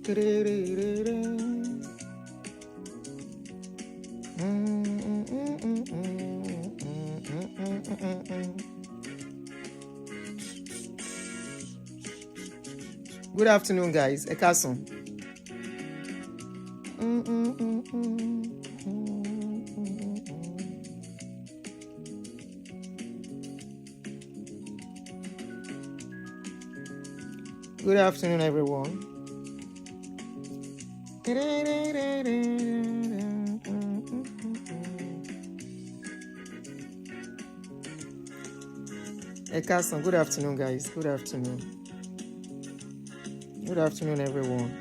Good afternoon, guys. Ekason. Good afternoon, everyone. Ekason, good afternoon, guys. Good afternoon. Good afternoon, everyone.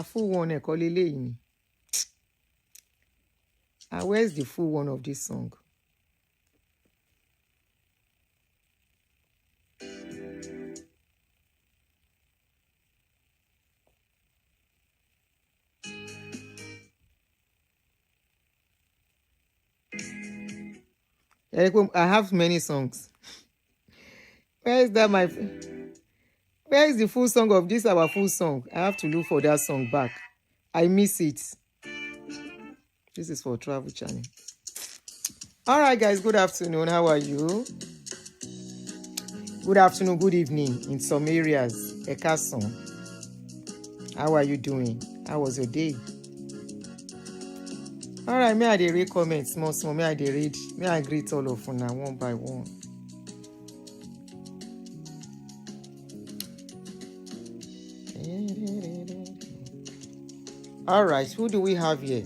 Full one, where's the full one of this song? I have many songs. Where is the full song of this? Our full song. I have to look for that song back. I miss it. This is for Travel Channel. All right, guys. Good afternoon. How are you? Good afternoon. Good evening in some areas. Ekason. How are you doing? How was your day? All right, may I read comments small. May I greet all of you now one by one. All right, who do we have here?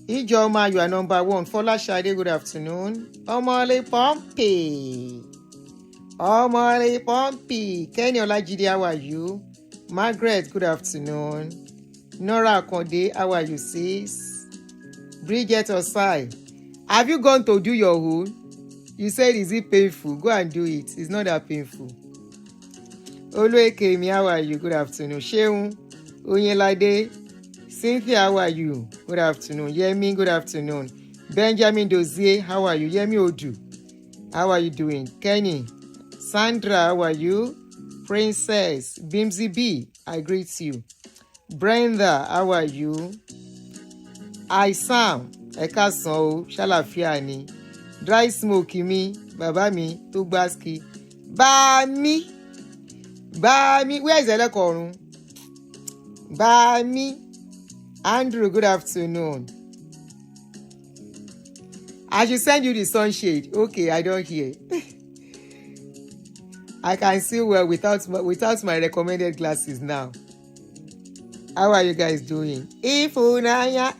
Ijoma, you are number one. Fola Shade, good afternoon. Omole Pompey. Kenny Olajide, how are you? Margaret, good afternoon. Nora Akonde, how are you, sis? Bridget Osai, have you gone to do your own? You said, is it painful? Go and do it. It's not that painful. Oluekemi, how are you? Good afternoon. Sheun Onyelade, Cynthia, how are you? Good afternoon. Yemi, good afternoon. Benjamin Dozier, how are you? Yemi Odu, how are you doing? Kenny, Sandra, how are you? Princess, Bimsy B, I greet you. Brenda, how are you? Isam, Ekason o, Ṣàlàfíà ni. Dry smoke mi, bàbá mi, tó gbáski. Bami, where is Elekorun? Bami. Andrew, good afternoon. I should send you the sunshade. Okay, I don't hear. I can see well without my recommended glasses now. How are you guys doing? Ifunanya.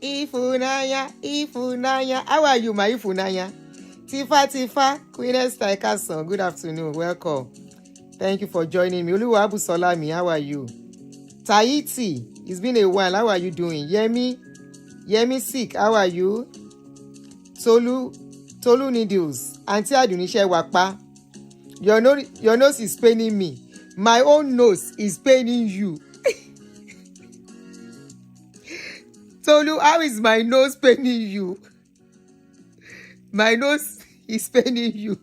Ifunanya. How are you, my Ifunanya? Tifa, Queen Esther Ekason, good afternoon. Welcome. Thank you for joining me. Oluwabu Solami, how are you? Tahiti, it's been a while. How are you doing? Yemi Sick, how are you? Tolu Needles, Aunty Aduni Wakpa. Your nose is paining me. My own nose is paining you. Tolu, how is my nose paining you? My nose is paining you.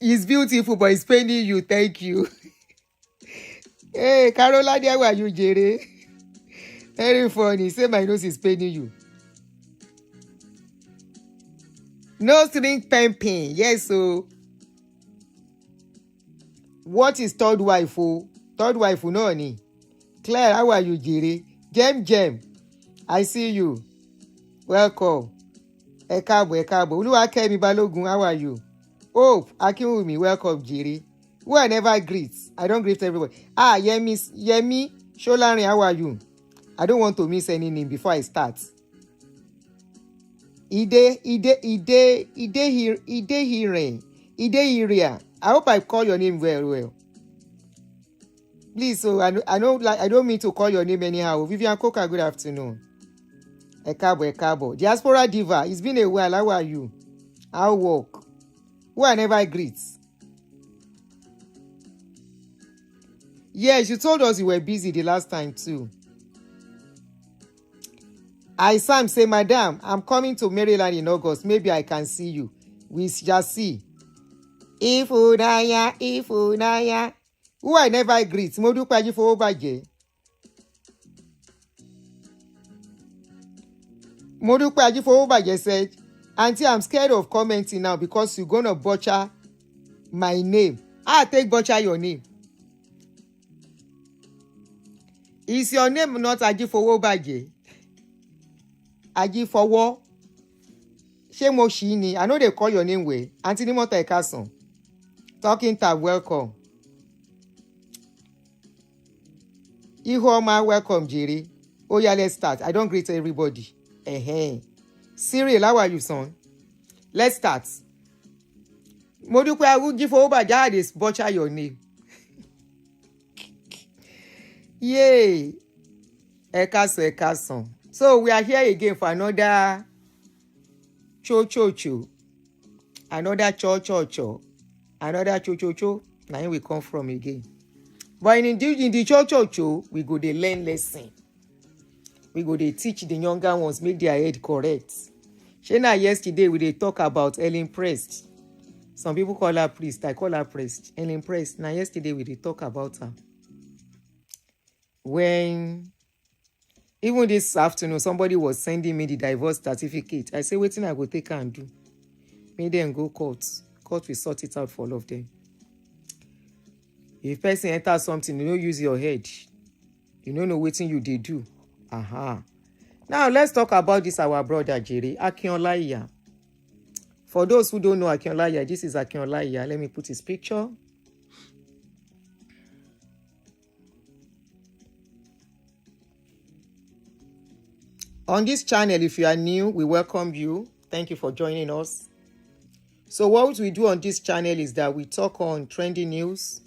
It's beautiful, but it's paining you. Thank you. Hey, Caroline, how are you, Jerry? Very funny. Say my nose is paining you. Nose ring pain. Yes, so. What is third wife? Third wife, no, ni. Claire, how are you, Jerry? Jem. I see you. Welcome. Ekabo. Oluwakemi Balogun, how are you? Oh, Akin, welcome, Jerry. Who I never greet. I don't greet everybody. Yemi Sholari, how are you? I don't want to miss any name before I start. Ide Iria. I hope I call your name very well. Please, so I don't mean to call your name anyhow. Vivian Coca, good afternoon. Ekabo. Diaspora Diva, it's been a while. How are you? How work? Who I never greet. Yes, you told us you were busy the last time too. Sam say, Madam, I'm coming to Maryland in August. Maybe I can see you. We just see. Ifunanya. Who I never greet. Mo dúpẹ́ Ajífowóbàjẹ́. Mo dúpẹ́ Ajífowóbàjẹ́ said, Aunty, I'm scared of commenting now because you're gonna butcher my name. I take butcher your name. Is your name not Ajífowóbàjẹ́? Ajífọwọ́. Ṣé mo ṣì ni? I know they call your name way. Aunty Nimota Ekason. Talking tab, welcome. Ihoma, welcome, Jerry. Oh yeah, let's start. I don't greet everybody. Cyril, how are you, son? Let's start. Mo dúpẹ́ Ajífowóbàjẹ́, this butcher your name. Yay. Ekason. So we are here again for another cho. Another cho. Another cho. Now here we come from again. But in the cho, we go dey learn lesson. We go dey teach the younger ones, make their head correct. Shena, yesterday we dey talk about Ellen Prest. Some people call her priest. I call her priest. Ellen Prest. Now yesterday we dey talk about her. When even this afternoon somebody was sending me the divorce certificate. I say, wetin I go take and do? Make them go court. Court will sort it out for all of them. If person enter something, you don't use your head. You don't know wetin you dey do. Now let's talk about this our brother Jerry, Akin Olaiya. For those who don't know Akin Olaiya, this is Akin Olaiya. Let me put his picture. On this channel, if you are new, we welcome you. Thank you for joining us. So what we do on this channel is that we talk on trending news.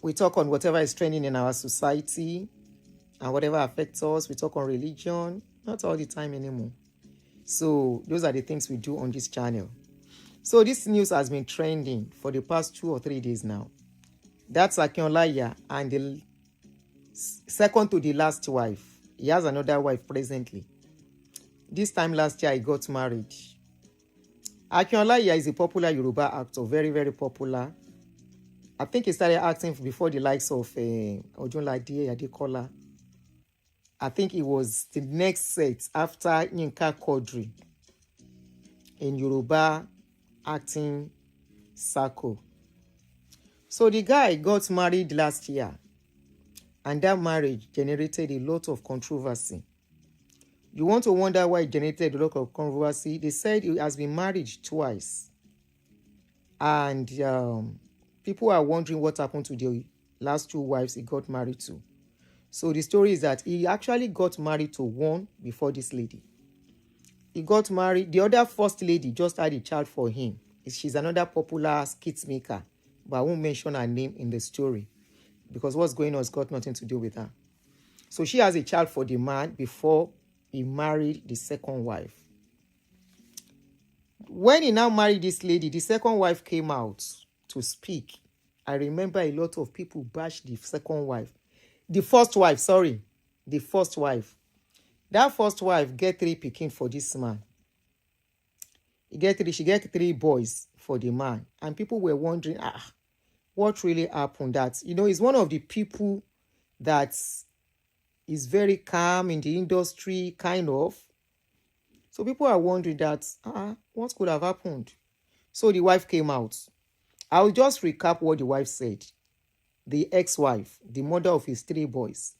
We talk on whatever is trending in our society and whatever affects us. We talk on religion, not all the time anymore. So those are the things we do on this channel. So this news has been trending for the past 2 or 3 days now. That's Akin Olaiya and the second to the last wife. He has another wife presently. This time last year, he got married. Akin Olaiya is a popular Yoruba actor, very, very popular. I think he started acting before the likes of Odunlade Adekola. I think it was the next set after Yinka Quadri in Yoruba acting circle. So the guy got married last year, and that marriage generated a lot of controversy. You want to wonder why it generated a lot of controversy? They said he has been married twice. And people are wondering what happened to the last 2 wives he got married to. So the story is that he actually got married to one before this lady. He got married. The other first lady just had a child for him. She's another popular skit maker, but I won't mention her name in the story because what's going on has got nothing to do with her. So she has a child for the man before he married the second wife. When he now married this lady, the second wife came out to speak. I remember a lot of people bashed the second wife. The first wife. That first wife get 3 pikin for this man. She get 3 boys for the man. And people were wondering, what really happened? That, he's one of the people that is very calm in the industry, kind of. So people are wondering that, what could have happened? So the wife came out. I'll just recap what the wife said. The ex-wife, the mother of his 3 boys.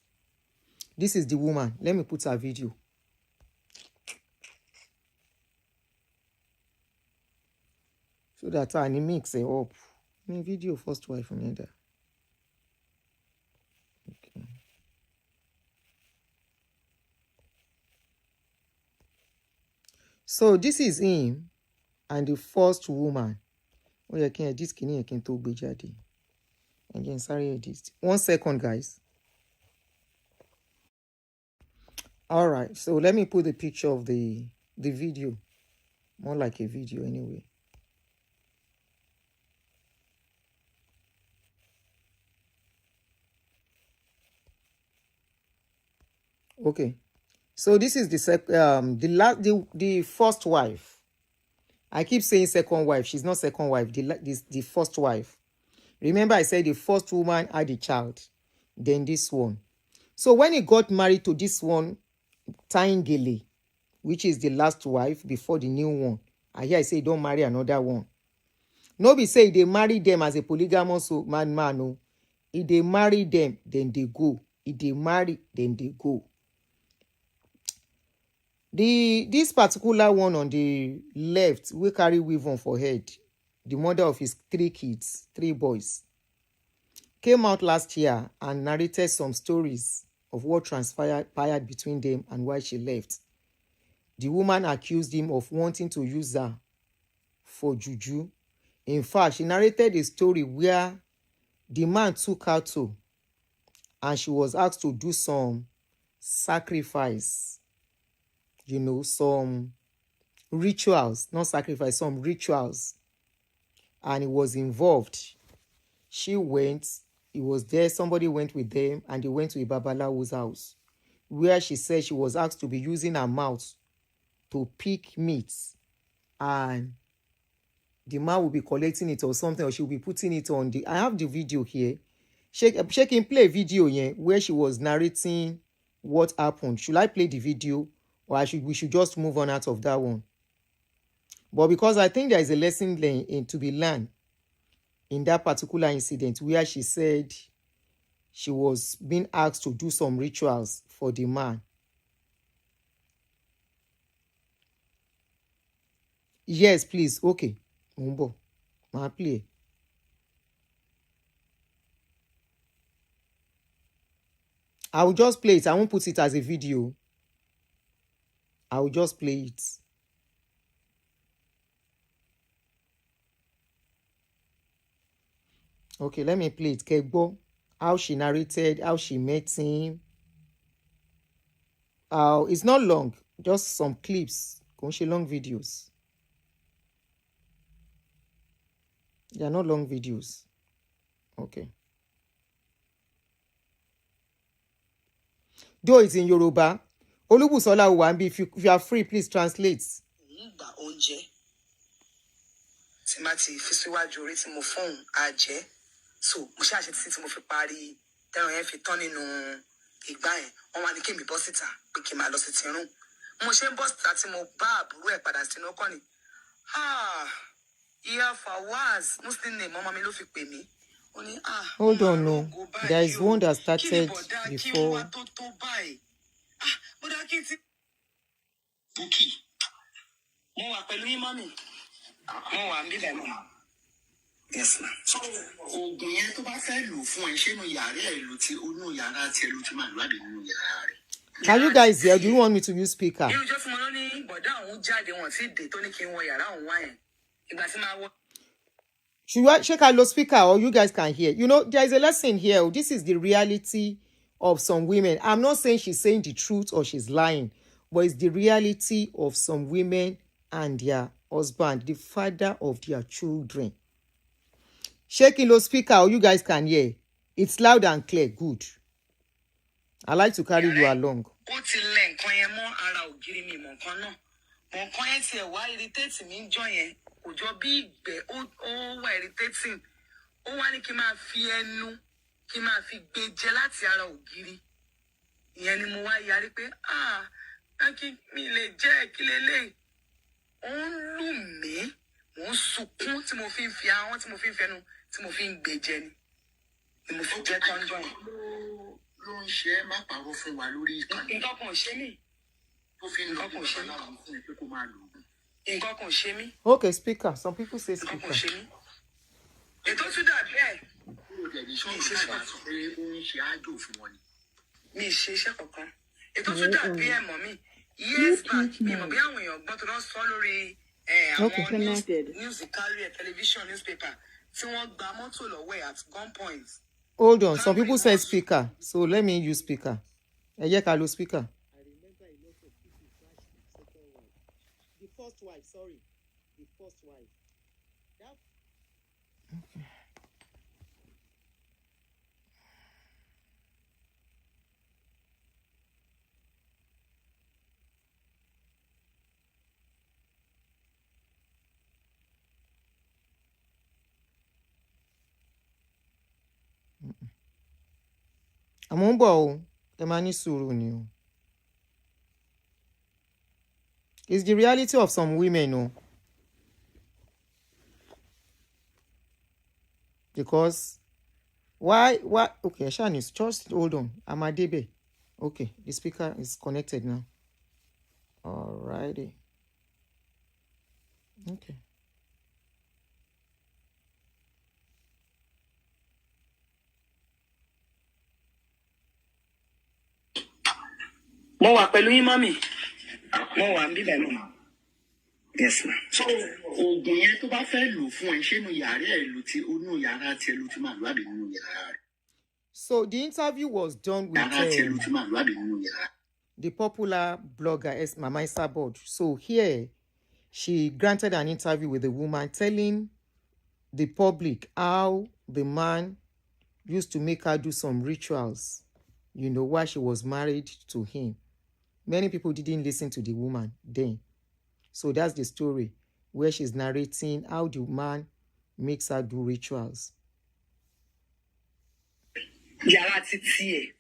This is the woman. Let me put her video. So that I mix it up. My video first wife from there. Okay. So this is him and the first woman. Oh, you can this can you can talk bejadi. Again, sorry, this 1 second, guys. All right, so let me put the picture of the video, more like a video anyway. Okay. So this is the first wife. I keep saying second wife. She's not second wife. The first wife. Remember, I said the first woman had a child, then this one. So when he got married to this one, Taingele, which is the last wife before the new one, I hear I say don't marry another one. No be say they marry them as a polygamous man. No. If they marry them, then they go. If they marry, then they go. This particular one on the left, we carry weave on for head, the mother of his 3 kids, 3 boys, came out last year and narrated some stories of what transpired between them and why she left. The woman accused him of wanting to use her for juju. In fact, she narrated a story where the man took her to and she was asked to do some sacrifice, some rituals, not sacrifice, some rituals. And he was involved. She went, he was there, somebody went with them, and they went to a Babalawo's house, where she said she was asked to be using her mouth to pick meat, and the man will be collecting it or something, or she will be putting it on I have the video here. She can play video here where she was narrating what happened. Should I play the video, or we should just move on out of that one? But because I think there is a lesson to be learned in that particular incident where she said she was being asked to do some rituals for the man. Yes, please. Okay. Mumbo. Ma play. I will just play it. I won't put it as a video. I will just play it. Okay, let me play it. Kegbo, how she narrated, how she met him. It's not long, just some clips. Konshi long videos. They are not long videos. Okay. Though it's in Yoruba. Olubusola Uwambi, if you are free, please translate. Timati fisiwaju ori tí mo fún àjẹ́ so mo ṣe àṣetí tí mo fi parí tẹran yẹn fi tán nínú ìgbà yẹn wọ́n wá ní kí mi bọ́ síta pé kí n máa lọ sí tirun mo ṣe ń bọ́ síta tí mo bá àbúrò ẹ̀ padà sínú ọkọ ni ìyá Fawaz muslim name ọmọ mi ló fi pè mí ó ní hold on, no, there is one that started before. Bukky mo wà pẹ̀lú yín mọ́mì. Mo wà níbẹ̀ mọ́. Yes, ma'am. So, oògùn yẹn tó bá fẹ́ lò fún ẹ, ṣé inú yàrá ẹ̀ ló ti inú yàrá tiẹ̀ ló ti máa lò àbí nínú yàrá rẹ̀? Can you guys hear? Do you want me to use speaker? Irú jọ́ fún mi ló ní bọ̀dá òun jáde wọn tí dé tó ní kí n wọ yàrá òun wá yẹn. Ìgbà tí máa wọ. Should I low speaker or you guys can hear? There is a lesson here. This is the reality of some women. I'm not saying she's saying the truth or she's lying, but it's the reality of some women and their husband, the father of their children. Shaking low speaker or you guys can hear. It's loud and clear. Good. I like to carry you along. Ó ti lẹ̀ nǹkan yẹn mọ́ ara ògiri mi mọ̀ nǹkan náà. Mọ̀ nǹkan yẹn tiẹ̀ wá irritate mi ń jọ yẹn. Kò jọ bí ìgbẹ́ ó wà irritating. Ó wá ní kí n máa fi ẹnu kí n máa fi gbé jẹ láti ara ògiri. Ìyẹn ni mo wá yarí pé kí mi lè jẹ́ kí lélẹ́yìí. Ó ń lù mí, mò ń sunkún tí mo fi ń fi ahọ́n tí mo fi ń fẹnu tí mo fi ń gbé jẹ ni mo fi jẹ́ tọ́jọ́ yẹn. Ló ń ṣe é má pàrọ̀ fún wa lórí ìkànnì. Nǹkan kan ò ṣe mí. Tó fi ń lọ bí bàbá náà fún ẹ pé kó máa lò ó. Nǹkan kan ò ṣe mí. Okay, speaker. Some people say speaker. Nǹkan kan ò ṣe mí. Ètò tún dàbí ẹ̀. Kúrò dẹ̀bi sọ́ọ̀nù náà sọ pé ó ń ṣe ájò fún wọn ni. Mi ì ṣe iṣẹ́ kankan. Ètò tún dàbí ẹ̀ mọ́ mi. Years back, mi mọ̀ bí àwọn èèyàn gbọ́ tó lọ sọ lórí àwọn news carrier television newspaper tí wọ́n gba mọ́tò lọ́wọ́ ẹ̀ at gunpoint. Hold on, some people say speaker, so let me use speaker. Ẹ jẹ́ ká lo speaker. I remember a lot of people crashed the second wife. The first wife, sorry. The first wife. Okay. àmọ́ ń bọ̀ o ẹ máa ní sùúrù ni o. It's the reality of some women o. Because why okay Shanice, just hold on, Amadebe. Okay, the speaker is connected now. Alrighty. Okay. Mo wà pẹ̀lú yín mọ́mì. Mo wà ń bíbẹ̀ mọ́. Yes ma. So oògùn yẹn tó bá fẹ́ lò fún ẹ ṣé inú yàrá ẹ ló ti inú yàrá tiẹ̀ ló ti máa lò àbí nínú yàrá rẹ̀? So the interview was done with Yàrá tiẹ̀ ló ti máa lò àbí nínú yàrá. the popular blogger Mama Isabod. So here she granted an interview with the woman telling the public how the man used to make her do some rituals, you know, while she was married to him. Many people didn't listen to the woman then. So that's the story where she's narrating how the man makes her do rituals. Yàrá títí ẹ̀.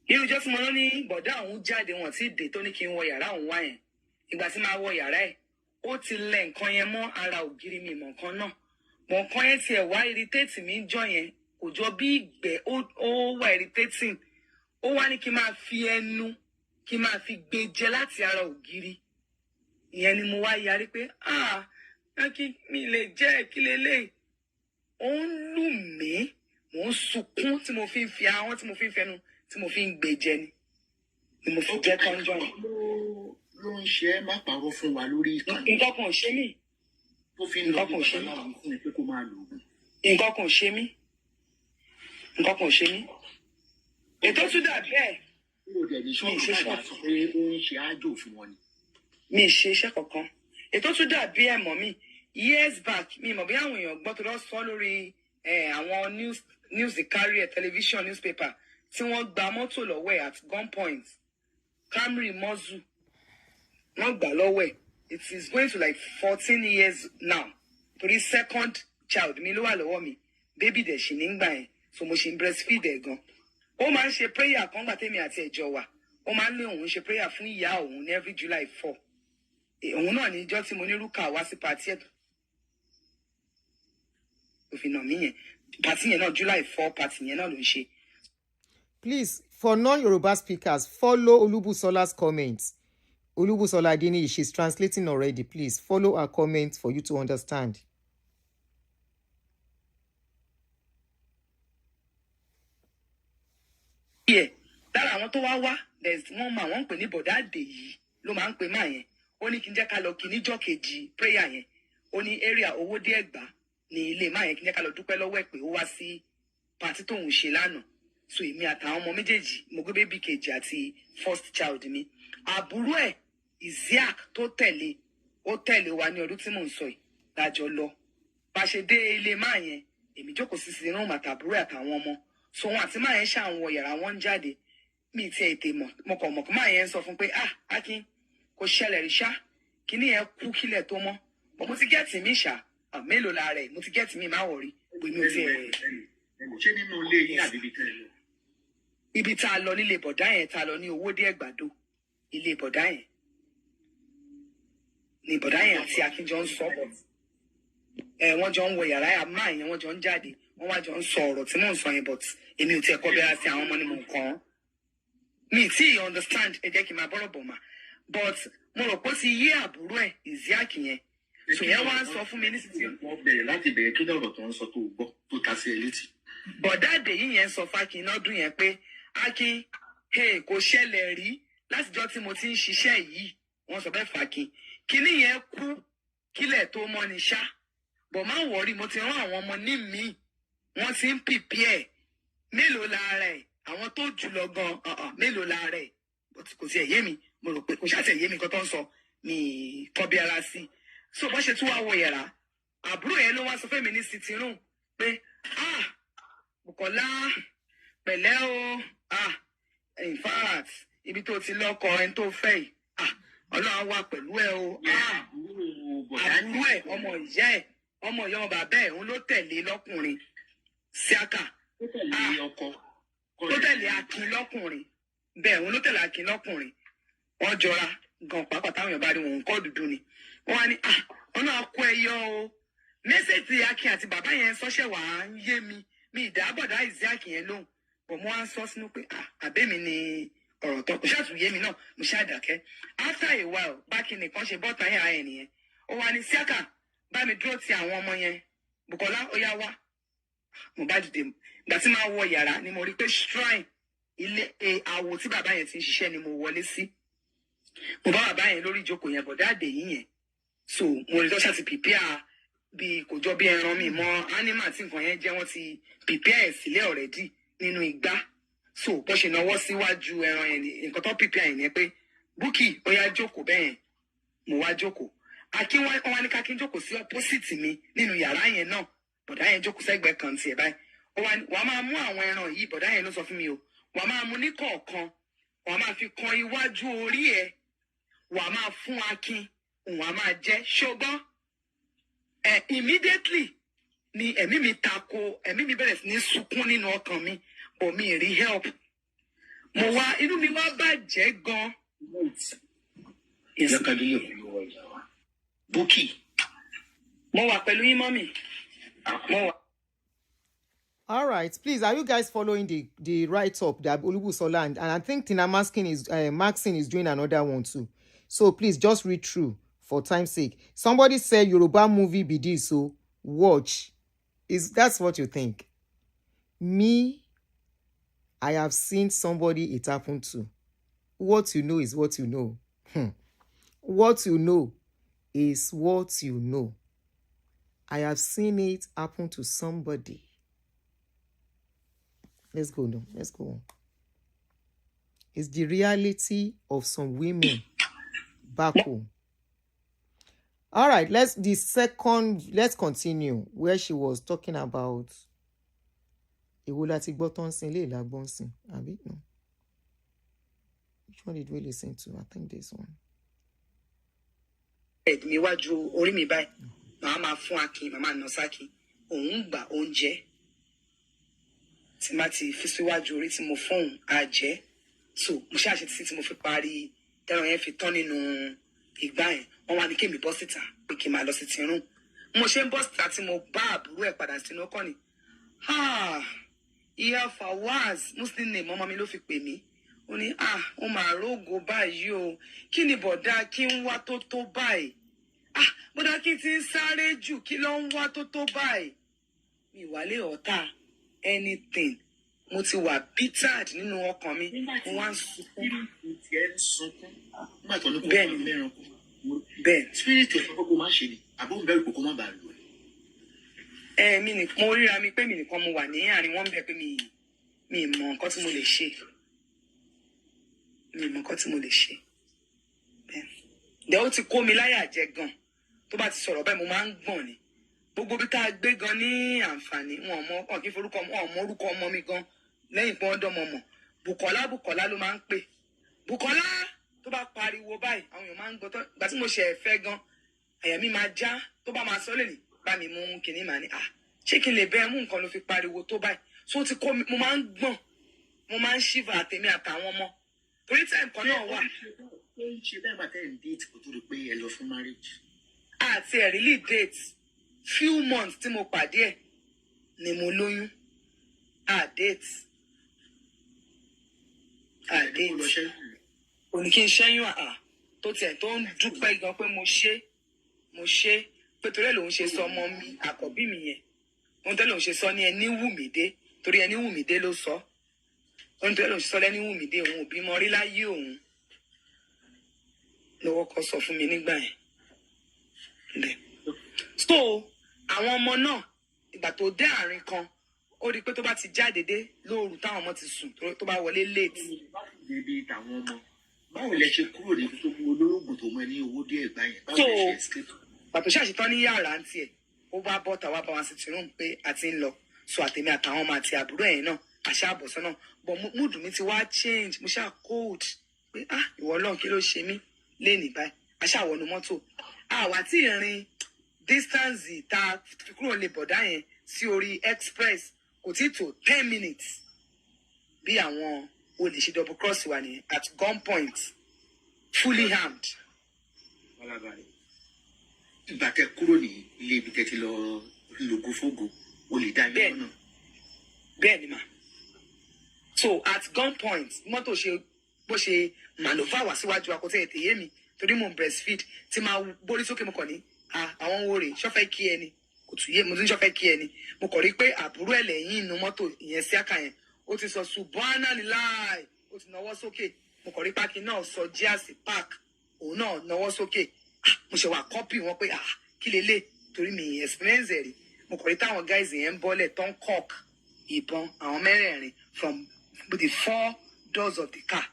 Irú ìjọ́ tí mo lọ ní bọ̀dá òun jáde wọn tí dé tó ní kí n wọ yàrá òun wá yẹn. Ìgbà tí máa wọ yàrá ẹ̀, ó ti lẹ̀ nǹkan yẹn mọ́ ara ògiri mi mọ̀ nǹkan náà. Mọ̀ nǹkan yẹn tiẹ̀ wá irritate mi jọ yẹn. Kò jọ bí ìgbẹ́ ó wà irritating. Ó wá ní kí n máa fi ẹnu kí n máa fi gbé jẹ láti ara ògiri. Ìyẹn ni mo wá yarí pé kí mi lè jẹ́ kí lélẹ̀. Ó ń lù mí, mò ń sunkún tí mo fi ń fi ahọ́n tí mo fi ń fẹnu tí mo fi ń gbé jẹ ni mo fi jẹ́ kọ́njọ́ yẹn. Ló ń ṣe é má parọ́ fún wa lórí ìkànnì. Nǹkan kan ò ṣe mí. Tó fi ń lọ bí babaláwo fún ẹ pé kó máa lò ó. Nǹkan kan ò ṣe mí. Nǹkan kan ò ṣe mí. Ètò tún dà bẹ́ẹ̀. Kúrò dẹ̀ ní ṣọ́ọ̀bù padà sọ pé ó ń ṣe ájò fún wọn ni. Mi ì ṣe iṣẹ́ kankan. Ètò tún dà bí ẹ̀ mọ́ mi. Years back, mi mọ̀ bí àwọn èèyàn gbọ́ tó lọ sọ lórí àwọn news carrier television newspaper tí wọ́n gba mọ́tò lọ́wọ́ ẹ̀ at gunpoint. Camry Mozu. Wọ́n gbà lọ́wọ́ ẹ̀. It is going to like 14 years now. Torí second child mi ló wà lọ́wọ́ mi. Baby dẹ̀ ṣì nígbà yẹn. So mo ṣì ń breastfeed ẹ̀ gan. Ó máa ń ṣe prayer kan gbà tèmi àti ẹ̀jọ̀ wà. Ó máa ń lé òun ṣe prayer fún ìyá òun ní every July 4. Òun náà ní ìjọ́ tí mo ní rúkà wá sí party ẹ̀. Òfin náà mí yẹn. Party yẹn náà July 4 party yẹn náà ló ń ṣe. Please, for non-Yoruba speakers, follow Olubusola's comments. Olubusola Aduni, she's translating already. Please follow her comments for you to understand. Yeah, lára àwọn tó wá wọ́n máa wọ́n ń pè ní bọ̀dá àdè yìí ló máa ń pè máa yẹn. Ó ní kí n jẹ́ ká lọ kí níjọ́ kejì prayer yẹn. Ó ní area Owódé Ẹ̀gbá ní ilé máa yẹn kí n jẹ́ ká lọ dúpẹ́ lọ́wọ́ ẹ̀ pé ó wá sí party tóun ṣe lánàá. So èmi àtàwọn ọmọ méjèèjì mo gbé bébí kejì àti first child mi. Àbúrò ẹ̀ Isiaq tó tẹ̀lé ó tẹ̀lé wa ní ọdún tí mò ń sọ yìí lájọ lọ. Bá ṣe dé ilé máa yẹn èmi jókòó sí sínú àtàbúrò àtàwọn ọmọ. So wọn àti máa yẹn ṣàwọn yàrá wọn jáde. Mi ti ètè mọ̀ mo kàn mọ̀ kó máa yẹn sọ fún pé Akin kò ṣẹlẹ̀ rí ṣá kíní yẹn kú kílẹ̀ tó mọ́. Mo ti gẹ́ẹ̀tì mi ṣá mélòó la rẹ̀ mo ti gẹ́ẹ̀tì mi máa wọ̀ rí pé mi ò tiẹ̀. Ṣé nínú ilé yín àbí ibi tẹ́ ẹ lọ? Ibi tá a lọ nílé bọ̀dá yẹn tá a lọ ní Owódé Ẹ̀gbàdo ilé bọ̀dá yẹn ní bọ̀dá yẹn àti Akin jọ ń sọ wọ́n jọ ń wọ yàrá yà máa yẹn wọ́n jọ ń jáde wọ́n wá jọ ń sọ ọ̀rọ̀ tí mò ń sọ yẹn but èmi ò tiẹ̀ kọ́ bí ara sí àwọn ọmọ ni mò ń kàn án mi tí understand ẹ jẹ́ kí n máa bọ́rọ̀ bọ̀ mà but mo rò pé ó ti yé àbúrò ẹ̀ Isiaq yẹn so yẹn wá ń sọ fún mi nísinsìnyí. Wọ́n bẹ̀rẹ̀ láti bẹ̀rẹ̀ kí lọ́rọ̀ tó ń sọ tó gbọ́ tó ta sí ẹ létí. Bọ̀dá àdèyí yẹn sọ f'Akin lọ́dún yẹn pé Akin kò ṣẹlẹ̀ rí látijọ́ tí mo ti ń ṣiṣẹ́ yìí wọ́n sọ bẹ́ẹ̀ f'Akin kíní yẹn kú kílẹ̀ tó mọ́ ni ṣá bọ̀ má wọ̀rí mo ti rán àwọn ọmọ ní mi wọ́n ti ń pìpìẹ́ mélòó lára ẹ̀ àwọn tó jù lọ gan mélòó lára ẹ̀ kò sí ẹ̀yẹ́ mi mo rò pé kò ṣáà tẹ̀ yé mi nǹkan tó ń sọ mi kọ́ bí ara sí so bó ṣe tún wá wọ yàrá àbúrò yẹn ló wá sọ fún mi ní sitting room pé Bùkọ́lá pẹ̀lẹ́ o in fact ibi tó ti lọ́kọ ẹni tó fẹ́ yìí Ọlọ́run wà pẹ̀lú ẹ o àbúrò ẹ̀ ọmọ ìyá ẹ̀ ọmọ bàbá ẹ̀ òun ló tẹ̀lé lọ́kùnrin Isiaq ó tẹ̀lé ọkọ. Ló tẹ̀lé Akin lọ́kùnrin. Bẹ́ẹ̀ òun ló tẹ̀lé Akin lọ́kùnrin. Wọ́n jọra gan pàápàá táwọn èèyàn bá rí wọn kọ́ dúdú ni. Wọ́n wá ní ọ̀nà àkó ẹyọ o. Mẹ́sẹ̀jì Akin àti bàbá yẹn sọ́ṣẹ̀ wà á ń yé mi. Mi ìdábọ̀dá ìzí Akin yẹn lóhùn. Bọ̀ mo wá ń sọ sínú pé àbẹ́mi ni ọ̀rọ̀ tó kò ṣàtúnyé mi náà mo ṣàdàkẹ́. After a while bákin nìkan ṣe bọ́ta yẹn ara ẹ̀ nìyẹn. Ó wá ní Síákà bá mi dúró ti àwọn ọmọ yẹn. Bùkọ́lá ó yá wá. Mo bá dìde ìgbà tí máa wọ yàrá ni mo rí pé shrine ilé àwò tí bàbá yẹn ti ń ṣiṣẹ́ ni mo wọlé sí. Mo bá bàbá yẹn lórí ìjókòó yẹn bọ̀dá àdè yìí yẹn. So mo rí lọ́ṣà ti pìpíà bí kò jọ bí ẹran mi mọ́ animal tí nǹkan yẹn jẹ́ wọ́n ti pìpíà ẹ̀ sílẹ̀ already nínú igbá. So bó ṣe náwó síwájú ẹran yẹn nǹkan tó pìpíà yẹn ni pé Búkì ó yá jókòó bẹ́ẹ̀ mo wá jókòó. Akin wá ní kákin jókòó sí opposite mi nínú yàrá yẹn náà. Bọ̀dá yẹn jókòó sẹ́gbẹ̀ẹ́ kan tiẹ̀ báyìí. Wàá máa mú àwọn ẹran yìí bọ̀dá yẹn ló sọ fún mi o. Wàá máa mú ní kọ̀ọ̀kan. Wàá máa fi kan iwájú orí ẹ̀. Wàá máa fún Akin. Òun á máa jẹ́ ṣùgbọ́n. Immediately ni ẹ̀mí mi bẹ̀rẹ̀ sí ní sunkún nínú ọkàn mi. But mi rí help. Inú mi wá bàjẹ́ gan. Búkì. Mo wà pẹ̀lú yín mọ́mì. Mo wà. All right, please, are you guys following the write-up that Olubusola and I think Tina Maxine is doing another one too. So please just read through for time's sake. Somebody said Yoruba movie be this, so watch. That's what you think? Me, I have seen somebody it happened to. What you know is what you know. What you know is what you know. I have seen it happen to somebody. Let's go now. Let's go on. It's the reality of some women back home. All right, let's continue where she was talking about Èwo la ti gbọ́ tán sin, ilé ìlà gbọ́n sin, àbí? No. Which one did we listen to? I think this one. Mi wájú orí mi báyìí. Màá máa fún Akin, màá máa nà sákin. Òun gbà oúnjẹ. Tí má ti fi síwájú orí tí mo fóun á jẹ. So mo ṣáà ṣe títí tí mo fi parí tẹ́ran yẹn fi tán nínú ìgbà yẹn. Wọ́n wá ní kémi bọ́ síta pé kí n máa lọ sí tirun. Mo ṣe ń bọ́ síta tí mo bá àbúrò ẹ̀ padà sínú ọkọ ni. Ìyá Fawaz Muslim name ọmọ mi ló fi pè mí. Ó ní ó máa rógo báyìí o. Kí ni bọ̀dá kí ń wá tó tó báyìí? Bọ̀dá kí ti ń sáré jù kí ló ń wá tó tó báyìí? Mi wálé ọ̀tá anything. Mo ti wà bittered nínú ọkàn mi. Mo wá ń sunkún. Bẹ́ẹ̀ni. Spirit of gbogbo máa ṣe ni. Àbó ń bẹ̀rù kókó má bàa lò ẹ́. Mo ríra mi pé mi nìkan mo wà ní àárín wọn bẹ́ẹ̀ pé mi mọ nǹkan tí mo lè ṣe. Mi mọ nǹkan tí mo lè ṣe. Ǹjẹ́ ó ti kó mi láyà jẹ gan. Tó bá ti sọ̀rọ̀ báyìí mo máa ń gbọ̀n ni. Gbogbo bí tá a gbé gan ní àǹfààní wọn kì í forúkọ orúkọ ọmọ mi gan lẹ́yìn pé wọ́n dánmọ̀ mọ̀. Bùkọ́lá ló máa ń pè. Bùkọ́lá tó bá pariwo báyìí àwọn èèyàn máa ń gbọ́ tán. Ìgbà tí mo ṣe ẹ̀fẹ́ gan àyà mi máa já tó bá máa sọ lè ní bá mi mú kinní màá ní ṣé kí n lè bẹ́ẹ̀ mú nǹkan ló fi pariwo tó báyìí. So ti kó mi mo máa ń gbọ̀n mo máa ń ṣífà àtẹ̀mí àtàwọn ọmọ torí tí nǹkan náà wà. Ṣé bẹ́ẹ̀ máa tẹ̀ ń date kó tó di pé ẹ lọ fún marriage? Àti really date few months tí mo pàdé ẹ̀ ni mo lóyún. Date. Òní kí n ṣẹ́yún tó tiẹ̀ tó ń dúpẹ́ gan pé mo ṣe pé torí ẹ̀ lòun ṣe sọ ọmọ mi àkọ́bí mi yẹn. Ohun tẹ́lẹ̀ òun ṣe sọ ní ẹni Wùmídé torí ẹni Wùmídé ló sọ. Ohun tẹ́lẹ̀ òun ṣe sọ lẹ́ni Wùmídé òun ò bímọ rí láyé òun. Lọ́wọ́ kọ́ sọ fún mi nígbà yẹn. So àwọn ọmọ náà ìgbà tó dé àárín kan ó rí i pé tó bá ti jáde dé lóru táwọn ọmọ ti sùn tó bá wọlé late. Débi tàwọn ọmọ báwo lẹ ṣe kúrò níbi tó mú olóògùn tó mọ ní owó díẹ̀ gbà yẹn? Báwo lẹ ṣe escape? Pàtó ṣàṣetán ní yàrá ń tiẹ̀ ó bá bọ́ tàwa bá wa sí tìrún pé a ti ń lọ so àtẹ̀mí àtàwọn ọmọ àti àbúrò ẹ̀yìn náà àṣà àbọ̀sán náà bọ̀ múdù mi ti wá change mo ṣáà cold pé ìwọ Ọlọ́run kí ló ṣe mí léèní báyìí àṣà wọnú mọ́tò àwa tí ìrìn distance ta kúrò lè bọ̀dá yẹn sí orí express kò tí tó 10 minutes bí àwọn olè ṣe double cross wa ní at gunpoint fully armed. Ìgbà tẹ́ kúrò ní ilé ibi tẹ́ ti lọ lògùn fógo o lè dá ilé náà. Bẹ́ẹ̀ ni mà. So at gunpoint mọ́tò ṣe bó ṣe maneuver wá síwájú akọ́tẹ́ ètè yé mi torí mo breastfeed tí máa borí sókè mo kàn ní àwọn wo rè ṣọ́fẹ́ kí ẹni kò tún yé mo tún ṣọ́fẹ́ kí ẹni mo kàn rí pé àbúrò ẹ̀ lẹ́yìn inú mọ́tò ìyẹn sí àkà yẹn ó ti sọ subhanallah ó ti nawọ́ sókè mo kàn rí pákí náà sọ jíàsì park òun náà nawọ́ sókè mo ṣe wà kọ́pì wọn pé kí lélẹ̀ torí mi experience ẹ̀ rí mo kàn rí táwọn guys yẹn ń bọ́lẹ̀ tán cock ìbọn àwọn mẹ́rẹ̀ẹ̀rin from the 4 doors of the car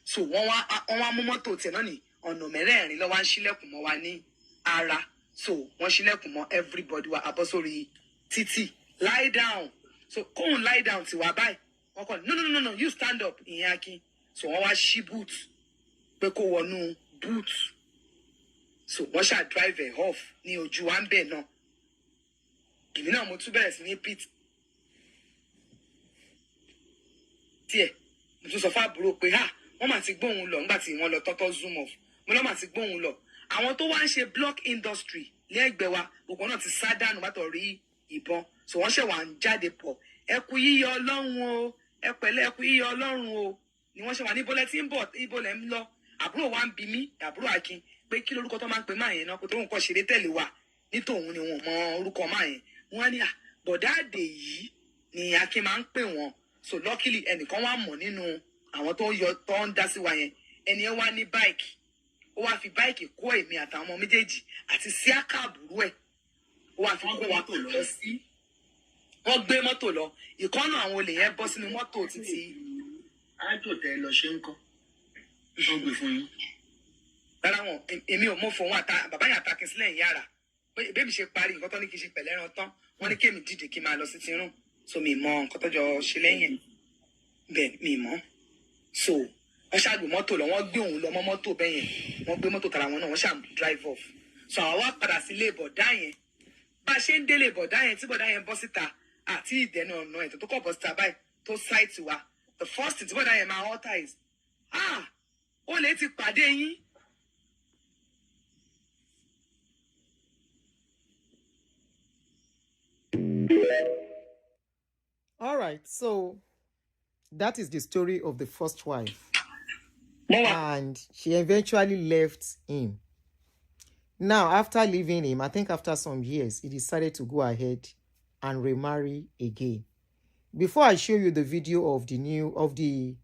so wọ́n wá mú mọ́tò tiẹ̀ náà ní ọ̀nà mẹ́rẹ̀ẹ̀rin lọ́wọ́ ń ṣílẹ̀kùn mọ́ wa ní ara so wọ́n ṣílẹ̀kùn mọ́ everybody wa abọ́ sórí títì lie down so kóun lie down ti wá báyìí wọ́n kọ́ no you stand up ìyẹn Akin so wọ́n wá ṣí boot pé kó wọnú boot so wọ́n ṣáà drive ẹ̀ off ní ojú wa ń bẹ̀ náà èmi náà mo tún bẹ̀rẹ̀ sí ní pit tiẹ̀ mo tún sọ fún àbúrò pé wọ́n mà ti gbóhùn lọ nígbà tí wọ́n lọ tọ́tọ́ zoom off mo lọ́ mà ti gbóhùn lọ àwọn tó wá ń ṣe block industry lẹ́gbẹ̀ẹ́ wa gbogbo náà ti sá dànù bàtọ̀ rí ìbọn so wọ́n ṣẹ̀ wà ń jáde pọ̀ ẹ kú yíyọ ọlọ́run o ẹ pẹ̀lẹ́ ẹ kú yíyọ ọlọ́run o ni wọ́n ṣe wà ní ibo lẹ tí ń bọ̀ ibo lẹ ń lọ àbúrò wa ń bi mí àbúrò Akin pé kí lórúkọ tó máa ń pè máa yẹn náà kó tó ń kọ́ ṣeré tẹ̀lé wa nítòun ni wọn mọ orúkọ máa yẹn wọ́n ní bọ̀dá àdè yìí ni Akin máa ń pè wọ́n so luckily ẹnìkan wá mọ̀ nínú àwọn tó ń dá sí wa yẹn ẹni ẹ wá ní báìkì ó wá fi báìkì kó èmi àtàwọn ọmọ méjèèjì àti sí àkàbùrú ẹ̀ ó wá fi kó wa lọ sí wọ́n gbé mọ́tò lọ ìkọ́nà àwọn olè yẹn bọ́ sínú mọ́tò títí. ájò tẹ lọ ṣe ń kọ́ wọ́n gbé fún yín. rárá wọn èmi ò mọ fún wọn bàbá yẹn àtàkìn sílẹ̀ ń yára bébí ṣe parí nǹkan tó ní kí n ṣe pẹ̀lẹ́ ẹran tán wọ́n ní kémi dìde kí n máa lọ sí tirún so mi mọ nǹkan tó jọ ṣe lẹ́yìn bẹ́ẹ̀ mi mọ́ so wọ́n ṣáàgbé mọ́tò lọ wọ́n gbé òun lọ mọ́ mọ́tò bẹ́ẹ̀ yẹn wọ́n gbé mọ́tò tara wọn náà wọ́n ṣáà drive off so àwọn wá padà sí ilé bọ̀dá yẹn bá a ṣe ń délé bọ̀dá yẹn tí bọ̀dá yẹn bọ́ síta àti ìdẹ́nà ọ̀nà ẹ̀ tó kọ̀ bọ́ síta báyìí tó ṣáìtì wa the first thing tí bọ̀dá yẹn máa alter is ó lè ti pàdé yín. All right, so that is the story of the first wife. And she eventually left him. Now, after leaving him, I think after some years, he decided to go ahead and remarry again. Before I show you the video of the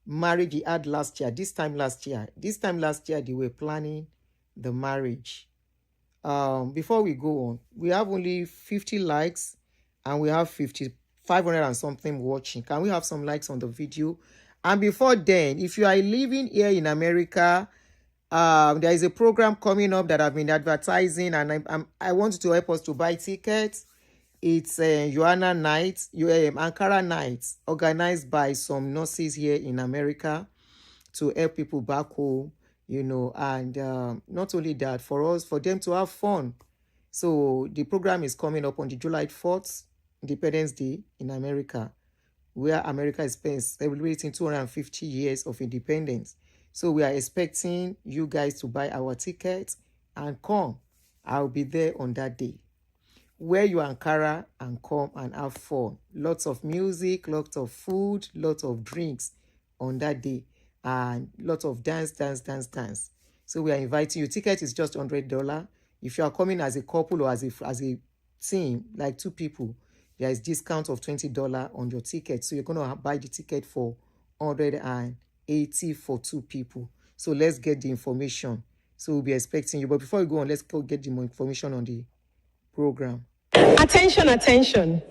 marriage he had last year, this time last year, they were planning the marriage. Before we go on, we have only 50 likes and we have 500 and something watching. Can we have some likes on the video? And before then, if you are living here in America, there is a program coming up that I've been advertising, and I want you to help us to buy tickets. It's Joanna Night, Ankara Nights, organized by some nurses here in America to help people back home, and not only that, for them to have fun. So the program is coming up on the July 4th, Independence Day in America, where America is celebrating 250 years of independence. So we are expecting you guys to buy our tickets and come. I'll be there on that day. Wear your Ankara and come and have fun. Lots of music, lots of food, lots of drinks on that day, and lots of dance. So we are inviting you. Ticket is just $100. If you are coming as a couple or as a team, like 2 people, there is discount of $20 on your ticket. So you're going to buy the ticket for $180 for 2 people. So let's get the information. So we'll be expecting you. But before we go on, let's go get the more information on the program. Attention.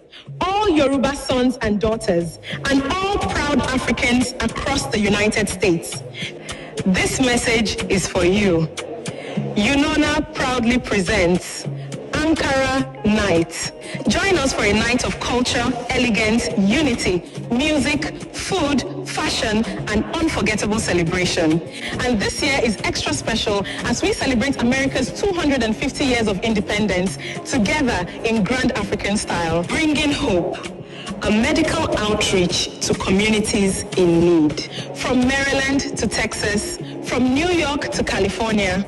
All Yoruba sons and daughters and all proud Africans across the United States. This message is for you. UNONA proudly presents Ankara Night. Join us for a night of culture, elegance, unity, music, food, fashion, and unforgettable celebration. And this year is extra special as we celebrate America's 250 years of independence together in grand African style, bringing hope. a medical outreach to communities in need. From Maryland to Texas, from New York to California,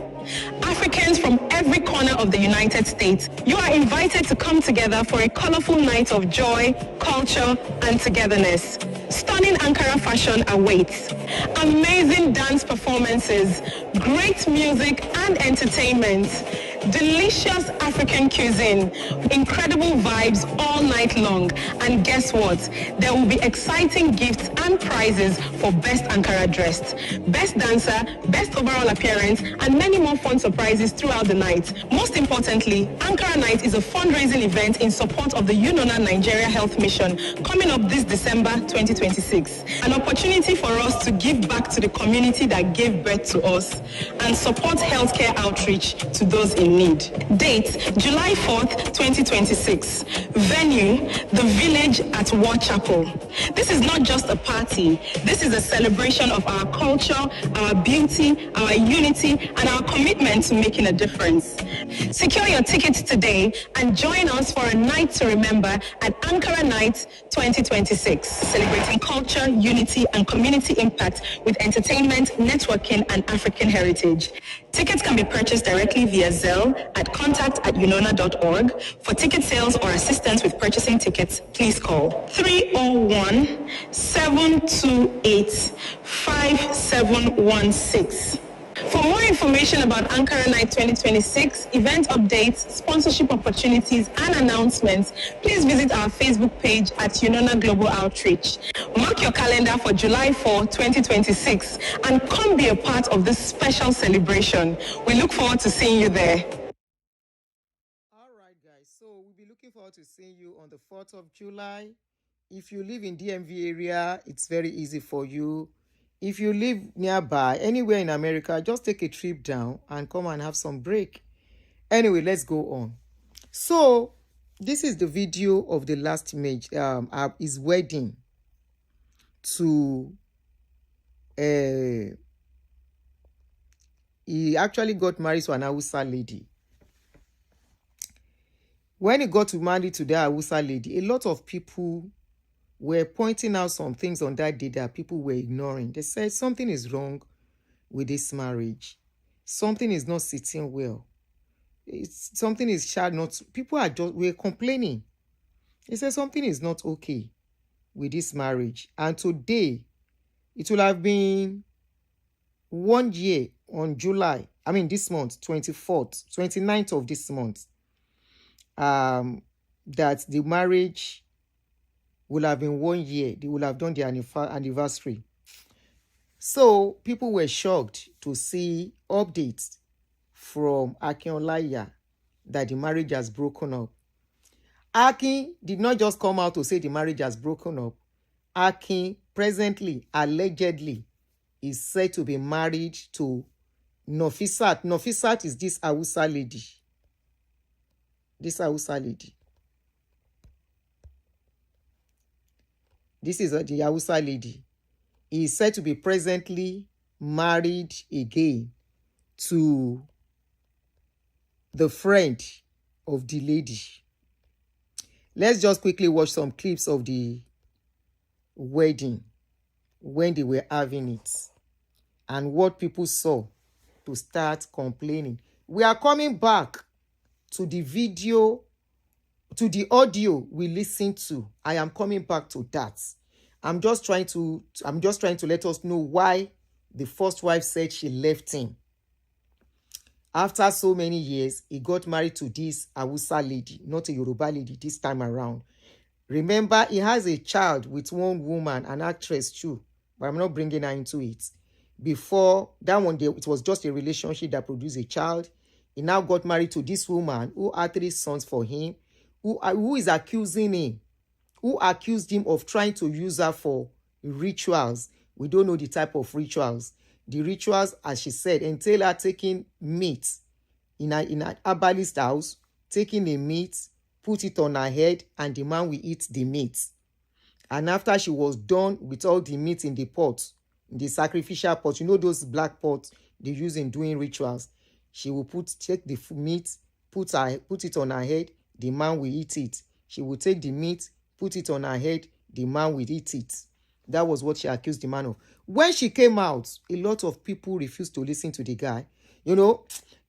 Africans from every corner of the United States, you are invited to come together for a colorful night of joy, culture, and togetherness. Stunning Ankara fashion awaits. Amazing dance performances, great music and entertainment, delicious African cuisine, incredible vibes all night long. And guess what? There will be exciting gifts and prizes for Best Ankara Dressed, Best Dancer, Best Overall Appearance, and many more fun surprises throughout the night. Most importantly, Ankara Night is a fundraising event in support of the UNONA Nigeria Health Mission coming up this December 2026. An opportunity for us to give back to the community that gave birth to us and support healthcare outreach to those in need. Date, July 4th, 2026. Venue, the Village at War Chapel. This is not just a party. This is a celebration of our culture, our beauty, our unity, and our commitment to making a difference. Secure your tickets today and join us for a night to remember at Ankara Night 2026, celebrating culture, unity, and community impact with entertainment, networking, and African heritage. Tickets can be purchased directly via Zelle at contact@unona.org. For ticket sales or assistance with purchasing tickets, please call 301-728-5716. For more information about Ankara Night 2026, event updates, sponsorship opportunities, and announcements, please visit our Facebook page at UNONA Global Outreach. Mark your calendar for July 4, 2026, and come be a part of this special celebration. We look forward to seeing you there. All right, guys. So we'll be looking forward to seeing you on the 4th of July. If you live in DMV area, it's very easy for you. If you live nearby, anywhere in America, just take a trip down and come and have some break. Anyway, let's go on. So, this is the video of the last image, his wedding to, he actually got married to an Hausa lady. When he got married to that Hausa lady, a lot of people were pointing out some things on that day that people were ignoring. They said something is wrong with this marriage. Something is not sitting well. Something is not. People were complaining. They said something is not okay with this marriage. And today, it will have been 1 year on July. I mean, this month, 24th, 29th of this month, that the marriage will have been 1 year. They will have done their anniversary. So people were shocked to see updates from Akin Olaiya that the marriage has broken up. Akin did not just come out to say the marriage has broken up. Akin presently, allegedly, is said to be married to Nofisat. Nofisat is this Hausa lady. This Hausa lady. This is the Hausa lady. He is said to be presently married again to the friend of the lady. Let's just quickly watch some clips of the wedding when they were having it and what people saw to start complaining. We are coming back to the video, to the audio we listened to. I am coming back to that. I'm just trying to let us know why the first wife said she left him. After so many years, he got married to this Hausa lady, not a Yoruba lady this time around. Remember, he has a child with one woman, an actress too, but I'm not bringing her into it. Before that one, it was just a relationship that produced a child. He now got married to this woman who had 3 sons for him, who is accusing him, who accused him of trying to use her for rituals. We don't know the type of rituals. The rituals, as she said, entail her taking meat in a herbalist house, taking a meat, put it on her head, and the man will eat the meat. And after she was done with all the meat in the pot, in the sacrificial pot, you know those black pots they use in doing rituals, she will take the meat, put it on her head, the man will eat it. She will take the meat, put it on her head, the man will eat it. That was what she accused the man of. When she came out, a lot of people refused to listen to the guy. You know,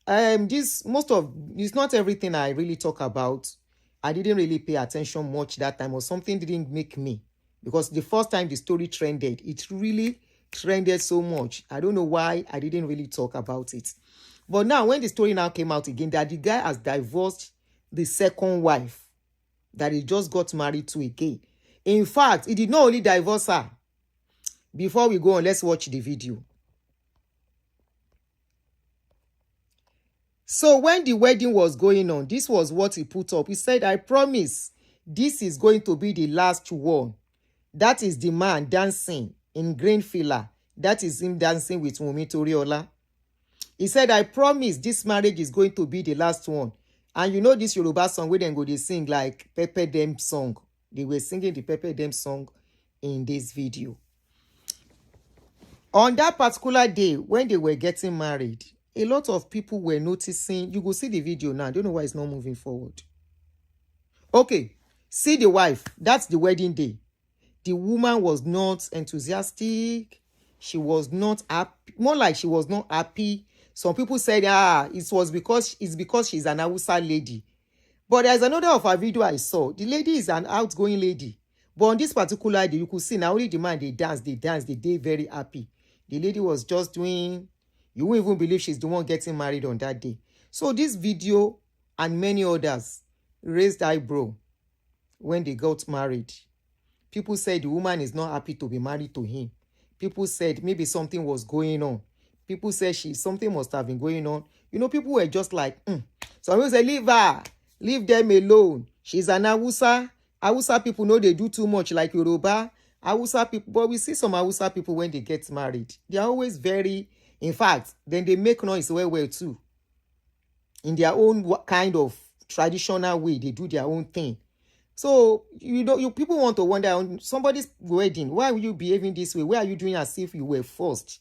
it's not everything I really talk about. I didn't really pay attention much that time, or something didn't make me. Because the first time the story trended, it really trended so much. I don't know why I didn't really talk about it. But now, when the story now came out again, that the guy has divorced the second wife that he just got married to again. In fact, he did not only divorce her. Before we go on, let's watch the video. So when the wedding was going on, this was what he put up. He said, I promise this is going to be the last one. That is the man dancing in green filler. That is him dancing with Wunmi Toriola. He said, I promise this marriage is going to be the last one. And you know this Yoruba song where they sing like Pepper Dem song. They were singing the Pepper Dem song in this video. On that particular day, when they were getting married, a lot of people were noticing. You go see the video now. I don't know why it's not moving forward. Okay, see the wife. That's the wedding day. The woman was not enthusiastic. She was not happy. More like she was not happy. Some people said, it's because she's an Hausa lady. But there's another of her video I saw. The lady is an outgoing lady. But on this particular day, you could see now only the man, they dance, they very happy. The lady was just doing, you won't even believe she's the one getting married on that day. So this video and many others raised eyebrow when they got married. People said the woman is not happy to be married to him. People said maybe something was going on. People said something must have been going on. You know, people were just like, So people say, leave her. Leave them alone. She's an Hausa. Hausa people know they do too much like Yoruba. Hausa people, but we see some Hausa people when they get married. They are always very, in fact, then they make noise well too. In their own kind of traditional way, they do their own thing. So, you people want to wonder on somebody's wedding, why will you behaving this way? Why are you doing as if you were forced?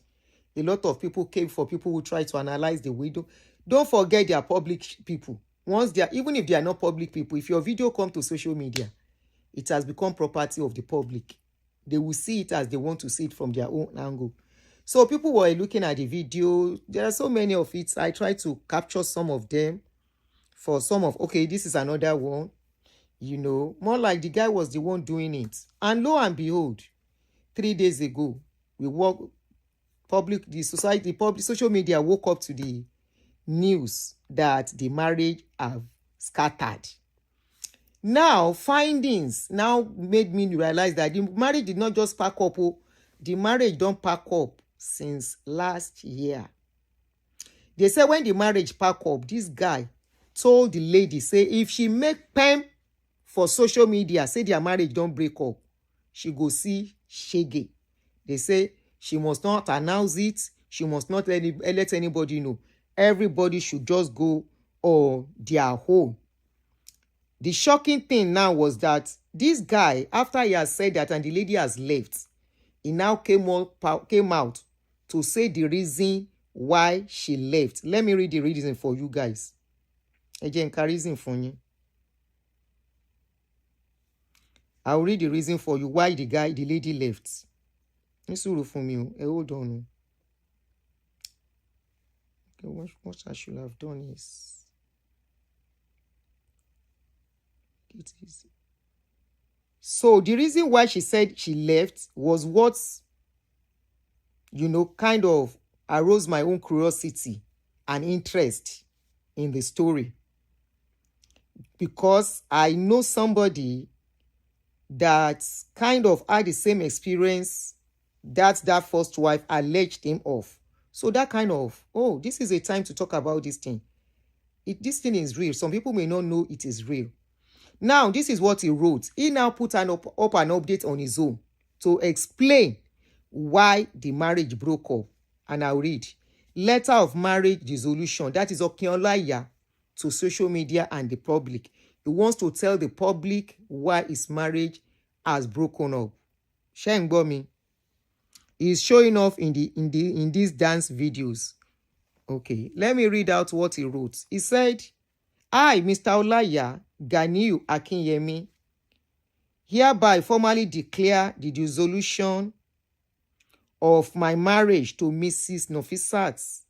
A lot of people came for people who try to analyze the widow. Don't forget they are public people. Once they are, even if they are not public people, if your video comes to social media, it has become property of the public. They will see it as they want to see it from their own angle. So people were looking at the video. There are so many of it. I tried to capture some of them. For some of, okay, this is another one. You know, more like the guy was the one doing it. And lo and behold, 3 days ago, social media woke up to the news that the marriage have scattered. Now, findings now made me realize that the marriage did not just pack up. The marriage don't pack up since last year. They say when the marriage pack up, this guy told the lady, say, if she make pen for social media, say their marriage don't break up, she go see shege. They say she must not announce it. She must not let anybody know. Everybody should just go on their own. The shocking thing now was that this guy, after he has said that and the lady has left, he now came out to say the reason why she left. Let me read the reason for you guys. Again, reason for you. I'll read the reason for you why the lady left. Hold on. Okay, what I should have done is it is. So the reason why she said she left was what, kind of arose my own curiosity and interest in the story. Because I know somebody that kind of had the same experience that first wife alleged him of. So that kind of, this is a time to talk about this thing. This thing is real. Some people may not know it is real. Now, this is what he wrote. He now put up an update on his own to explain why the marriage broke up. And I'll read. Letter of marriage dissolution. That is Olaiya'S to social media and the public. He wants to tell the public why his marriage has broken up. Shengbomi. He is showing off in these dance videos. Okay, let me read out what he wrote. He said, I, Mr. Olaiya Ganiu Akinyemi, hereby formally declare the dissolution of my marriage to Mrs. Nofisat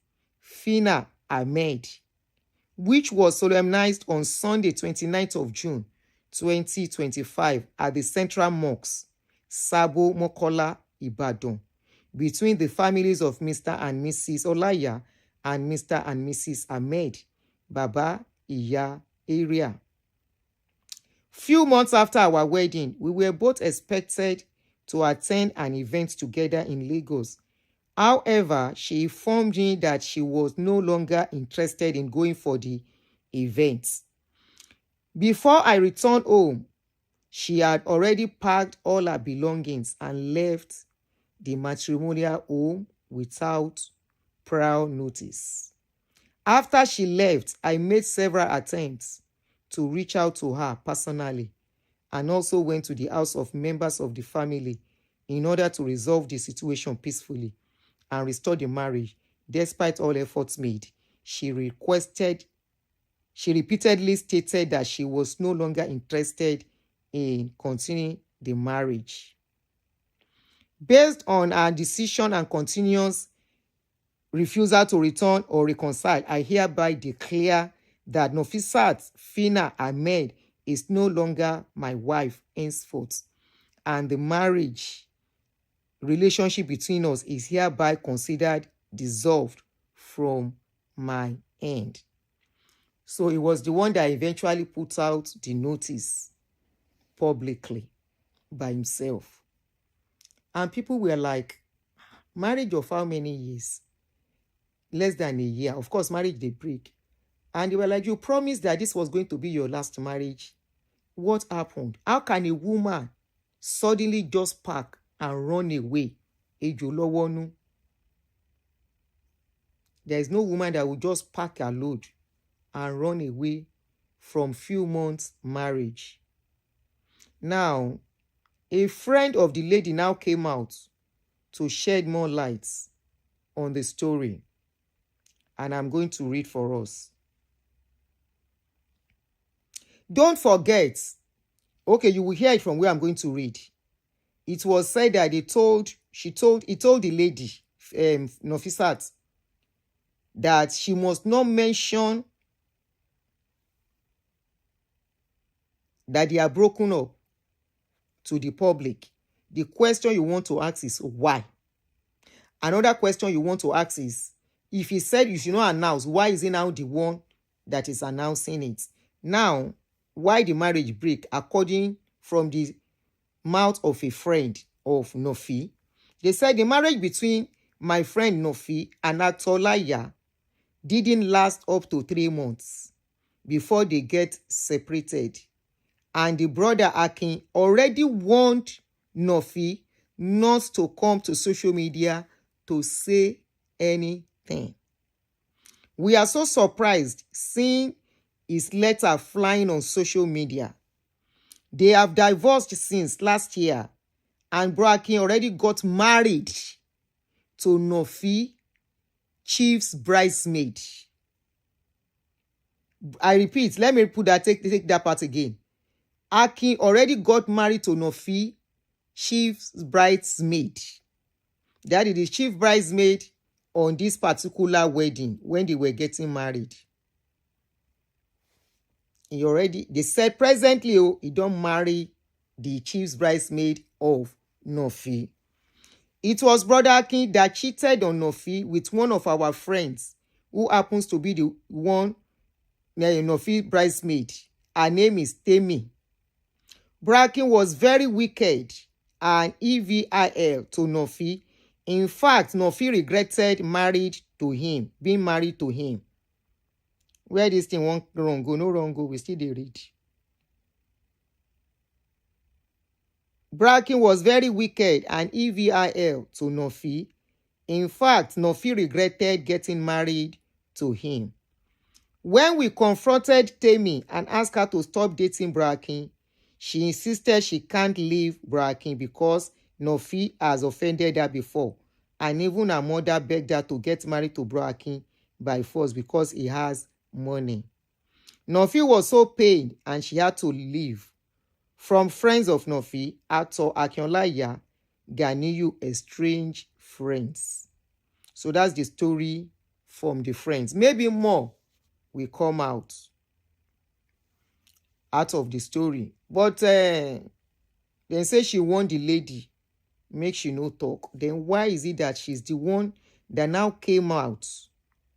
Fina Ahmed, which was solemnized on Sunday, 29th of June, 2025 at the Central Mosque, Sabo Mokola, Ibadan, between the families of Mr. and Mrs. Olaiya and Mr. and Mrs. Ahmed, Baba Iya area. Few months after our wedding, we were both expected to attend an event together in Lagos. However, she informed me that she was no longer interested in going for the event. Before I returned home, she had already packed all her belongings and left the matrimonial home without prior notice. After she left, I made several attempts to reach out to her personally and also went to the house of members of the family in order to resolve the situation peacefully and restore the marriage. Despite all efforts made, she repeatedly stated that she was no longer interested in continuing the marriage. Based on her decision and continuous refusal to return or reconcile, I hereby declare that Nofisat Fina Ahmed is no longer my wife henceforth, and the marriage relationship between us is hereby considered dissolved from my end. So it was the one that eventually put out the notice publicly by himself. And people were like, marriage of how many years? Less than a year. Of course, marriage they break. And they were like, you promised that this was going to be your last marriage. What happened? How can a woman suddenly just pack and run away? Ejolowonu. There is no woman that will just pack her load and run away from few months marriage. Now, a friend of the lady now came out to shed more light on the story. And I'm going to read for us. Don't forget, okay, you will hear it from where I'm going to read. It was said that he told the lady, Nofisat, that she must not mention that they are broken up to the public. The question you want to ask is why? Another question you want to ask is, if he said you should not announce, why is he now the one that is announcing it? Now, why the marriage break? According from the mouth of a friend of Nofi, they said the marriage between my friend Nofi and Olaiya'S didn't last up to 3 months before they get separated. And the brother Akin already warned Nofi not to come to social media to say anything. We are so surprised seeing his letter flying on social media. They have divorced since last year, and Bro Akin already got married to Nofi, Chief's bridesmaid. I repeat, let me put that, take that part again. Akin already got married to Nofi, Chief's bridesmaid. That is the chief bridesmaid on this particular wedding when they were getting married. They said presently, he don't marry the chief's bridesmaid of Nofi. It was Brother Akin that cheated on Nofi with one of our friends who happens to be the one Nofi bridesmaid. Her name is Temi. Brother Akin was very wicked and evil to Nofi. In fact, Nofi regretted being married to him. Where this thing won't wrong go, no wrong go, we still dey read. Akin was very wicked and evil to Nofi. In fact, Nofi regretted getting married to him. When we confronted Temi and asked her to stop dating Akin, she insisted she can't leave Akin because Nofi has offended her before, and even her mother begged her to get married to Akin by force because he has money. Nofi was so pained and she had to leave. From Friends of Nofi, actor Akin Olaiya, Ganiyu estranged friends. So that's the story from the friends. Maybe more will come out of the story. But then say she warned the lady, make she no talk. Then why is it that she's the one that now came out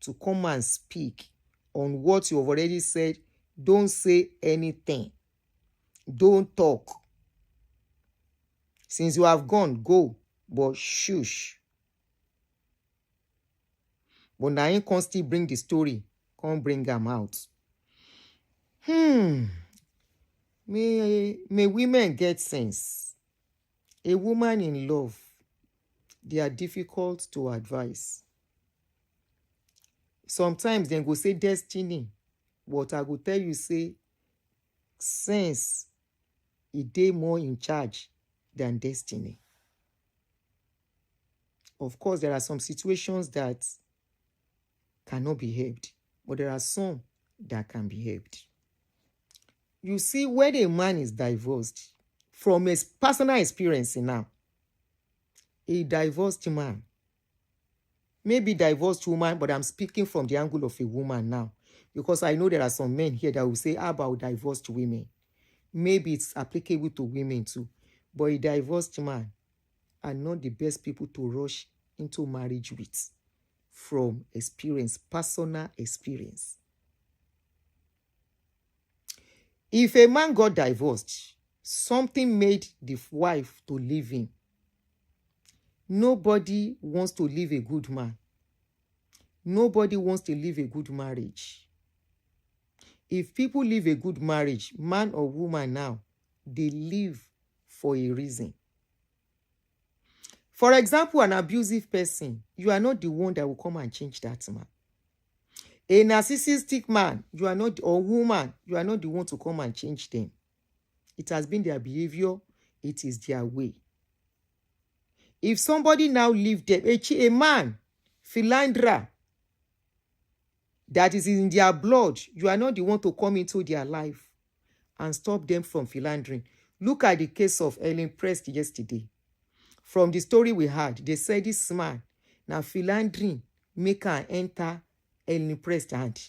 to come and speak on what you have already said? Don't say anything. Don't talk. Since you have gone, go. But shush. But now you can still bring the story. Can't bring them out. May women get sense. A woman in love, they are difficult to advise. Sometimes they go say destiny. But I go tell you, say, sense, it dey more in charge than destiny. Of course, there are some situations that cannot be helped, but there are some that can be helped. You see, when a man is divorced, from his personal experience now, a divorced man, maybe divorced woman, but I'm speaking from the angle of a woman now, because I know there are some men here that will say, how about divorced women? Maybe it's applicable to women too. But a divorced man are not the best people to rush into marriage with, from experience, personal experience. If a man got divorced, something made the wife to leave him. Nobody wants to leave a good man. Nobody wants to leave a good marriage. If people leave a good marriage, man or woman now, they leave for a reason. For example, an abusive person, you are not the one that will come and change that man. A narcissistic man, you are not, or woman, you are not the one to come and change them. It has been their behavior. It is their way. If somebody now leave them, a man, philandra, that is in their blood, you are not the one to come into their life and stop them from philandering. Look at the case of Ellen Prest yesterday. From the story we had, they said this man, now philandering, make her enter Ellen Prest hand.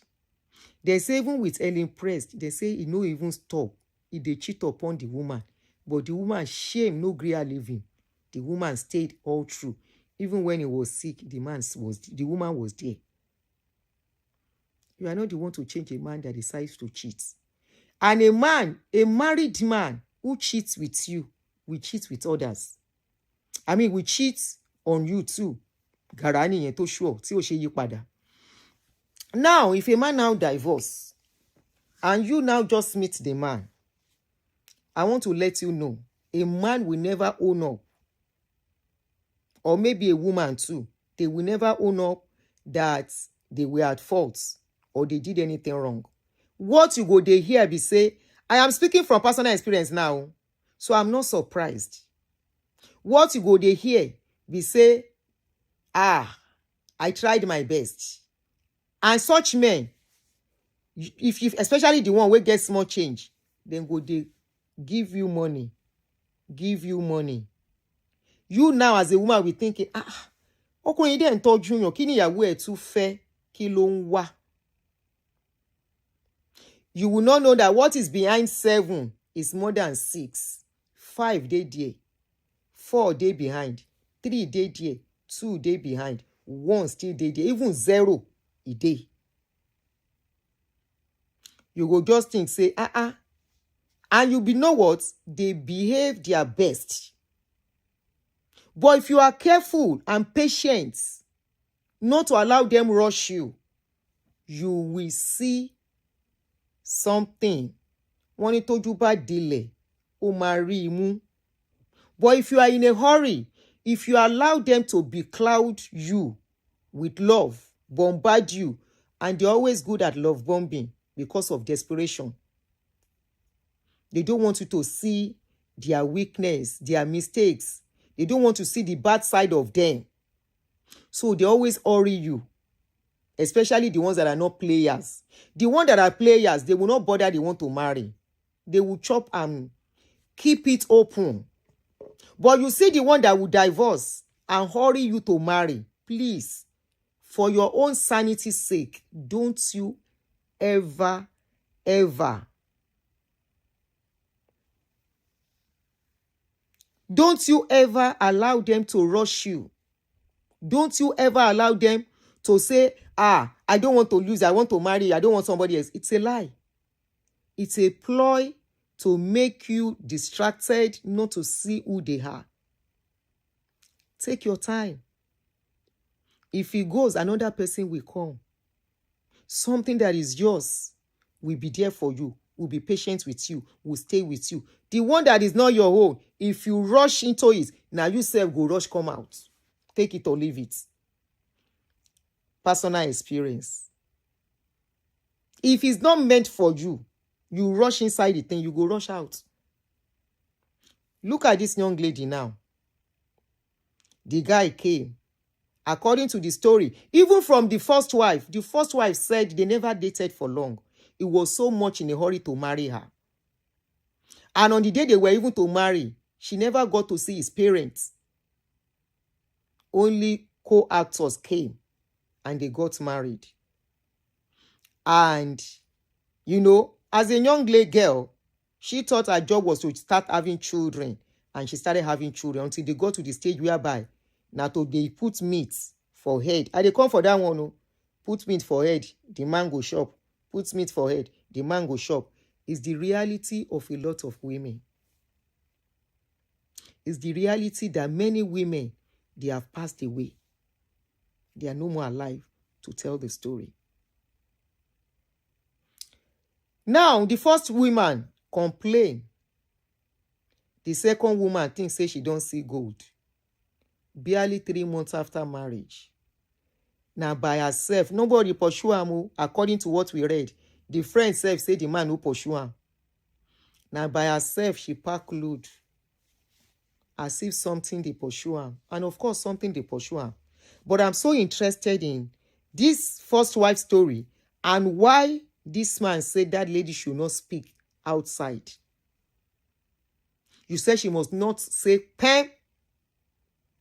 They say even with Ellen Prest, they say he no even stop. He dey cheat upon the woman. But the woman shame, no gree leave him. The woman stayed all through. Even when he was sick, the woman was there. You are not the one to change a man that decides to cheat. And a man, a married man who cheats with you, will cheat with others. I mean, we cheat on you too. Garani yen to sure. Tí ó ṣe yí padà. Now, if a man now divorce, and you now just meet the man, I want to let you know, a man will never own up. Or maybe a woman too. They will never own up that they were at fault or they did anything wrong. What you go they hear be say, I am speaking from personal experience now, so I'm not surprised. What you go they hear be say, I tried my best. And such men, if especially the one who gets small change, then go they give you money. Give you money. You now as a woman will thinking, ọkùnrin dẹ̀ ń tọ́jú yàn, kí ni ìyàwó ẹ̀ tún fẹ́, kí ló ń wá? You will not know that what is behind 7 is more than 6. 5 dey there. 4 dey behind. 3 dey there. 2 dey behind. 1 still dey there. Even 0 e dey. You go just think, say, and you be know what? They behave their best. But if you are careful and patient, not to allow them rush you, you will see something. Wọ́n ní tójú bá dilẹ̀, ó máa rí imú. But if you are in a hurry, if you allow them to becloud you with love, bombard you, and they're always good at love bombing because of desperation. They don't want you to see their weakness, their mistakes. They don't want to see the bad side of them. So they always hurry you. Especially the ones that are not players. The ones that are players, they will not bother they want to marry. They will chop keep it open. But you see the one that will divorce and hurry you to marry, please, for your own sanity's sake, don't you ever allow them to rush you. Don't you ever allow them to say, I don't want to lose, I want to marry, I don't want somebody else. It's a lie. It's a ploy to make you distracted, not to see who they are. Take your time. If he goes, another person will come. Something that is yours will be there for you, will be patient with you, will stay with you. The one that is not your own, if you rush into it, now you self go rush come out. Take it or leave it. Personal experience. If it's not meant for you, you rush inside the thing, you go rush out. Look at this young lady now. The guy came. According to the story, even from the first wife said they never dated for long. It was so much in a hurry to marry her. And on the day they were even to marry, she never got to see his parents. Only co-actors came and they got married. And, you know, as a young girl, she thought her job was to start having children. And she started having children until they got to the stage whereby now they put meat for head. And they come for that one. No? Put meat for head, the man go shop. Put meat for head, the man go shop. It's the reality of a lot of women. It's the reality that many women, they have passed away. They are no more alive to tell the story. Now, the first woman complained. The second woman thinks say she don't see gold. Barely 3 months after marriage. Now, by herself, nobody pursue her. According to what we read, the friend self say the man who pursue her. Now, by herself, she pack load. As if something they pursue her. And of course, something they pursue her. But I'm so interested in this first wife story and why this man said that lady should not speak outside. You said she must not say "pem"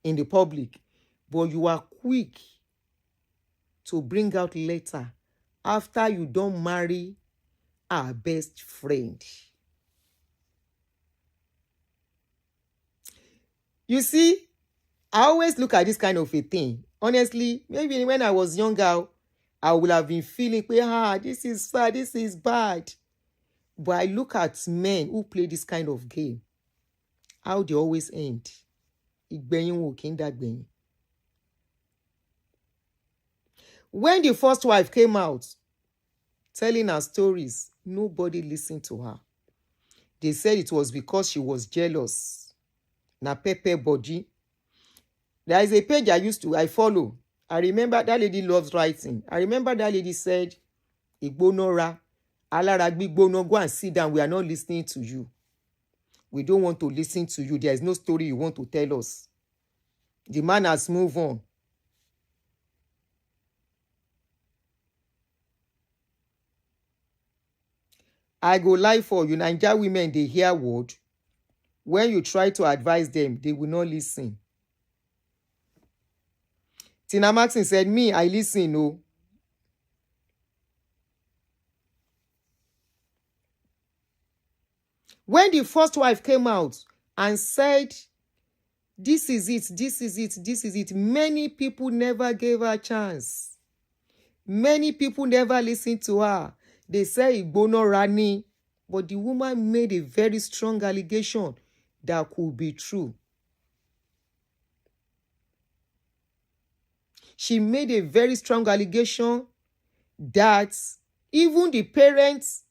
in the public, but you are quick to bring out later after you don't marry our best friend. You see, I always look at this kind of a thing. Honestly, maybe when I was younger, I would have been feeling, this is sad, this is bad. But I look at men who play this kind of game, how they always end. When the first wife came out, telling her stories, nobody listened to her. They said it was because she was jealous. Na pepe body. There is a page I follow. I remember that lady loves writing. I remember that lady said, Igbonora, Alara gbigbono, go and sit down. We are not listening to you. We don't want to listen to you. There is no story you want to tell us. The man has moved on. I go lie for you. Nigerian women, they hear word. When you try to advise them, they will not listen. Tina Maxine said, me, I listen, no. When the first wife came out and said, this is it, this is it, this is it, many people never gave her a chance. Many people never listened to her. They say Igbono Rani, but the woman made a very strong allegation that could be true. She made a very strong allegation that even the parents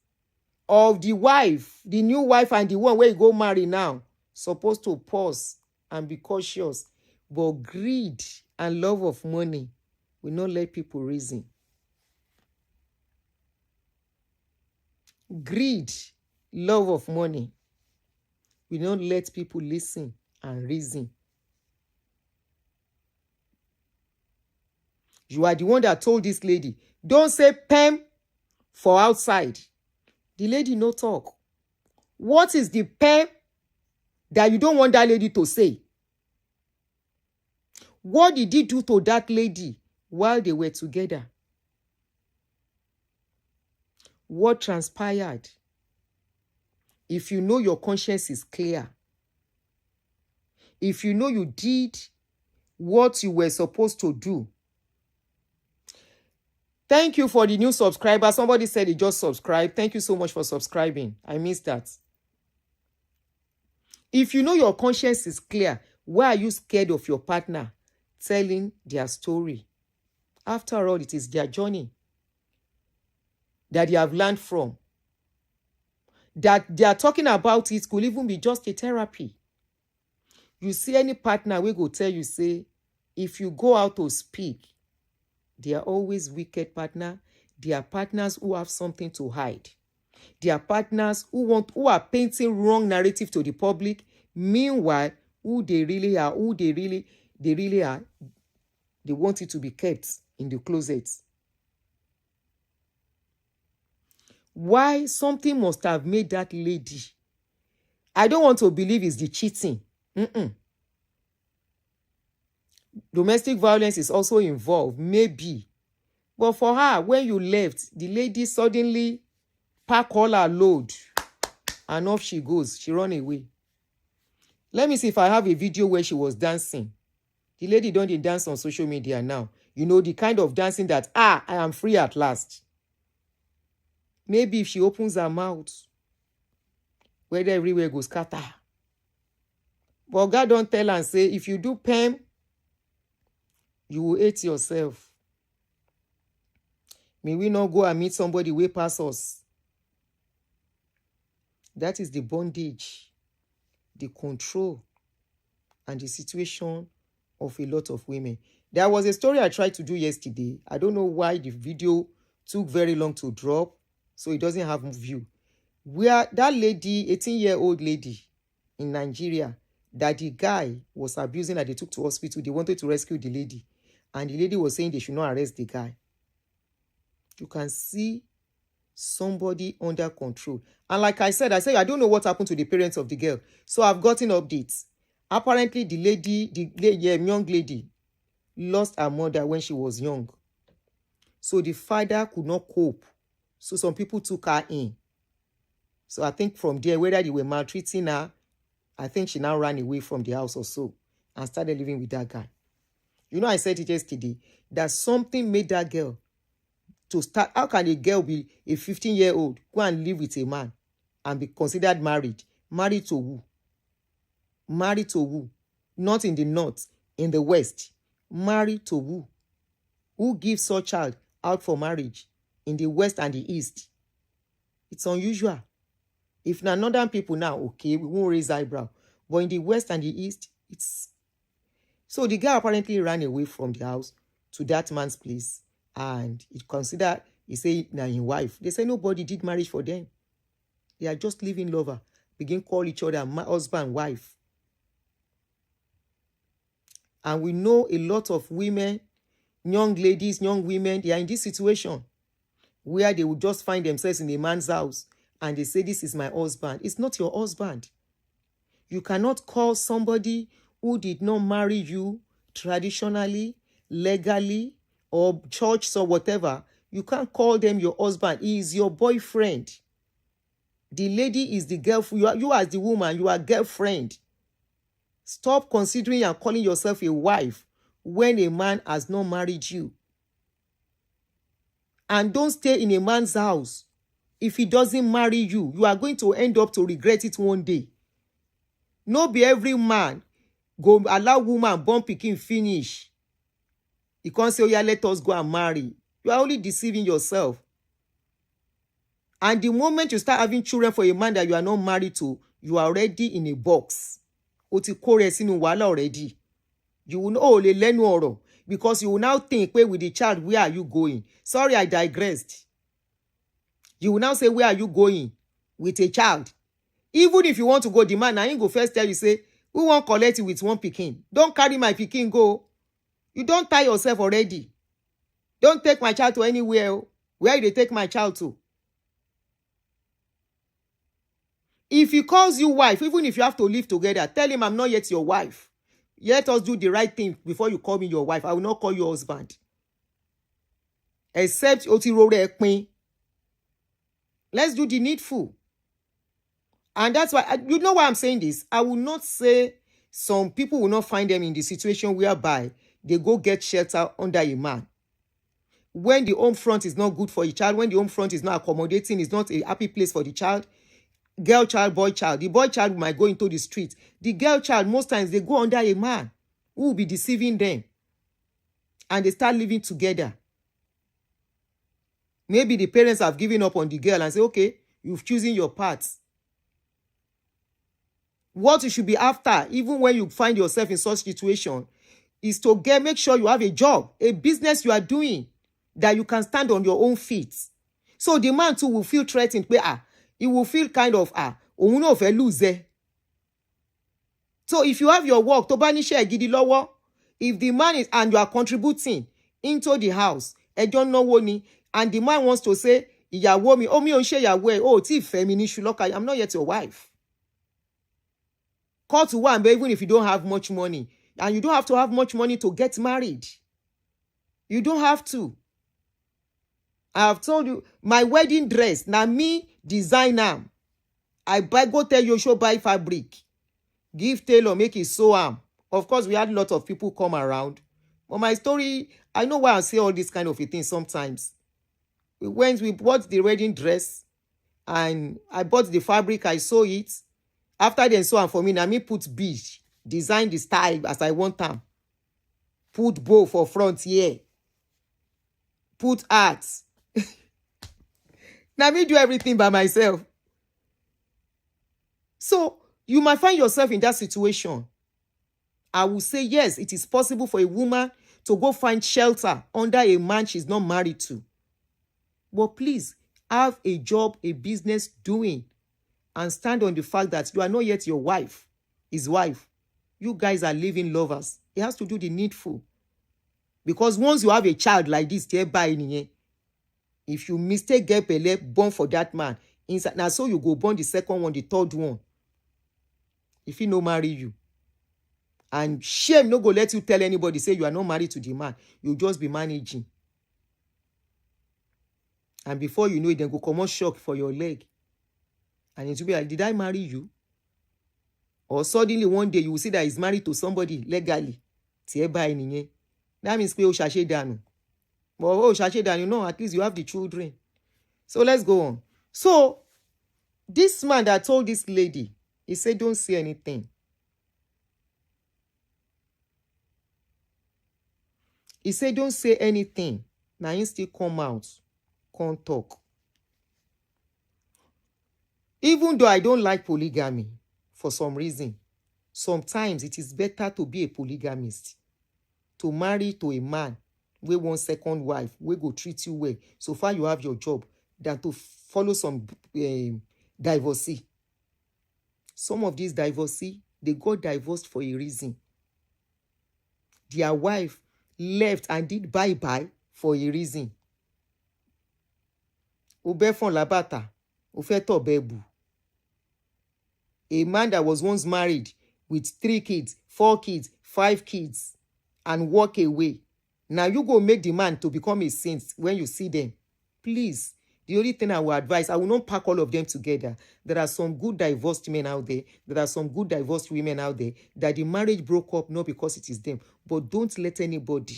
of the wife, the new wife and the one where you go marry now, supposed to pause and be cautious. But greed and love of money will not let people reason. Greed, love of money will not let people listen and reason. You are the one that told this lady, don't say "pem" for outside. The lady no talk. What is the "pem" that you don't want that lady to say? What did he do to that lady while they were together? What transpired? If you know your conscience is clear, if you know you did what you were supposed to do. Thank you for the new subscriber. Somebody said he just subscribed. Thank you so much for subscribing. I missed that. If you know your conscience is clear, why are you scared of your partner telling their story? After all, it is their journey that they have learned from. That they are talking about it could even be just a therapy. You see any partner we go tell you, say, if you go out to speak, they are always wicked partner. They are partners who have something to hide. They are partners who are painting wrong narrative to the public. Meanwhile, who they really are, they want it to be kept in the closet. Why? Something must have made that lady. I don't want to believe it's the cheating. Domestic violence is also involved, maybe. But for her, when you left, the lady suddenly pack all her load and off she goes. She run away. Let me see if I have a video where she was dancing. The lady don't dance on social media now. You know, the kind of dancing that, I am free at last. Maybe if she opens her mouth, whether everywhere goes scatter. But God don't tell and say, if you do PEM, you will hate yourself. May we not go and meet somebody way past us. That is the bondage, the control, and the situation of a lot of women. There was a story I tried to do yesterday. I don't know why the video took very long to drop, so it doesn't have view. Where that lady, 18-year-old lady in Nigeria, that the guy was abusing, that they took to hospital. They wanted to rescue the lady. And the lady was saying they should not arrest the guy. You can see somebody under control. And like I said, I don't know what happened to the parents of the girl. So I've gotten updates. Apparently, the young lady lost her mother when she was young. So the father could not cope. So some people took her in. So I think from there, whether they were maltreating her, I think she now ran away from the house or so and started living with that guy. You know, I said it yesterday, that something made that girl to start. How can a girl be a 15-year-old, go and live with a man and be considered married? Married to who? Married to who? Not in the north, in the west. Married to who? Who gives such child out for marriage in the west and the east? It's unusual. If na northern people now, okay, we won't raise eyebrow. But in the west and the east, it's... So the guy apparently ran away from the house to that man's place. And he considered, he said, now his wife. They say nobody did marriage for them. They are just living lover. Begin call each other husband, wife. And we know a lot of women, young ladies, young women, they are in this situation where they will just find themselves in a man's house and they say, this is my husband. It's not your husband. You cannot call somebody who did not marry you traditionally, legally, or church or whatever. You can't call them your husband. He is your boyfriend. The lady is the girlfriend. You as the woman, you are girlfriend. Stop considering and calling yourself a wife when a man has not married you. And don't stay in a man's house. If he doesn't marry you, you are going to end up to regret it one day. No be every man go allow woman born pikin finish. You can't say, oh yeah, let us go and marry. You are only deceiving yourself. And the moment you start having children for a man that you are not married to, you are already in a box. O ti kó rẹ sínú wàhálà already. You will know le lẹ́nu ọ̀rọ̀, because you will now think, wait, with the child, where are you going? Sorry, I digressed. You will now say, where are you going with a child? Even if you want to go, the man, I ain't go first tell you, say, we won't collect you with one pikin. Don't carry my pikin, go. You don't tie yourself already. Don't take my child to anywhere. Where you take my child to? If he calls you wife, even if you have to live together, tell him I'm not yet your wife. Let us do the right thing before you call me your wife. I will not call you husband. Except Otirore Ekpin. Let's do the needful. And that's why, you know why I'm saying this? I will not say some people will not find them in the situation whereby they go get shelter under a man. When the home front is not good for a child, when the home front is not accommodating, is not a happy place for the child, girl child, boy child. The boy child might go into the street. The girl child, most times, they go under a man who will be deceiving them. And they start living together. Maybe the parents have given up on the girl and say, okay, you've chosen your path. What you should be after, even when you find yourself in such situation, is to make sure you have a job, a business you are doing, that you can stand on your own feet. So the man too will feel threatened. He will feel kind of, òun náà fẹ́ lose. So if you have your work, tó bá níṣẹ́ gidi lọ́wọ́, if the man is, and you are contributing into the house, ẹjọ́ náwó ni, and the man wants to say, ìyàwó mi, mi ò ń ṣe ìyàwó ẹ, tí ìfẹ́ mi ní ṣùlọ́kà, I'm not yet your wife. Call to one, but even if you don't have much money, and you don't have to have much money to get married. You don't have to. I have told you, my wedding dress, now me design am. I go tell Yoshua buy fabric. Give tailor, make it sew am. Of course, we had a lot of people come around. But my story, I know why I say all this kind of a thing sometimes. We bought the wedding dress, and I bought the fabric, I sew it. After then sew am for me, now me put bead, design the style as I want them. Put bow for front here. Put arts. Now me do everything by myself. So you might find yourself in that situation. I will say yes, it is possible for a woman to go find shelter under a man she's not married to. But please, have a job, a business doing, and stand on the fact that you are not yet your wife, his wife. You guys are living lovers. He has to do the needful. Because once you have a child like this, if you mistake get pele, born for that man, inside now so you go born the second one, the third one. If he no marry you. And shame no go let you tell anybody, say you are not married to the man. You just be managing. And before you know it, then go come on shock for your leg. And it will be like, did I marry you? Or suddenly one day you will see that he's married to somebody legally. That means no, at least you have the children. So let's go on. So this man that told this lady, he said, don't say anything. He said, don't say anything. Now you still come out, can't talk. Even though I don't like polygamy, for some reason, sometimes it is better to be a polygamist, to marry to a man, we want second wife, we go treat you well, so far you have your job, than to follow some divorcee. Some of these divorcee, they got divorced for a reason. Their wife left and did bye-bye for a reason. Obefon labata, ofeto bebu. A man that was once married with 3 kids, 4 kids, 5 kids, and walk away. Now you go make the man to become a saint when you see them. Please, the only thing I will advise, I will not pack all of them together. There are some good divorced men out there. There are some good divorced women out there that the marriage broke up not because it is them. But don't let anybody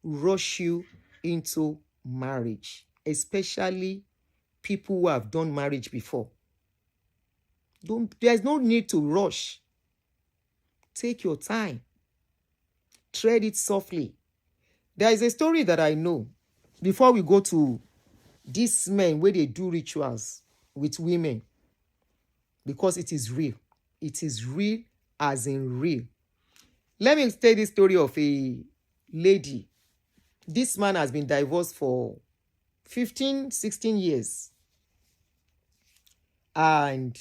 rush you into marriage, especially people who have done marriage before. There's no need to rush. Take your time. Tread it softly. There is a story that I know. Before we go to these men where they do rituals with women, because it is real. It is real as in real. Let me tell this story of a lady. This man has been divorced for 15, 16 years. And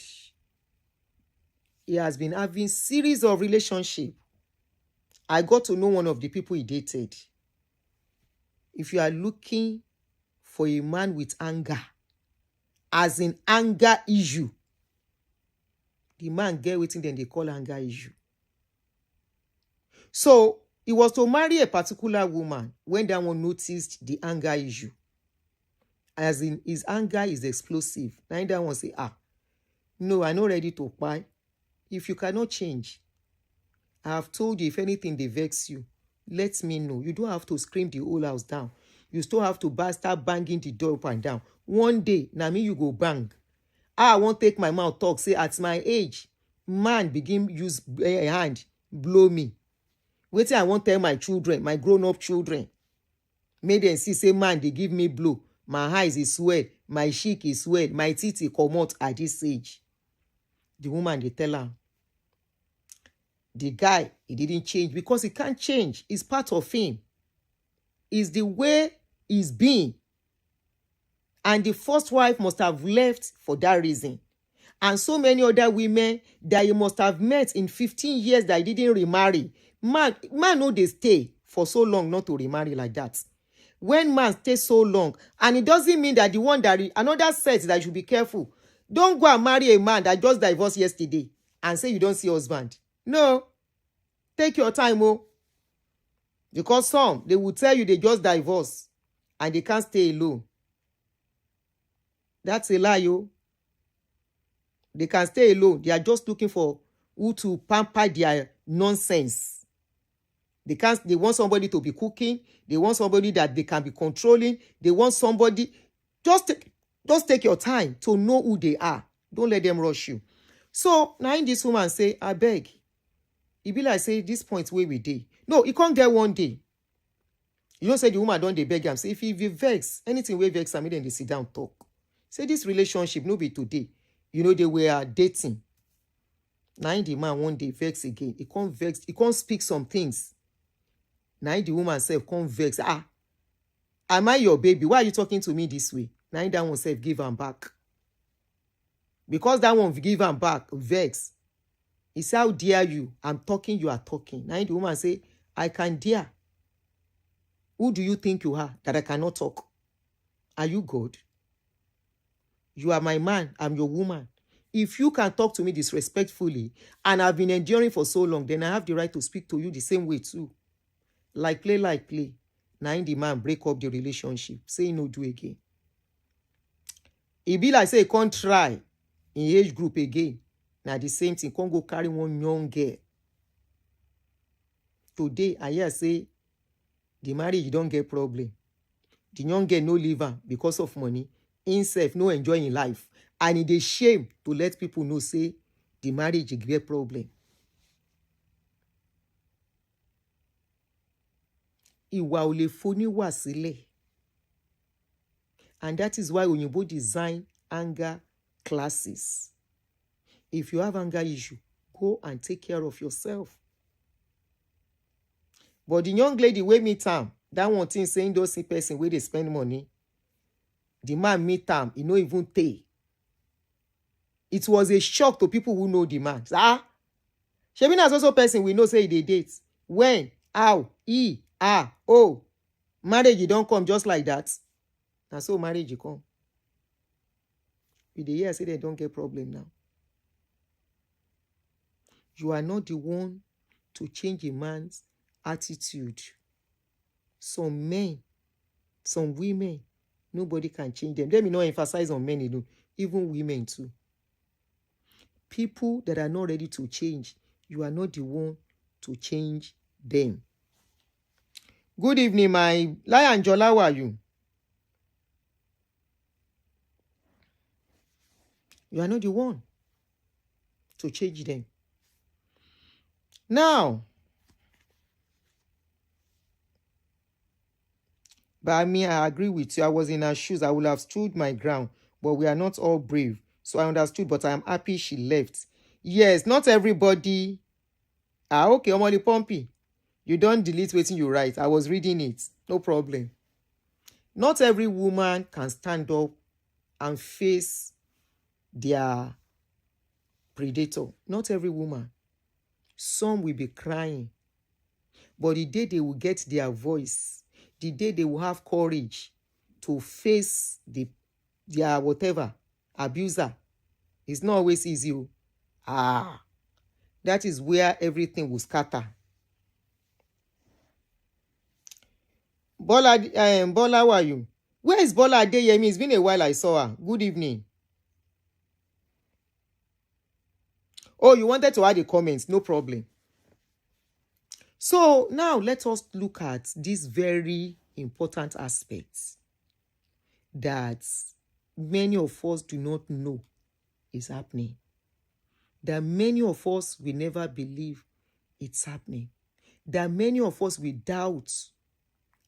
he has been having series of relationships. I got to know one of the people he dated. If you are looking for a man with anger, as in anger issue, the man get wetin dem dey call anger issue. So he was to marry a particular woman when that one noticed the anger issue. As in, his anger is explosive. Now that one say, no, I'm not ready to buy. If you cannot change, I have told you, if anything they vex you, let me know. You don't have to scream the whole house down. You still have to start banging the door up and down. One day, now me you go bang. I won't take my mouth talk. Say at my age, man begin use a hand, blow me. Wait till I won't tell my children, my grown-up children. Make them see, say man, they give me blow. My eyes is swell, my cheek is swell, my teeth come out at this age. The woman, they tell her, the guy, he didn't change because he can't change. It's part of him. It's the way he's been. And the first wife must have left for that reason. And so many other women that he must have met in 15 years that he didn't remarry. Man know they stay for so long not to remarry like that. When man stays so long, and it doesn't mean that the one that another says that you should be careful. Don't go and marry a man that just divorced yesterday and say you don't see husband. No. Take your time, because some, they will tell you they just divorce and they can't stay alone. That's a lie, They can stay alone. They are just looking for who to pamper their nonsense. They want somebody to be cooking. They want somebody that they can be controlling. They want somebody. Just take your time to know who they are. Don't let them rush you. So now in this woman say, I beg. It be like say this point where we dey. No, it can't get one day. You don't say the woman don't dey beg him. Say if you vex, anything we vex, I mean then they sit down talk. Say this relationship no be today. You know they were dating. Now the man one day vex again. He can't vex. He can't speak some things. Now the woman self can't vex. Am I your baby? Why are you talking to me this way? Now that one self give him back. Because that one give him back, vex. He say, how dare you? I'm talking, you are talking. Now the woman say, I can dare. Who do you think you are that I cannot talk? Are you God? You are my man. I'm your woman. If you can talk to me disrespectfully and I've been enduring for so long, then I have the right to speak to you the same way too. Like play. Now the man break up the relationship. Say no do again. It be like say he can't try in age group again. Now the same thing, can't go carry one young girl. Today, I hear say, the marriage you don't get problem. The young girl no leave her because of money. Himself no enjoying life. And it is shame to let people know say, the marriage you get problem. Ìwà ò lè foni wà sílẹ̀. And that is why Oyinbo design anger classes. If you have anger issue, go and take care of yourself. But the young lady wey meet am, that one thing saying those person where they spend money, the man meet am, he no even pay. It was a shock to people who know the man. Shebi na also person we know say they date. When, how, marriage you don't come just like that. And so marriage you come. With the year say they don't get problem now. You are not the one to change a man's attitude. Some men, some women, nobody can change them. Let me not emphasize on men alone, even women too. People that are not ready to change, you are not the one to change them. Good evening, my Lion Jola, how are you? You are not the one to change them. Now, but I mean, I agree with you. I was in her shoes. I would have stood my ground, but we are not all brave. So I understood, but I am happy she left. Yes, not everybody. Okay, Omoli Pompey. You don't delete what you write. I was reading it. No problem. Not every woman can stand up and face their predator. Not every woman. Some will be crying. But the day they will get their voice, the day they will have courage to face their whatever abuser, it's not always easy. That is where everything will scatter. Bola, Bola, how are you? Where is Bola Adeyemi? It's been a while I saw her. Good evening. Oh, you wanted to add a comment? No problem. So now let us look at these very important aspects that many of us do not know is happening. That many of us will never believe it's happening. That many of us will doubt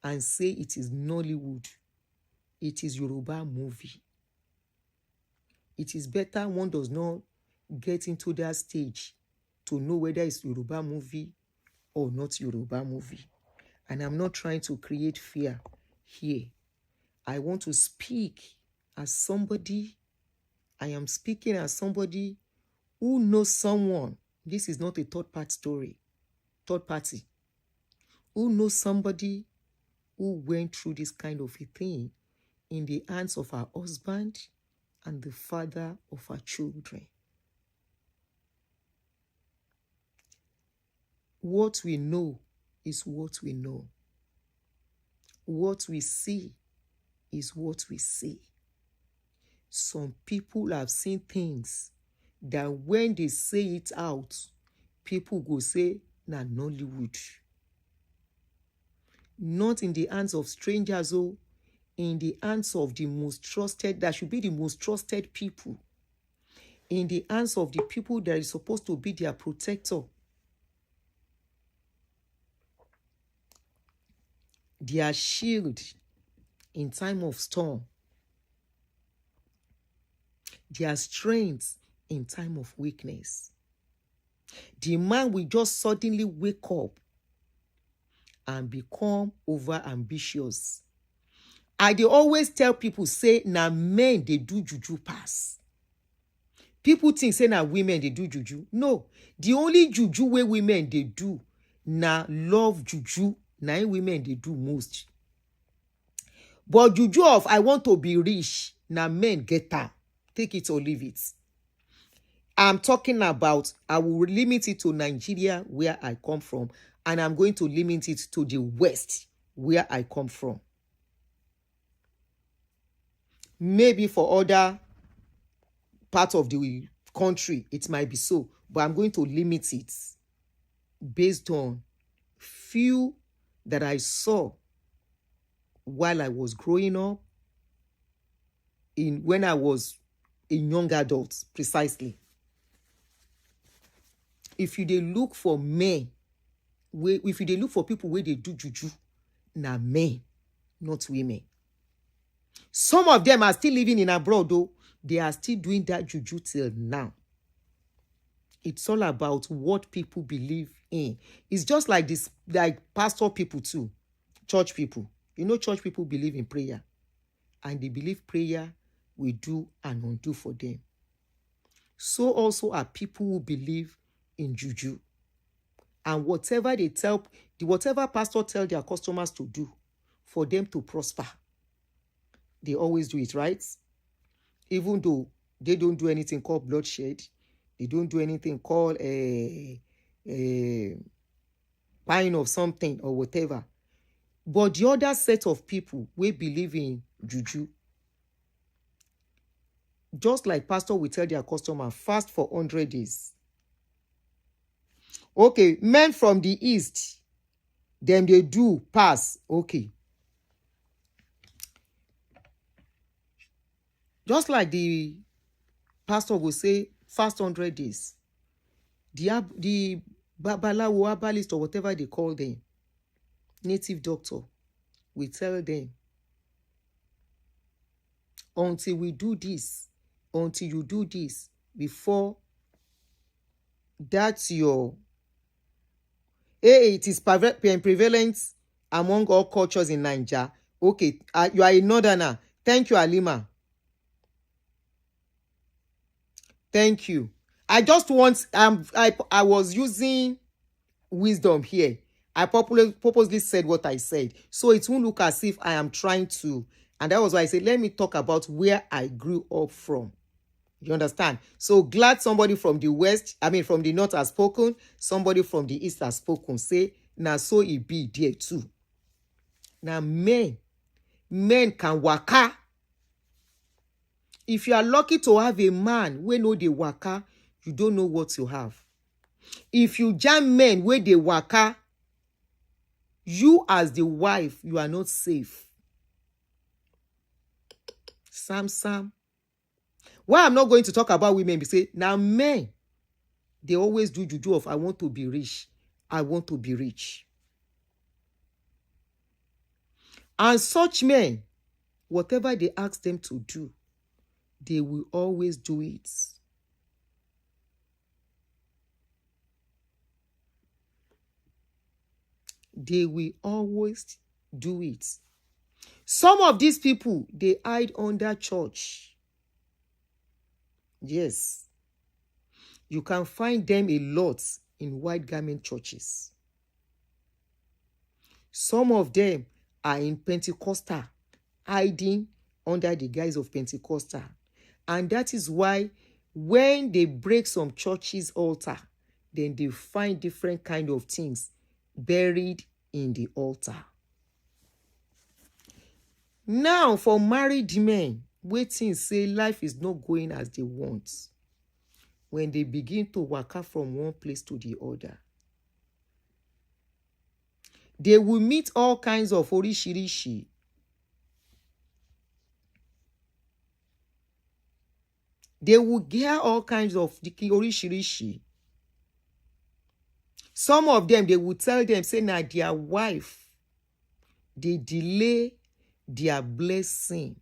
and say it is Nollywood. It is Yoruba movie. It is better one does not get into that stage to know whether it's Yoruba movie or not Yoruba movie. And I'm not trying to create fear here. I want to speak as somebody. I am speaking as somebody who knows someone. This is not a third party. Who knows somebody who went through this kind of a thing in the hands of her husband and the father of her children. What we know is what we know. What we see is what we see. Some people have seen things that when they say it out, people go say, "Na Nollywood." Not in the hands of strangers, in the hands of the most trusted, that should be the most trusted people. In the hands of the people that is supposed to be their protector. Their shield in time of storm. Their strength in time of weakness. The man will just suddenly wake up and become over ambitious. I dey always tell people, say, na men they do juju pass. People think say na women they do juju. No, the only juju way women they do na love juju. Na women they do most. But juju of I want to be rich, na men get am. Take it or leave it. I'm talking about, I will limit it to Nigeria, where I come from, and I'm going to limit it to the West, where I come from. Maybe for other parts of the country, it might be so, but I'm going to limit it based on few that I saw while I was growing up, when I was a young adult, precisely. If you dey look for men, if you dey look for people where they do juju, na men, not women. Some of them are still living in abroad, though. They are still doing that juju till now. It's all about what people believe in. It's just like this, like pastor people too, church people. You know, church people believe in prayer, and they believe prayer will do and undo for them. So also are people who believe in juju. And whatever they tell, whatever pastor tell their customers to do for them to prosper, they always do it, right? Even though they don't do anything called bloodshed, they don't do anything called buying of something or whatever. But the other set of people we believe in juju, just like pastor will tell their customer, fast for 100 days. Okay, men from the east, them they do pass. Okay. Just like the pastor will say, fast 100 days. The babalawo, herbalist, or whatever they call them, native doctor, will tell them, until we do this, until you do this, before that's your... it is prevalent among all cultures in Nigeria. Okay, you are a northerner. Thank you, Alima. Thank you. I just want, I was using wisdom here. I purposely said what I said, so it won't look as if I am trying to. And that was why I said, let me talk about where I grew up from. You understand? So glad somebody from the west, from the north has spoken, somebody from the east has spoken. Say, now so it be there too. Now men can waka. If you are lucky to have a man wey know the waka, you don't know what you have. If you jam men wey dey waka, you as the wife, you are not safe. Sam. Why I'm not going to talk about women, because now men, they always do juju of I want to be rich. I want to be rich. And such men, whatever they ask them to do, they will always do it. They will always do it. Some of these people, they hide under church. Yes. You can find them a lot in white garment churches. Some of them are in Pentecostal, hiding under the guise of Pentecostal. And that is why when they break some churches' altar, then they find different kind of things buried in the altar. Now, for married men, waiting say life is not going as they want. When they begin to waka from one place to the other, they will meet all kinds of orishirishi. They will hear all kinds of orishirishi. Some of them, they will tell them, say, now their wife, they delay their blessing.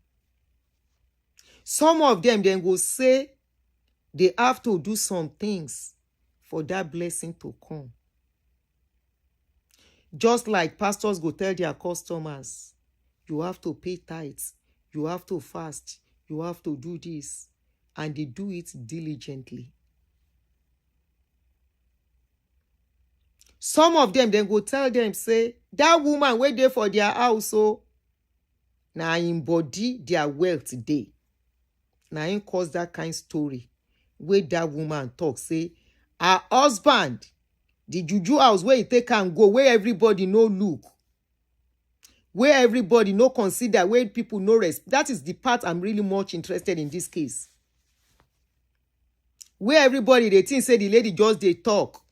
Some of them then will say they have to do some things for that blessing to come. Just like pastors go tell their customers, you have to pay tithes, you have to fast, you have to do this. And they do it diligently. Some of them then go tell them, say, that woman wait there for their house, so now embody their wealth today. Now in cause that kind of story where that woman talk, say, her husband, the Juju house where he take and go, where everybody no look, where everybody no consider, where people no rest. That is the part I'm really much interested in this case. Where everybody, they think, say the lady just they talk.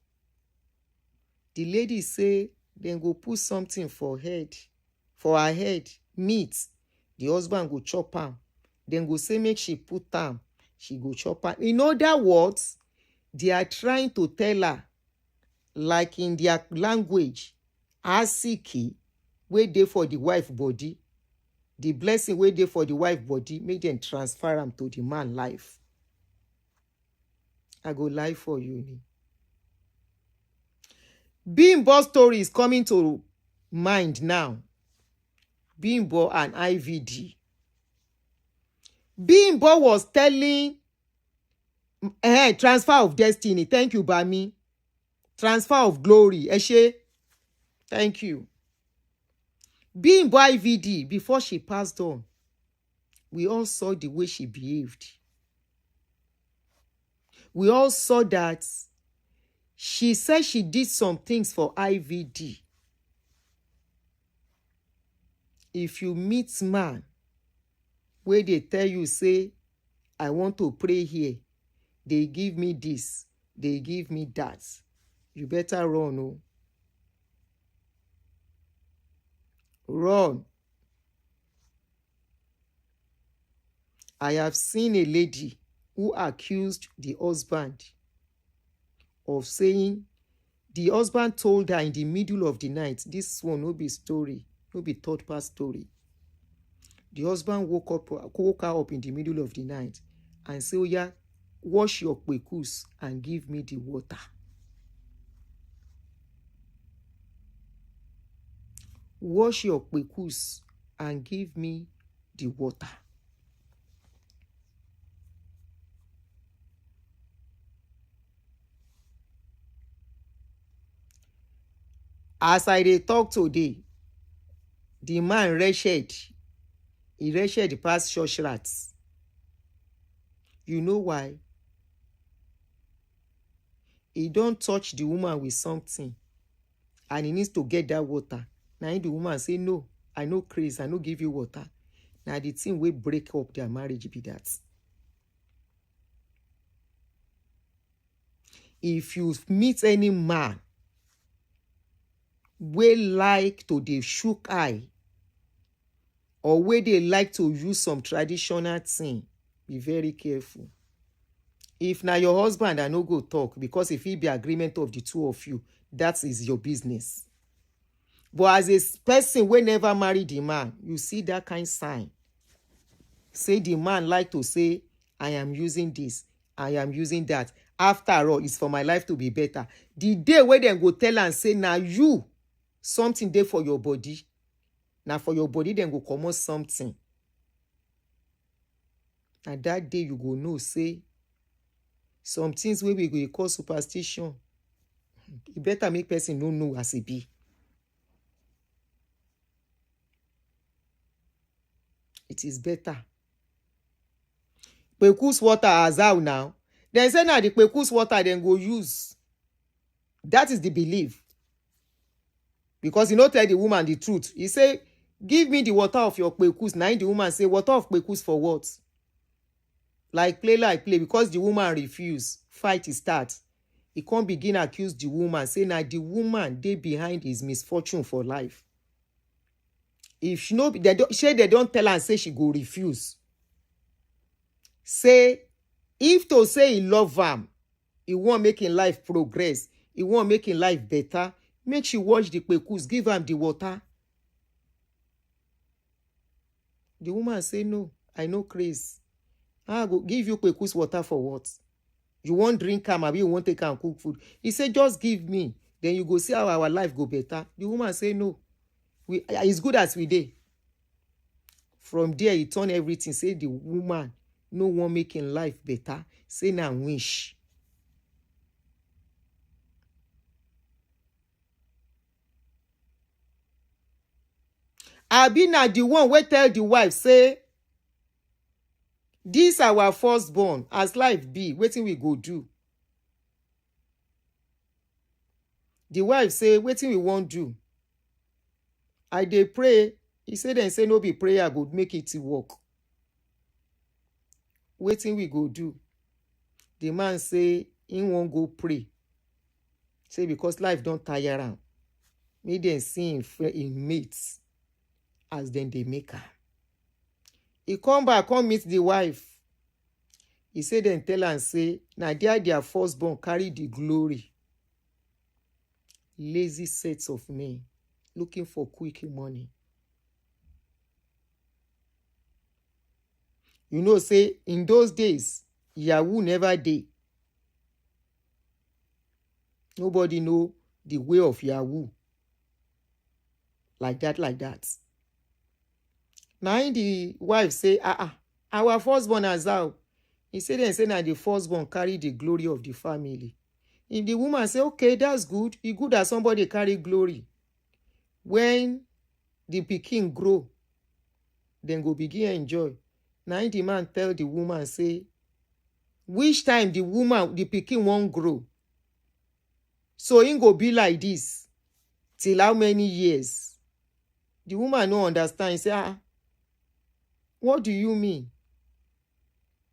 The lady say, then go put something for her head, meat. The husband go chop am. Then go say, make she put am. She go chop am. In other words, they are trying to tell her, like in their language, asiki, wait there for the wife body. The blessing wait there for the wife body, make them transfer am to the man life. I go lie for you. Bimbo story is coming to mind now. Bimbo and IVD. Bimbo was telling transfer of destiny. Thank you, Bami. Transfer of glory. Eshe. Thank you. Bimbo IVD, before she passed on, we all saw the way she behaved. We all saw that she said she did some things for IVD. If you meet man, where they tell you, say, I want to pray here, they give me this, they give me that, you better run. Oh. Run. I have seen a lady who accused the husband of saying, the husband told her in the middle of the night, this one no be story, no be third part story. The husband woke her up in the middle of the night and said, oh yeah, wash your kwekus and give me the water. Wash your kwekus and give me the water. As I dey talk today, the man wretched. He wretched past church rats. You know why? He don't touch the woman with something, and he needs to get that water. Now the woman say, no, I no craze, I no give you water. Now the thing will break up their marriage be that. If you meet any man we like to dey shook eye, or where they like to use some traditional thing, be very careful. If now your husband I no go talk, because if it be agreement of the two of you, that is your business. But as a person we never marry the man, you see that kind sign. Say the man like to say, I am using this, I am using that. After all, it's for my life to be better. The day where they go tell and say, now you, something there for your body. Now for your body, then go come out something. And that day you go know, say, some things where we go call superstition. It better make person no know as it be. It is better. Pekus water as out now. Then say now the pekus water then go use. That is the belief. Because you know tell the woman the truth. He say, give me the water of your pekus. Now the woman say, water of pekus for what? Like play. Because the woman refuse. Fight is start. He can't begin accuse the woman. Say now the woman they behind his misfortune for life. If she know they don't tell her and say she go refuse. Say, if to say he love him, he won't make in life progress, he won't make in life better, make she wash the pekus, give him the water. The woman say, no, I no craze. I go give you pekus water for what? You won't drink him, maybe you won't take and cook food. He say, just give me, then you go see how our life go better. The woman say, no, it's good as we did. From there, he turn everything, say the woman, no one making life better. Say now wish. I be now the one we tell the wife, say, this our firstborn, as life be, wetin we go do. The wife say, wetin we won't do. I dey pray. He said, then say no be prayer go make it work. Wetin we go do. The man say he won't go pray. Say because life don't tire am. Make them see him mates as then they make her. He come back, come meet the wife. He said then tell her and say, now their firstborn carry the glory. Lazy sets of men looking for quick money. You know, say, in those days, Yahoo never did. Nobody know the way of Yahoo. Like that. Now the wife say, our firstborn has out. He said, then say, now the firstborn carry the glory of the family. If the woman say, okay, that's good. It's good that somebody carry glory. When the pikin grow, then go begin enjoy. Now the man tell the woman, say, which time the pikin won't grow. So it go be like this. Till how many years? The woman no understand. He say, what do you mean?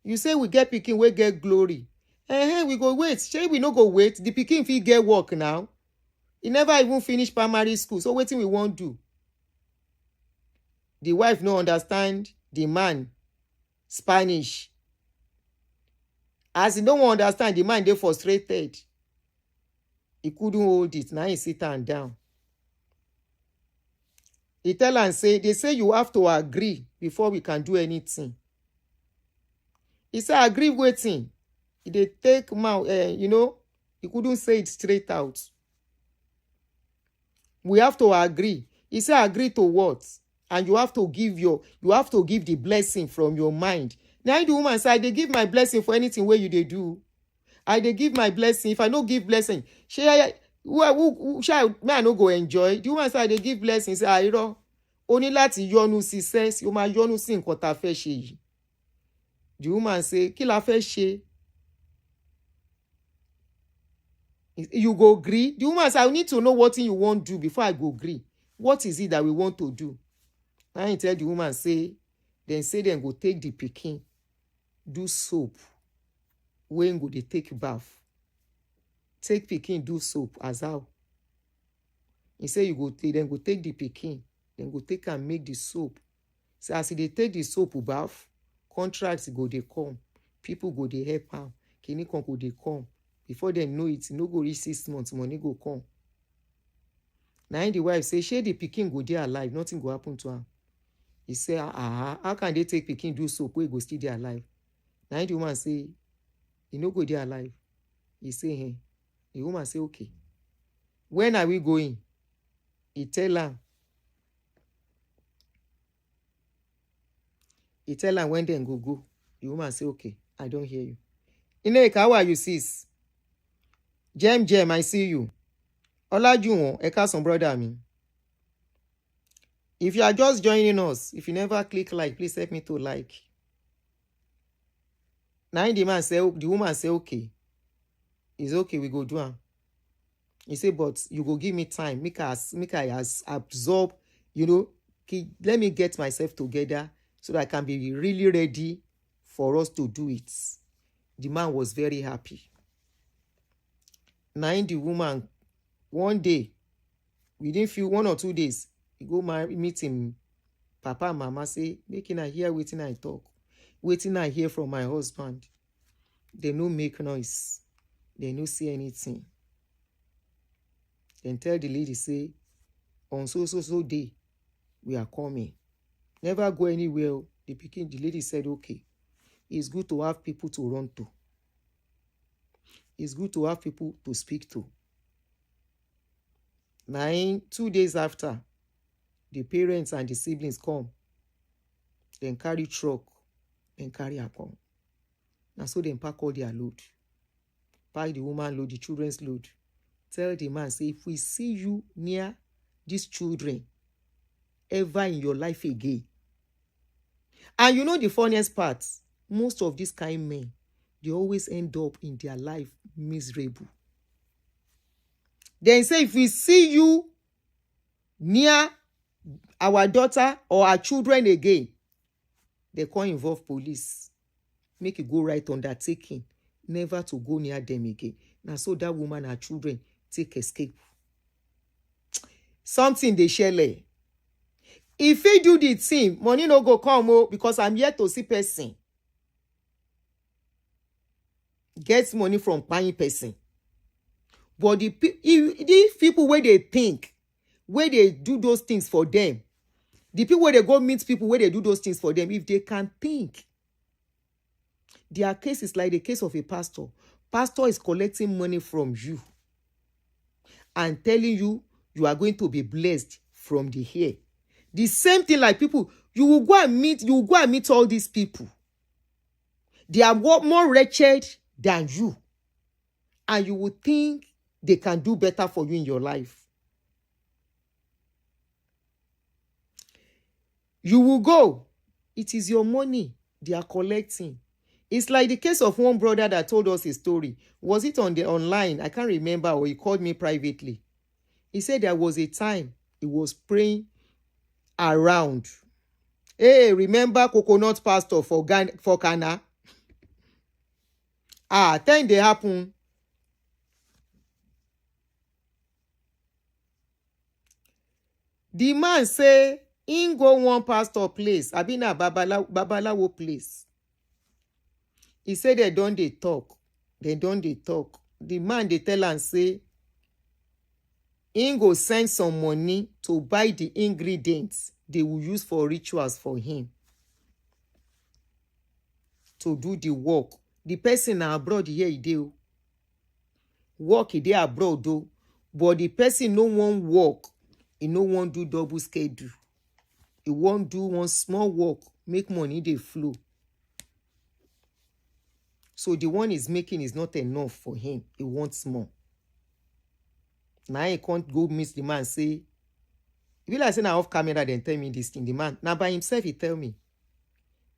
You say we get pikin, we get glory. We go wait. Shey we no go wait? The pikin fit get work now. He never even finish primary school. So wetin we won't do? The wife no understand the man Spanish. As he don't understand, the man they frustrated. He couldn't hold it. Now he sit and down. He tell and say, they say you have to agree before we can do anything. He said, agree waiting. They take mouth, he couldn't say it straight out. We have to agree. He said, agree to what? And you have to give the blessing from your mind. Now the woman said, they give my blessing for anything where you they do. They give my blessing. If I no give blessing, who may I no go enjoy? The woman said, they give blessing. Say, only láti yọnu sí sense, you ma yọnu sí nǹkan tá fẹ́ ṣe yìí. The woman say, kí la fẹ́ ṣe? You go agree? The woman say, I need to know what you want to do before I go agree. What is it that we want to do? Now he tell the woman, say dem go take the pikin, do soap, when go they take bath. Take pikin, do soap, as how? He say you go take, then go take the pikin, then go take and make the soap. So as they take the soap bath, contracts go they come, people go they help am, kini come go they come. Before they know it, no go reach 6 months, money go come. Now the wife say, shey the pikin go dey alive, nothing go happen to am. He say, how can they take pikin do soap wey go still dey alive? Now the woman say, he no go dey alive. He say, hey. The woman say, okay. When are we going? He tell her when dem go. The woman say, okay, I don't hear you. Ineka, how are you, sis? Jem, I see you. Olaiya'S, ekason brother mi. If you are just joining us, if you never click like, please help me to like. Now the woman say, okay. It's okay, we go do am. He say, but you go give me time, make I absorb, let me get myself together so that I can be really ready for us to do it. The man was very happy. Now the woman, one day, within 1 or 2 days, he go meet him papa and mama, say, making I hear waiting I talk, waiting I hear from my husband. They no make noise, they no see anything. Then tell the lady, say, on so day, we are coming. Never go anywhere. The lady said, okay. It's good to have people to run to. It's good to have people to speak to. 2 days after, the parents and the siblings come. Then carry truck, then carry her come. And so they pack all their load. Pack the woman load, the children's load. Tell the man, say, if we see you near these children ever in your life again. And you know the funniest part? Most of these kind men, they always end up in their life miserable. Then say, if we see you near our daughter or our children again, they can't involve police. Make it go right undertaking, never to go near them again. Now so that woman and her children take escape. Something they share. If he do the thing, money no go come because I'm here to see person. Gets money from buying person. But these people where they think, where they do those things for them, the people where they go meet people where they do those things for them, if they can think, their case is like the case of a pastor. Pastor is collecting money from you and telling you you are going to be blessed from the here. The same thing like people, you will go and meet all these people. They are more wretched than you. And you will think they can do better for you in your life. You will go. It is your money they are collecting. It's like the case of one brother that told us his story. Was it on the online? I can't remember, or he called me privately. He said there was a time he was praying around. Hey, remember coconut pastor for Ghana? Then they happen. The man say, in go one pastor place, Abina Babalawo place. He said they don't talk. The man they tell and say, in go send some money to buy the ingredients they will use for rituals for him. To do the work. The person abroad here he do. Work he dey abroad though. But the person no one work. He no one do double schedule. He won't do one small work. Make money they flow. So the one he's making is not enough for him. He wants more. Now he can't go meet the man say, if you like say now off camera then tell me this thing. The man, now by himself he tell me.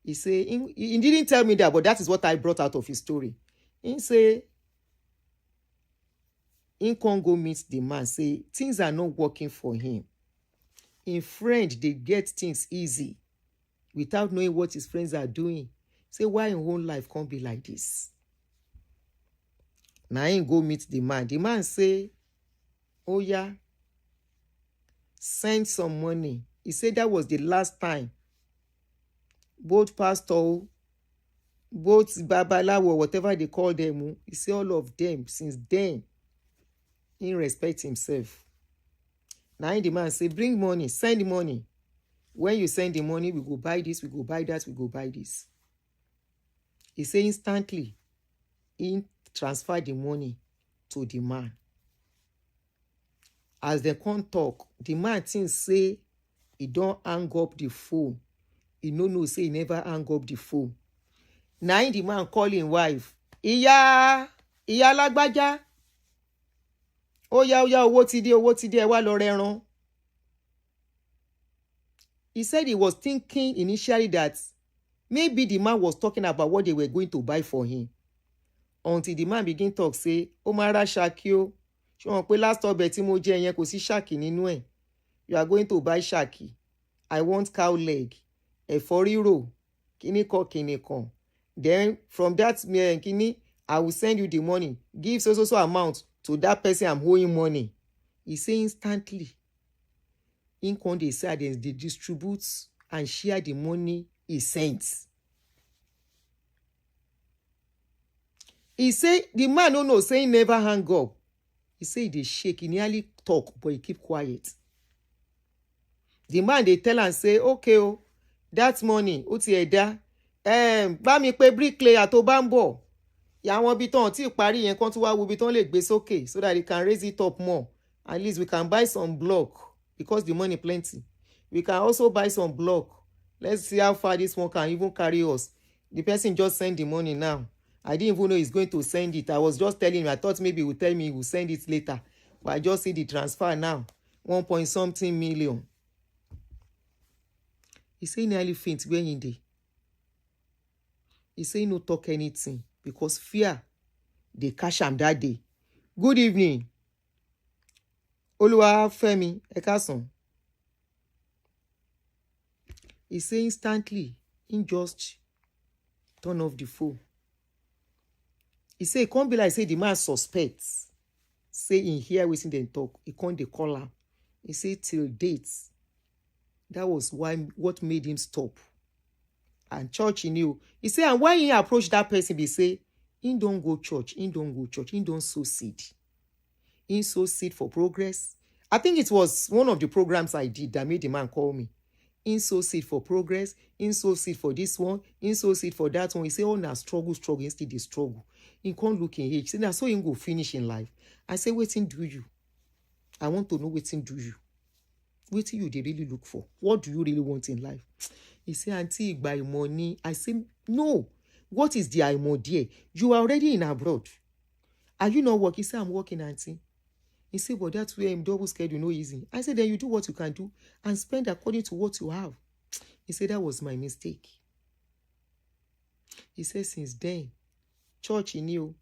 He say, he didn't tell me that, but that is what I brought out of his story. He say, in Congo meets the man, say, things are not working for him. In friend, they get things easy without knowing what his friends are doing. Say, why in whole life can't be like this? Now he go meet the man. The man say, oh yeah, send some money. He said that was the last time both pastor, both babalawo, whatever they call them, he say all of them, since then, he respect himself. Now the man say, bring money, send money. When you send the money, we go buy this, we go buy that, we go buy this. He say instantly, he transfer the money to the man. As they come talk, the man think say he don't hang up the phone. He no say he never hang up the phone. Now the man call him wife. Ìyá lágbájá. Ó yá owó ti dé ẹ wá lọ rẹran. He said he was thinking initially that maybe the man was talking about what they were going to buy for him. Until the man begin talk say, ó máa ra ṣákì o. Ṣé wọn pé last ọbẹ̀ tí mo jẹ yẹn kò sí ṣákì nínú ẹ̀. You are going to buy ṣákì. I want cow leg. Ẹ̀fọ́ rírò. Kíní kan. Then from that kíní, I will send you the money. Give so amount to that person I'm owing money. He say instantly. In con they say they distribute and share the money he sent. He say the man no say he never hang up. He say they shake, he nearly talk, but he keep quiet. The man they tell and say, okay, oh, that money, ó ti ẹ̀ dá. Bá mi pé bricklayer tó bá ń bọ̀. Àwọn ibi tán tí parí yẹn kan tún wá wo ibi tán lè gbé sókè so that they can raise it up more. At least we can buy some block because the money plenty. We can also buy some block. Let's see how far this one can even carry us. The person just send the money now. I didn't even know he's going to send it. I was just telling him. I thought maybe he would tell me he will send it later. But I just see the transfer now. 1.something million. He say nearly faint when in there. He say no talk anything because fear they catch him that day. Good evening. Oluwafemi Ekason. He say instantly, he just turn off the phone. He say, it can't be like say the man suspects. Say in here waiting them talk. He can't they call him. He say till dates. That was what made him stop. And church he knew. He say, and why he approach that person, he say, he don't go church, he don't sow seed. He sow seed for progress. I think it was one of the programs I did that made the man call me. He sow seed for progress, he sow seed for this one, he sow seed for that one. He say, oh, now struggle, instead they struggle. He can't look in age. He say, now so he go finish in life. I say, waiting do you? I want to know waiting do you? Waiting you they really look for? What do you really want in life? He say, Aunty, buy money. I say, no. What is the IMO there? You are already in abroad. Are you not working? He say, I'm working, Aunty. He say, but that's where I'm double schedule, no easy. I said, then you do what you can do and spend according to what you have. He said, that was my mistake. He said, since then, church knew,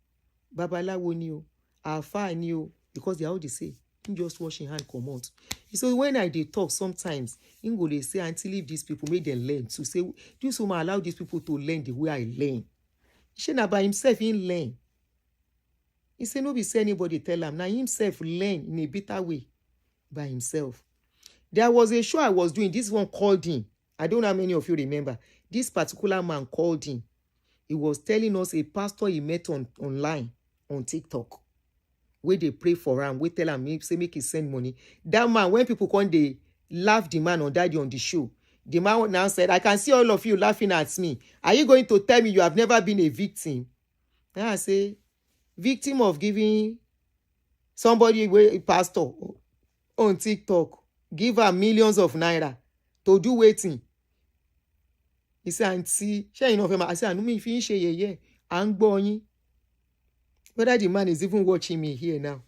babalawo knew, alpha knew, because they are all the same. He just washing hand come out. So when I did talk sometimes, he go they say, Aunty, leave these people, make them learn. So say, this woman allow these people to learn the way I learn. He said, now by himself, he learn. He said, no be say anybody tell him. Now himself learn in a better way by himself. There was a show I was doing. This one called him. I don't know how many of you remember. This particular man called him. He was telling us a pastor he met online on TikTok. Where they pray for him, we tell him, say make he send money. That man, when people come, they laugh the man on daddy on the show. The man now said, I can see all of you laughing at me. Are you going to tell me you have never been a victim? And I say, victim of giving somebody a pastor on TikTok, give her millions of naira to do waiting. He said, Aunty, share enough. I said, I know me if you share yeah. I'm going. Whether the man is even watching me here now.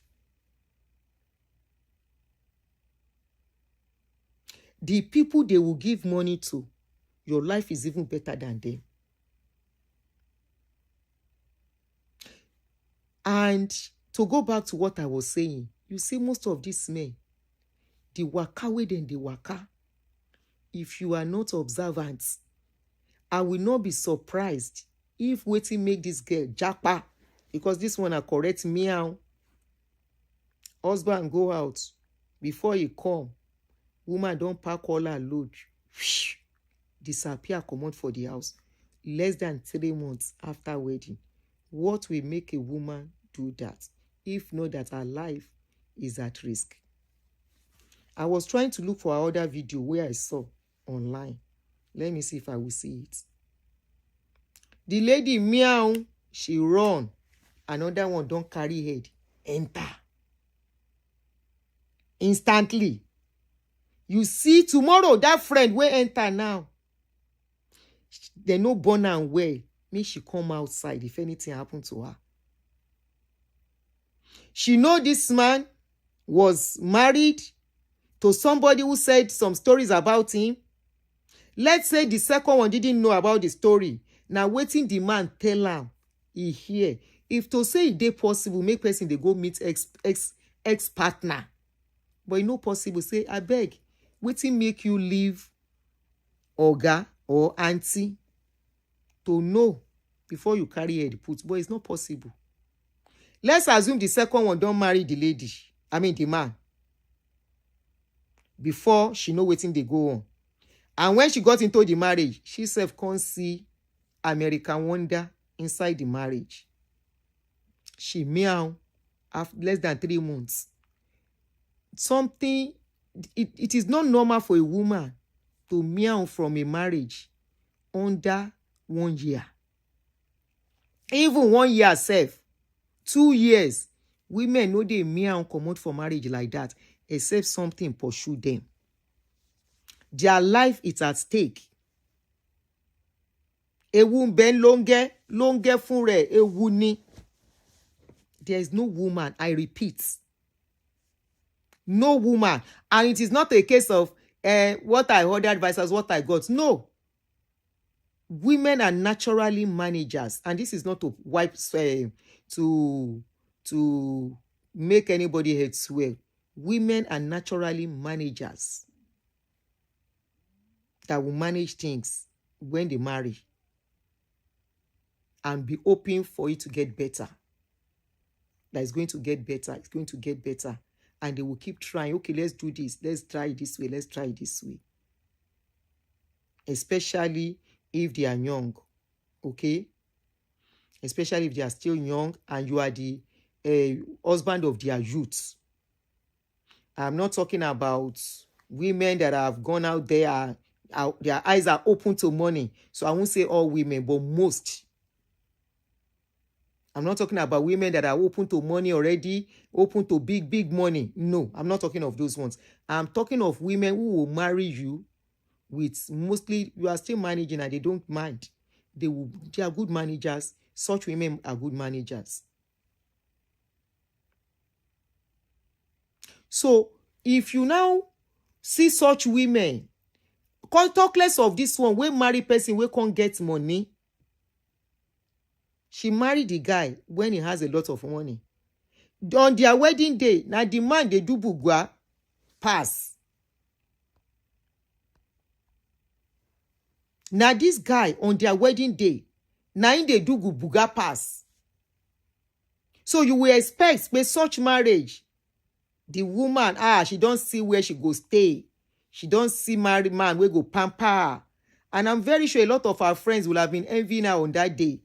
The people they will give money to, your life is even better than them. And to go back to what I was saying, you see most of these men, the waka way then the waka. If you are not observant, I will not be surprised if waiting make this girl japa, because this one a correct meow. Husband go out, before he come, woman don't pack all her load, disappear, come out for the house. Less than 3 months after wedding. What will make a woman do that, if not that her life is at risk? I was trying to look for another video where I saw online. Let me see if I will see it. The lady meow, she run. Another one don't carry head, enter. Instantly. You see, tomorrow, that friend will enter now. They no born and well. Make she come outside if anything happened to her. She know this man was married to somebody who said some stories about him. Let's say the second one didn't know about the story. Now waiting the man tell am, he hear. If to say it dey possible, make person they go meet ex partner. But it no possible. Say, I beg, waiting make you leave Oga or Aunty to know before you carry head put. But it's not possible. Let's assume the second one don't marry the lady. I mean the man. Before she know wetin they go on. And when she got into the marriage, she self can't see American Wonder inside the marriage. She meow after less than 3 months. Something, it is not normal for a woman to meow from a marriage under 1 year. Even 1 year self, 2 years, women know they meow come out for marriage like that, except something pursue them. Their life is at stake. Ewu ben longe fure ewu ni. There is no woman, I repeat. No woman. And it is not a case of what I heard advisors, what I got. No. Women are naturally managers. And this is not to wipe to make anybody head swell. Women are naturally managers that will manage things when they marry and be open for it to get better. That it's going to get better. It's going to get better. And they will keep trying. Okay, let's do this. Let's try it this way. Let's try it this way. Especially if they are young. Okay? Especially if they are still young and you are the husband of their youth. I'm not talking about women that have gone out there. Their eyes are open to money. So I won't say all women, but most. I'm not talking about women that are open to money already, open to big money. No, I'm not talking of those ones. I'm talking of women who will marry you with mostly, you are still managing and they don't mind. They are good managers. Such women are good managers. So, if you now see such women, talk less of this one, we marry person, we can't get money. She married the guy when he has a lot of money. On their wedding day, now the man they do bugwa pass. Now this guy on their wedding day, now they do buga pass. So you will expect with such marriage, the woman, she don't see where she go stay. She don't see married man where go pamper. And I'm very sure a lot of our friends will have been envying her on that day.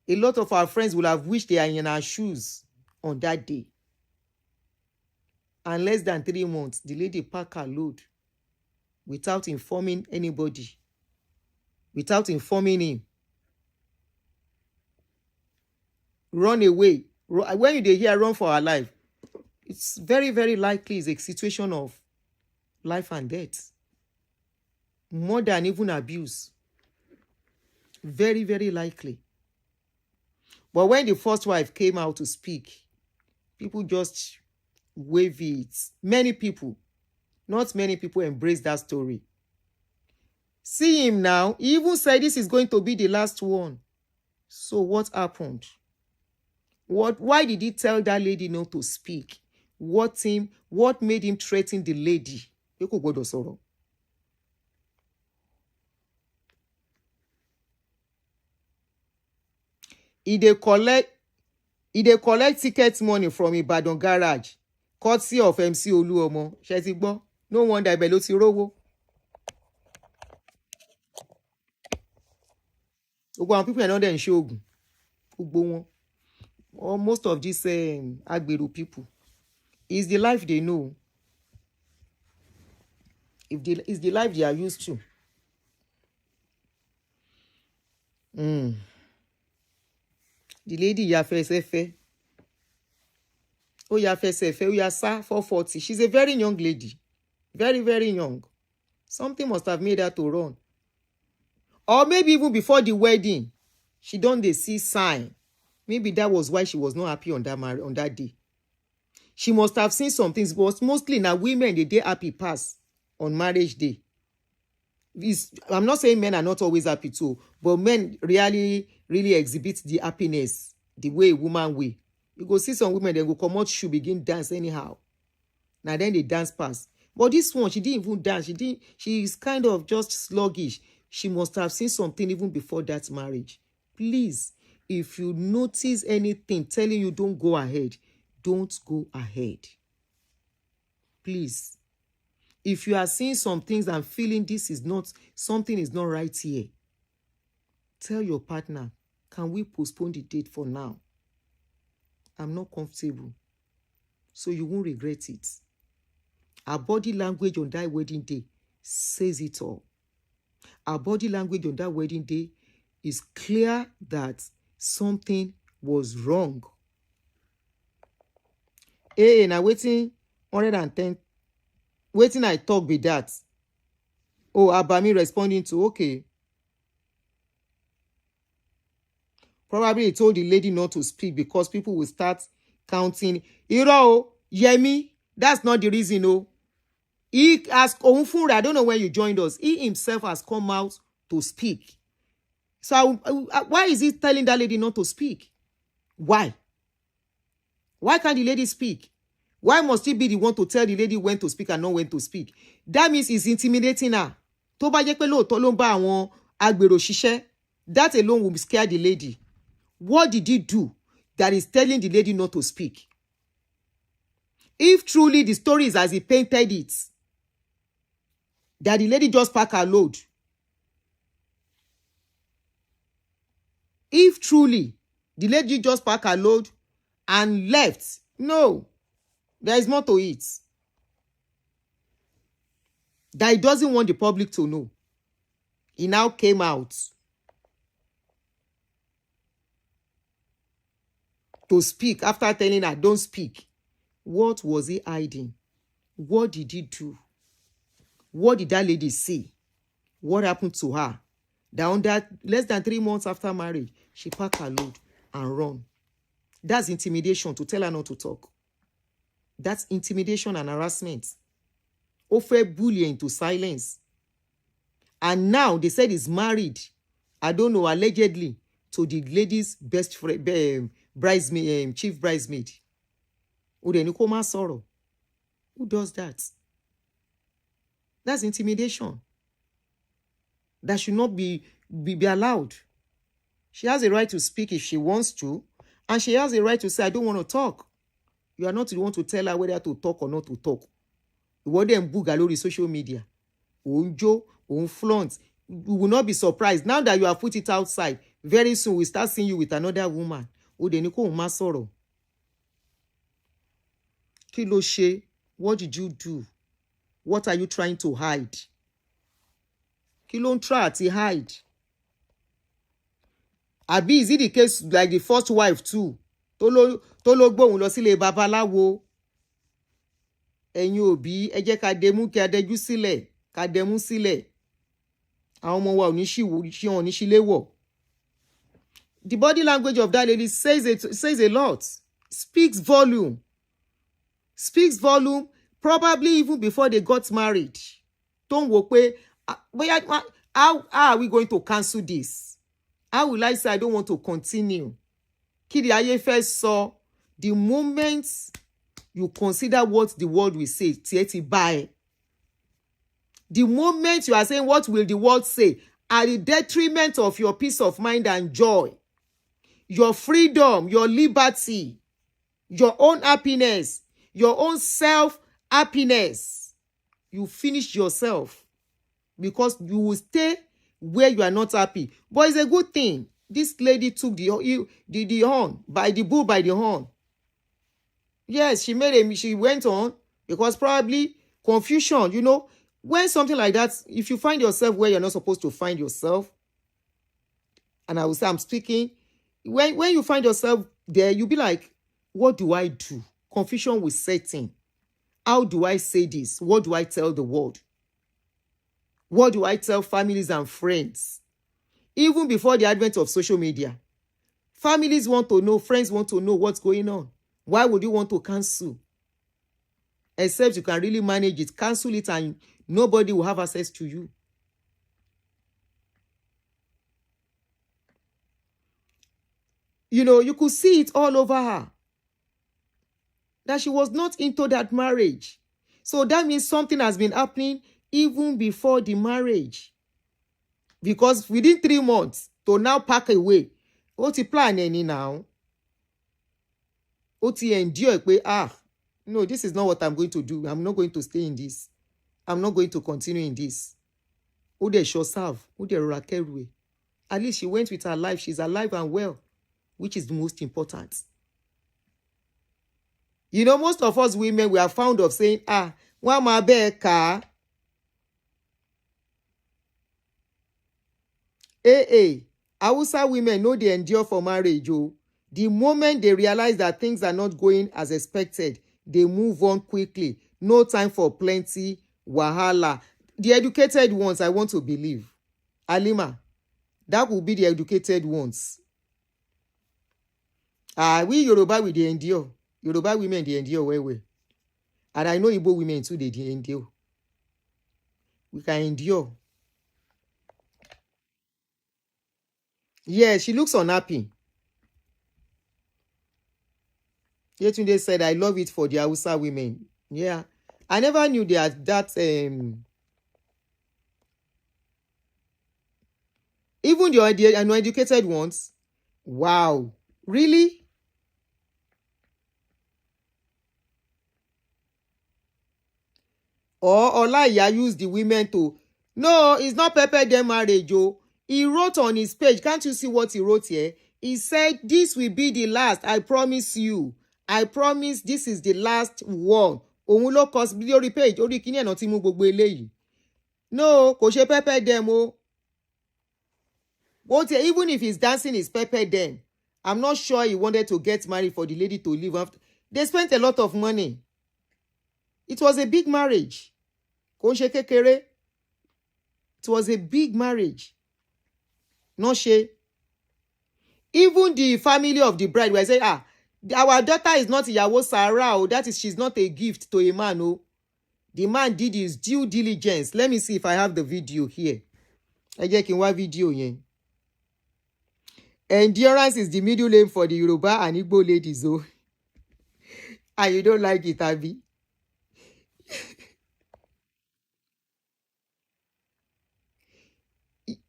A lot of our friends will have wished they are in our shoes on that day. And less than 3 months, the lady packed her load without informing anybody, without informing him. Run away. When you hear run for her life, it's very, very likely it's a situation of life and death. More than even abuse. Very, very likely. But when the first wife came out to speak, people just wave it. Not many people embrace that story. See him now. He even said this is going to be the last one. So what happened? Why did he tell that lady not to speak? What made him threaten the lady? He dey collect ticket money from Ibadan garage, courtesy of MC Oluomo. Ṣé ti gbọ́? No wonder ibẹ̀ ló ti rówó. Gbogbo àwọn people náà dẹ̀ ń ṣe oògùn. Gbogbo wọn. Or most of these agbero people. It's the life they know. It's the life they are used to. The lady ya fẹsẹ̀fẹ́. Ó ya fẹsẹ̀fẹ́, ó ya sá 440. She's a very young lady. Very, very young. Something must have made her to run. Or maybe even before the wedding, she don't see sign. Maybe that was why she was not happy on that day. She must have seen some things, but mostly now women, they happy pass on marriage day. I'm not saying men are not always happy too, but men really exhibit the happiness the way a woman will. You go see some women, they go come out, she begin dance anyhow. Now then they dance pass. But this one, she didn't even dance. She is kind of just sluggish. She must have seen something even before that marriage. Please, if you notice anything telling you don't go ahead, don't go ahead. Please. If you are seeing some things and feeling something is not right here, tell your partner, can we postpone the date for now? I'm not comfortable. So you won't regret it. Our body language on that wedding day says it all. Our body language on that wedding day is clear that something was wrong. Hey, now waiting 110. Waiting I talk be that. Oh, Abami responding to, okay. Probably he told the lady not to speak because people will start counting. Iro, Yemi, that's not the reason, no. He asked Onfunra, I don't know when you joined us. He himself has come out to speak. So why is he telling that lady not to speak? Why? Why can't the lady speak? Why must he be the one to tell the lady when to speak and not when to speak? That means he's intimidating her. Tó bá jẹ́ pé lóòótọ́ ló ń bá àwọn agbèrò ṣiṣẹ́, that alone will scare the lady. What did he do that is telling the lady not to speak? If truly the story is as he painted it, that the lady just packed her load. If truly the lady just packed her load and left, no, there is more to it. That he doesn't want the public to know. He now came out to speak after telling her, don't speak. What was he hiding? What did he do? What did that lady say? What happened to her? Down that less than 3 months after marriage, she packed her load and run. That's intimidation to tell her not to talk. That's intimidation and harassment. Offer bullying into silence. And now they said he's married. I don't know, allegedly, to the lady's best friend, bridesmaid, chief bridesmaid. Who does that? That's intimidation. That should not be allowed. She has a right to speak if she wants to, and she has a right to say, I don't want to talk. You are not the one to tell her whether to talk or not to talk. What them booga lórí social media. Onjo, on flaunt. You will not be surprised. Now that you have put it outside, very soon we start seeing you with another woman. Kí ló ṣe? What did you do? What are you trying to hide? Kí ló ń try to hide? Àbí is it the case like the first wife too? Tó ló gbóhùn lọ sílé babaláwo. Ẹ̀yin òbí, ẹ jẹ́ ká dẹmú kí a dẹjú sílẹ̀, ká dẹmú sílẹ̀. Àwọn ọmọ wa ò ní ṣì léwọ̀. The body language of that lady says a lot. Speaks volume. Speaks volume, probably even before they got married. Don't wò pé How are we going to cancel this? How will I say I don't want to continue? Kí ni ayé fẹ́ sọ? The moment you consider what the world will say, tiẹ̀ ti bá ẹ. The moment you are saying what will the world say at the detriment of your peace of mind and joy, your freedom, your liberty, your own happiness, your own self-happiness, you finish yourself because you will stay where you are not happy. But it's a good thing. This lady took the horn, by the bull by the horn. Yes, she went on because probably confusion, you know, when something like that, if you find yourself where you're not supposed to find yourself, and I will say I'm speaking, when you find yourself there, you'll be like, what do I do? Confusion will set in. How do I say this? What do I tell the world? What do I tell families and friends? Even before the advent of social media, families want to know, friends want to know what's going on. Why would you want to cancel? Except you can really manage it. Cancel it and nobody will have access to you. You know, you could see it all over her. That she was not into that marriage. So that means something has been happening even before the marriage. Because within 3 months, to now pack away, what you plan any now? What you endure, no, this is not what I'm going to do. I'm not going to stay in this. I'm not going to continue in this. Who they shall serve? Who they rakelwe? At least she went with her life. She's alive and well, which is the most important. You know, most of us women, we are fond of saying, one my beka. Hausa women know they endure for marriage. The moment they realize that things are not going as expected, they move on quickly. No time for plenty wahala. The educated ones, I want to believe. Alima, that will be the educated ones. We Yoruba, we dey endure. Yoruba women, they endure well. And I know Igbo women too, they endure. We can endure. Yeah, she looks unhappy. Yetunde said, I love it for the Hausa women. Yeah. I never knew that even the uneducated ones. Wow. Really? Or Olaiya used the women to... No, it's not pepper them marriage, He wrote on his page. Can't you see what he wrote here? He said, this will be the last. I promise you. I promise this is the last one. Òun ló kọ sí orí page. Orí kíní ẹ̀nà tí mú gbogbo eléyìí. No, kò ṣe pepper them, Even if he's dancing, it's pepper them. I'm not sure he wanted to get married for the lady to live after. They spent a lot of money. It was a big marriage. Kò ṣe kékeré. It was a big marriage. No she. Even the family of the bride were saying, our daughter is not Ìyàwó Sarah. That is, she's not a gift to a man. The man did his due diligence. Let me see if I have the video here. Ẹ jẹ́ kí n wá video yẹn. Endurance is the middle name for the Yoruba and Igbo ladies. And you don't like it, Abi?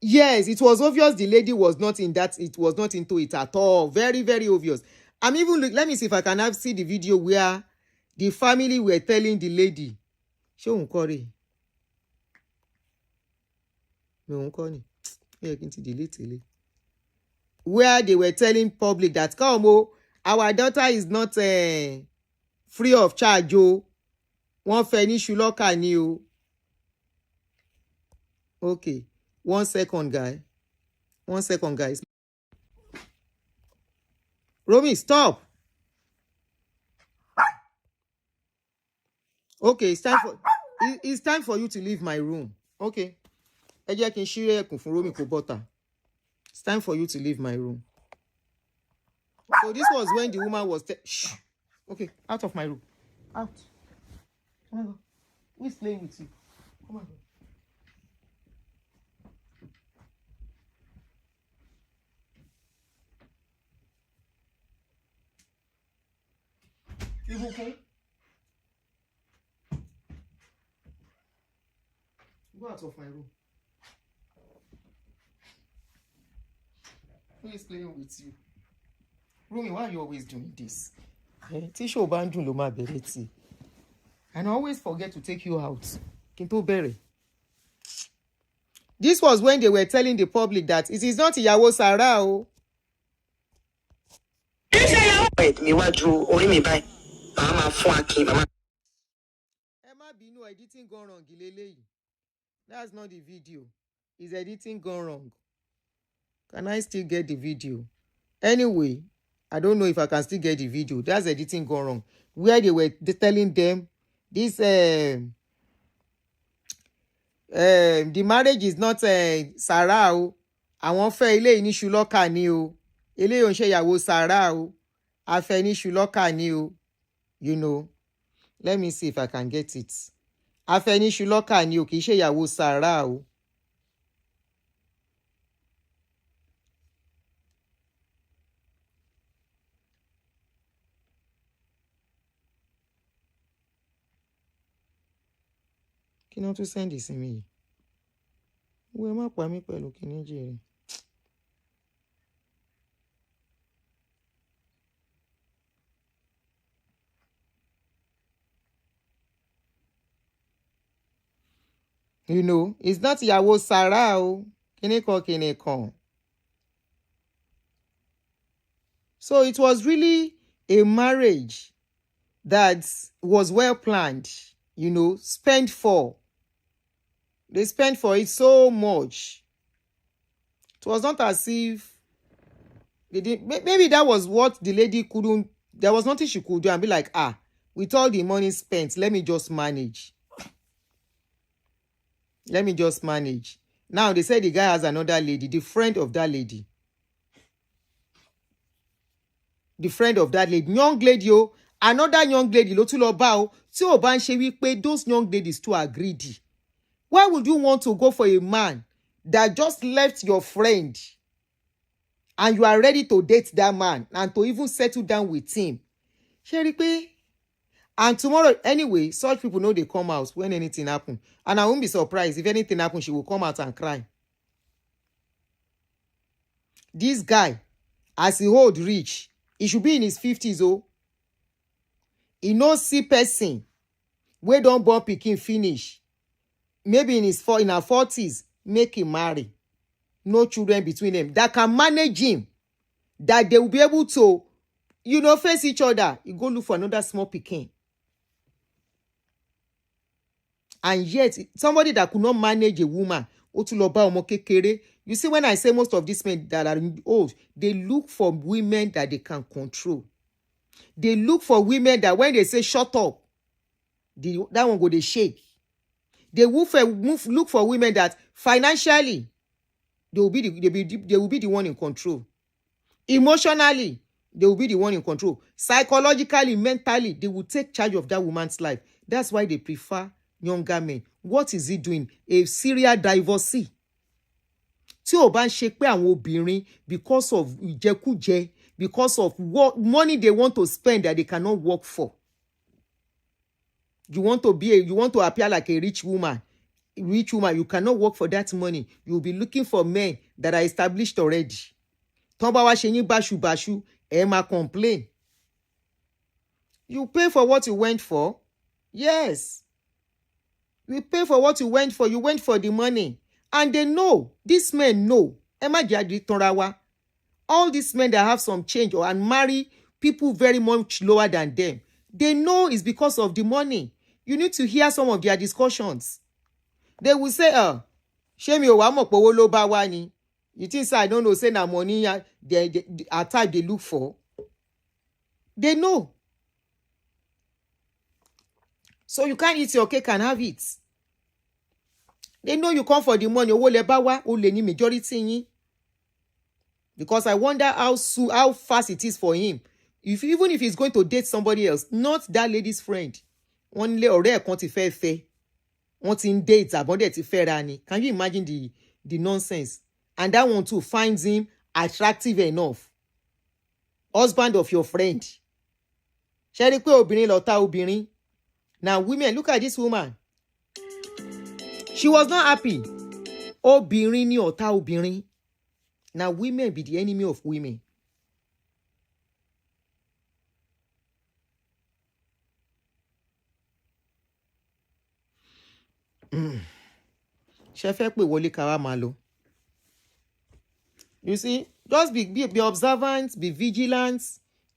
Yes, it was obvious the lady was not in that. It was not into it at all. Very, very obvious. I'm even let me see if I can see the video where the family were telling the lady. Show Nkori. No Nkori. Yeah, I can see delete it. Where they were telling public that come, our daughter is not free of charge. One finish local new. Okay. 1 second, guy. 1 second, guys. Romy, stop. Okay, it's time for you to leave my room. Okay. Ẹ jẹ́ kí n ṣí ẹ̀kùn fún Romy kó bọ́ta. It's time for you to leave my room. So this was when the woman was... Shh. Okay, out of my room. Out. Oh my God. Who is playing with you? Oh my God. Ibukun. Go out of my room. Who is playing with you? Rumi, why are you always doing this? Tisho bandun lo ma bere ti. And I always forget to take you out. Kinto bere. This was when they were telling the public that it is not Ìyàwó Sarah o. Níwájú orí mi báyìí, màá máa fún Akin, màmá. Ẹ má bínú, editing gone wrong leleyi. That's not the video. Is editing gone wrong? Can I still get the video? Anyway, I don't know if I can still get the video. That's editing gone wrong. Where they were telling them this the marriage is not Sarah o. Àwọn fẹ́ ilé ní Ṣùlọ́kà ni o. Eléyìí ò ń ṣe ìyàwó Sarah o. A fẹ́ ní Ṣùlọ́kà ni o. You know. Let me see if I can get it. A fẹ́ ní Ṣùlọ́kà ni o, kì í ṣe ìyàwó Sarah o. Kí ni wọ́n tún send sí mi yìí? Wo ẹ má pa mí pẹ̀lú kíní jèrè. You know, it's not ìyàwó Sarah o. Kíní kan. So it was really a marriage that was well planned, you know, spent for. They spent for it so much. It was not as if they didn't. Maybe that was what the lady couldn't. There was nothing she could do and be like, with all the money spent, let me just manage. Let me just manage. Now they say the guy has another lady, the friend of that lady. The friend of that lady, young lady, another young lady, ló tún lọ bá o. Tí ó bá ń ṣe wípé those young ladies too are greedy. Why would you want to go for a man that just left your friend and you are ready to date that man and to even settle down with him? Ṣé rí pé? And tomorrow, anyway, such people know they come out when anything happens. And I won't be surprised if anything happens, she will come out and cry. This guy, as he hold rich, he should be in his 50s, oh. He no see person wey don born pikin finish. Maybe in her 40s, make him marry. No children between them. That can manage him. That they will be able to, you know, face each other. You go look for another small pikin. And yet, somebody that could not manage a woman, ó tún lọ bá ọmọ kékeré. You see, when I say most of these men that are old, they look for women that they can control. They look for women that when they say shut up, that one go they shake. They look for women that financially they will be the one in control. Emotionally, they will be the one in control. Psychologically, mentally, they will take charge of that woman's life. That's why they prefer younger men. What is he doing? A serial divorcee. Tí ó bá ń ṣe pé àwọn obìnrin, because of ìjẹkújẹ, because of what money they want to spend that they cannot work for. You want to appear like a rich woman. You cannot work for that money. You'll be looking for men that are established already. Tọ́n bá wá ṣe yín báṣubàṣu, ẹ máa complain. You pay for what you went for. Yes. You pay for what you went for. You went for the money. And they know. These men know. Ẹ má jẹ́ àdí tanra wa. All these men that have some change and marry people very much lower than them, they know it's because of the money. You need to hear some of their discussions. They will say, ṣé mi ò wá mọ̀ pé owó ló bá wá ni? You think say I don't know, say na money at type they look for? They know. So you can't eat your cake and have it. They know you come for the money. Owó lẹ bá wá, ó lè ní majority yín. Because I wonder how fast it is for him. Even if he's going to date somebody else, not that lady's friend. Wọ́n lé ọ̀rẹ́ ẹ̀ kan ti fẹ́. Wọ́n ti ń date àbọ̀dẹ̀ ti fẹ́ra ni. Can you imagine the nonsense? And that one too finds him attractive enough. Husband of your friend. Ṣé rí pé obìnrin lọ̀tá obìnrin? Now women, look at this woman. She was not happy. Obìnrin ni ọ̀tá obìnrin. Now women be the enemy of women. Ṣé fẹ́ pé wọlé ká wá máa lọ? You see, just be observant, be vigilant,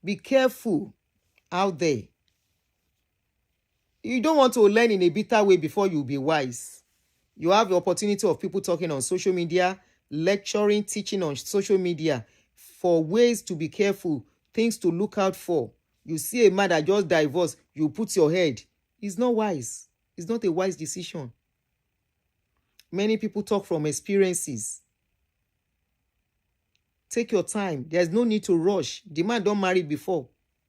be careful out there. You don't want to learn in a bitter way before you be wise. You have the opportunity of people talking on social media, lecturing, teaching on social media for ways to be careful, things to look out for. You see a man that just divorced, you put your head. It's not wise. It's not a wise decision. Many people talk from experiences. Take your time. There's no need to rush. The man don't marry before,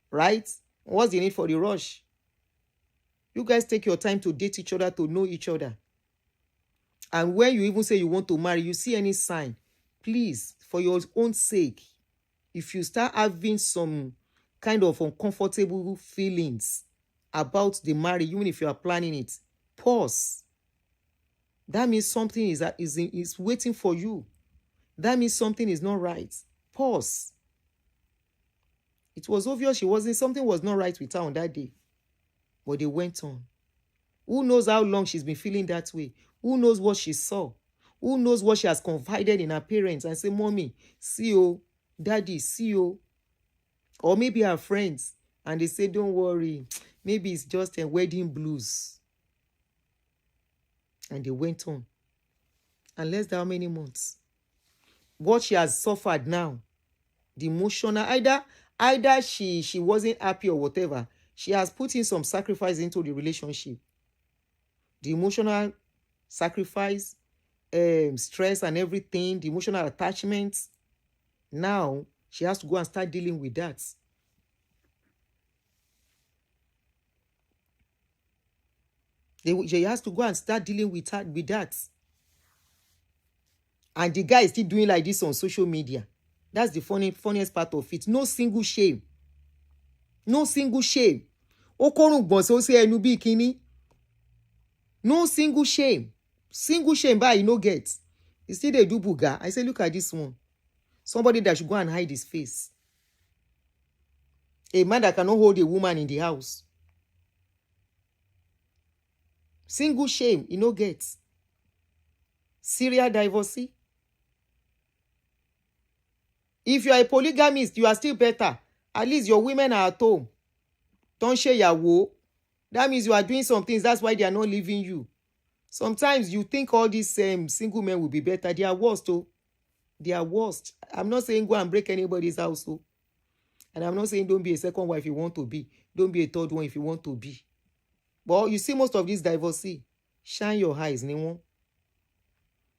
right? What's the need for the rush? You guys take your time to date each other, to know each other. And when you even say you want to marry, you see any sign, please, for your own sake, if you start having some kind of uncomfortable feelings about the marriage, even if you are planning it, pause. That means something is waiting for you. That means something is not right. Pause. It was obvious something was not right with her on that day. But they went on. Who knows how long she's been feeling that way? Who knows what she saw? Who knows what she has confided in her parents and say, Mommy, see you, Daddy, see you. Or maybe her friends. And they say, don't worry. Maybe it's just a wedding blues. And they went on. And less than how many months? What she has suffered now, the emotional, either she wasn't happy or whatever, she has put in some sacrifice into the relationship. The emotional sacrifice, stress and everything, the emotional attachment. Now, she has to go and start dealing with that. She has to go and start dealing with that. And the guy is still doing like this on social media. That's the funniest part of it. No single shame. No single shame. No single shame. Single shame, but you no get. You see they do buga. I say, look at this one. Somebody that should go and hide his face. A man that cannot hold a woman in the house. Single shame, you no get. Serial divorcee. If you are a polygamist, you are still better. At least your women are at home. Don't share your woe. That means you are doing some things. That's why they are not leaving you. Sometimes you think all these single men will be better. They are worst, oh. They are worst. I'm not saying go and break anybody's house, oh. And I'm not saying don't be a second wife if you want to be. Don't be a third one if you want to be. But you see most of these divorcee. Shine your eyes, Nemo.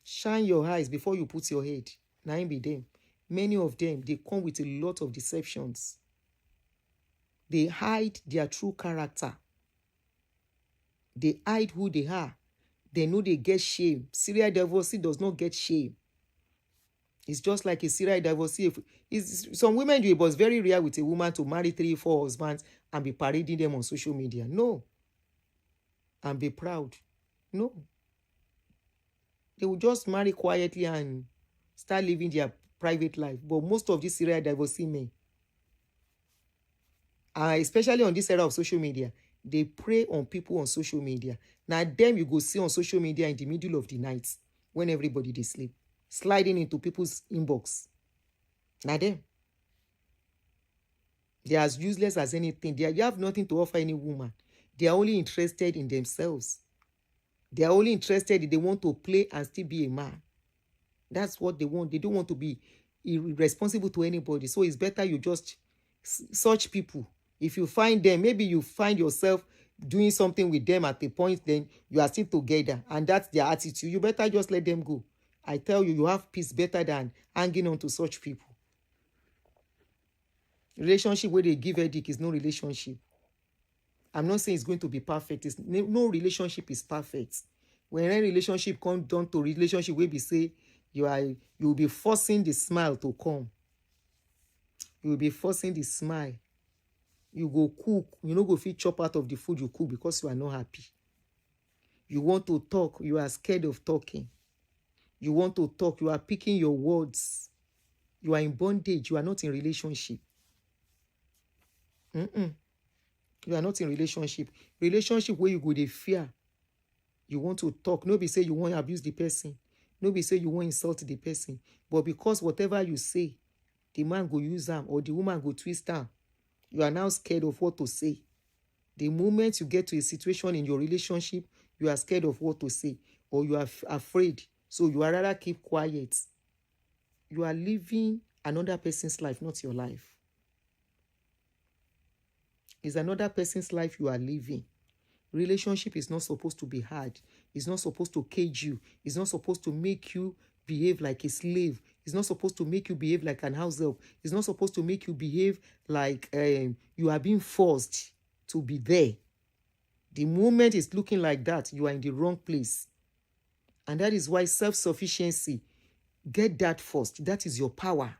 Shine your eyes before you put your head. Now be them. Many of them, they come with a lot of deceptions. They hide their true character. They hide who they are. They know they get shame. Serial divorcee does not get shame. It's just like a serial divorcee. Some women do it, but it's very rare with a woman to marry 3-4 husbands and be parading them on social media. No. And be proud. No. They will just marry quietly and start living their private life. But most of these serial divorcee men, especially on this era of social media, they prey on people on social media. Now them you go see on social media in the middle of the night when everybody they sleep, sliding into people's inbox. Now them. They are as useless as anything. They have nothing to offer any woman. They are only interested in themselves. They are only interested if they want to play and still be a man. That's what they want. They don't want to be irresponsible to anybody. So it's better you just search people. If you find them, maybe you find yourself doing something with them at a point, then you are still together. And that's their attitude. You better just let them go. I tell you, you have peace better than hanging on to such people. Relationship where they give a dick is no relationship. I'm not saying it's going to be perfect. No relationship is perfect. When any relationship comes down to relationship where we say you will be forcing the smile to come. You will be forcing the smile. You go cook, you no go fit chop out of the food you cook because you are not happy. You want to talk, you are scared of talking. You want to talk, you are picking your words. You are in bondage, you are not in relationship. You are not in relationship. Relationship where you go dey fear. You want to talk. No be say you want to abuse the person. No be say you want to insult the person. But because whatever you say, the man go use them or the woman go twist them. You are now scared of what to say. The moment you get to a situation in your relationship, you are scared of what to say or you are afraid. So you are rather keep quiet. You are living another person's life, not your life. It's another person's life you are living. Relationship is not supposed to be hard. It's not supposed to cage you. It's not supposed to make you behave like a slave. It's not supposed to make you behave like an house help. It's not supposed to make you behave like you are being forced to be there. The moment it's looking like that, you are in the wrong place. And that is why self-sufficiency, get that first. That is your power.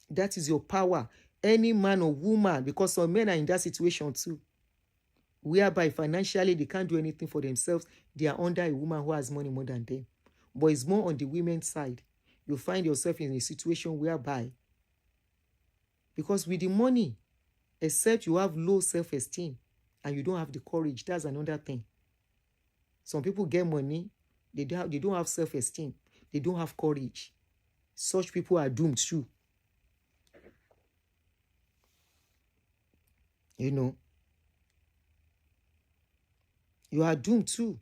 That is your power. Any man or woman, because some men are in that situation too, whereby financially they can't do anything for themselves. They are under a woman who has money more than them. But it's more on the women's side. You find yourself in a situation whereby, because with the money, except you have low self-esteem and you don't have the courage, that's another thing. Some people get money, they don't have self-esteem, they don't have courage. Such people are doomed too. You know, you are doomed too.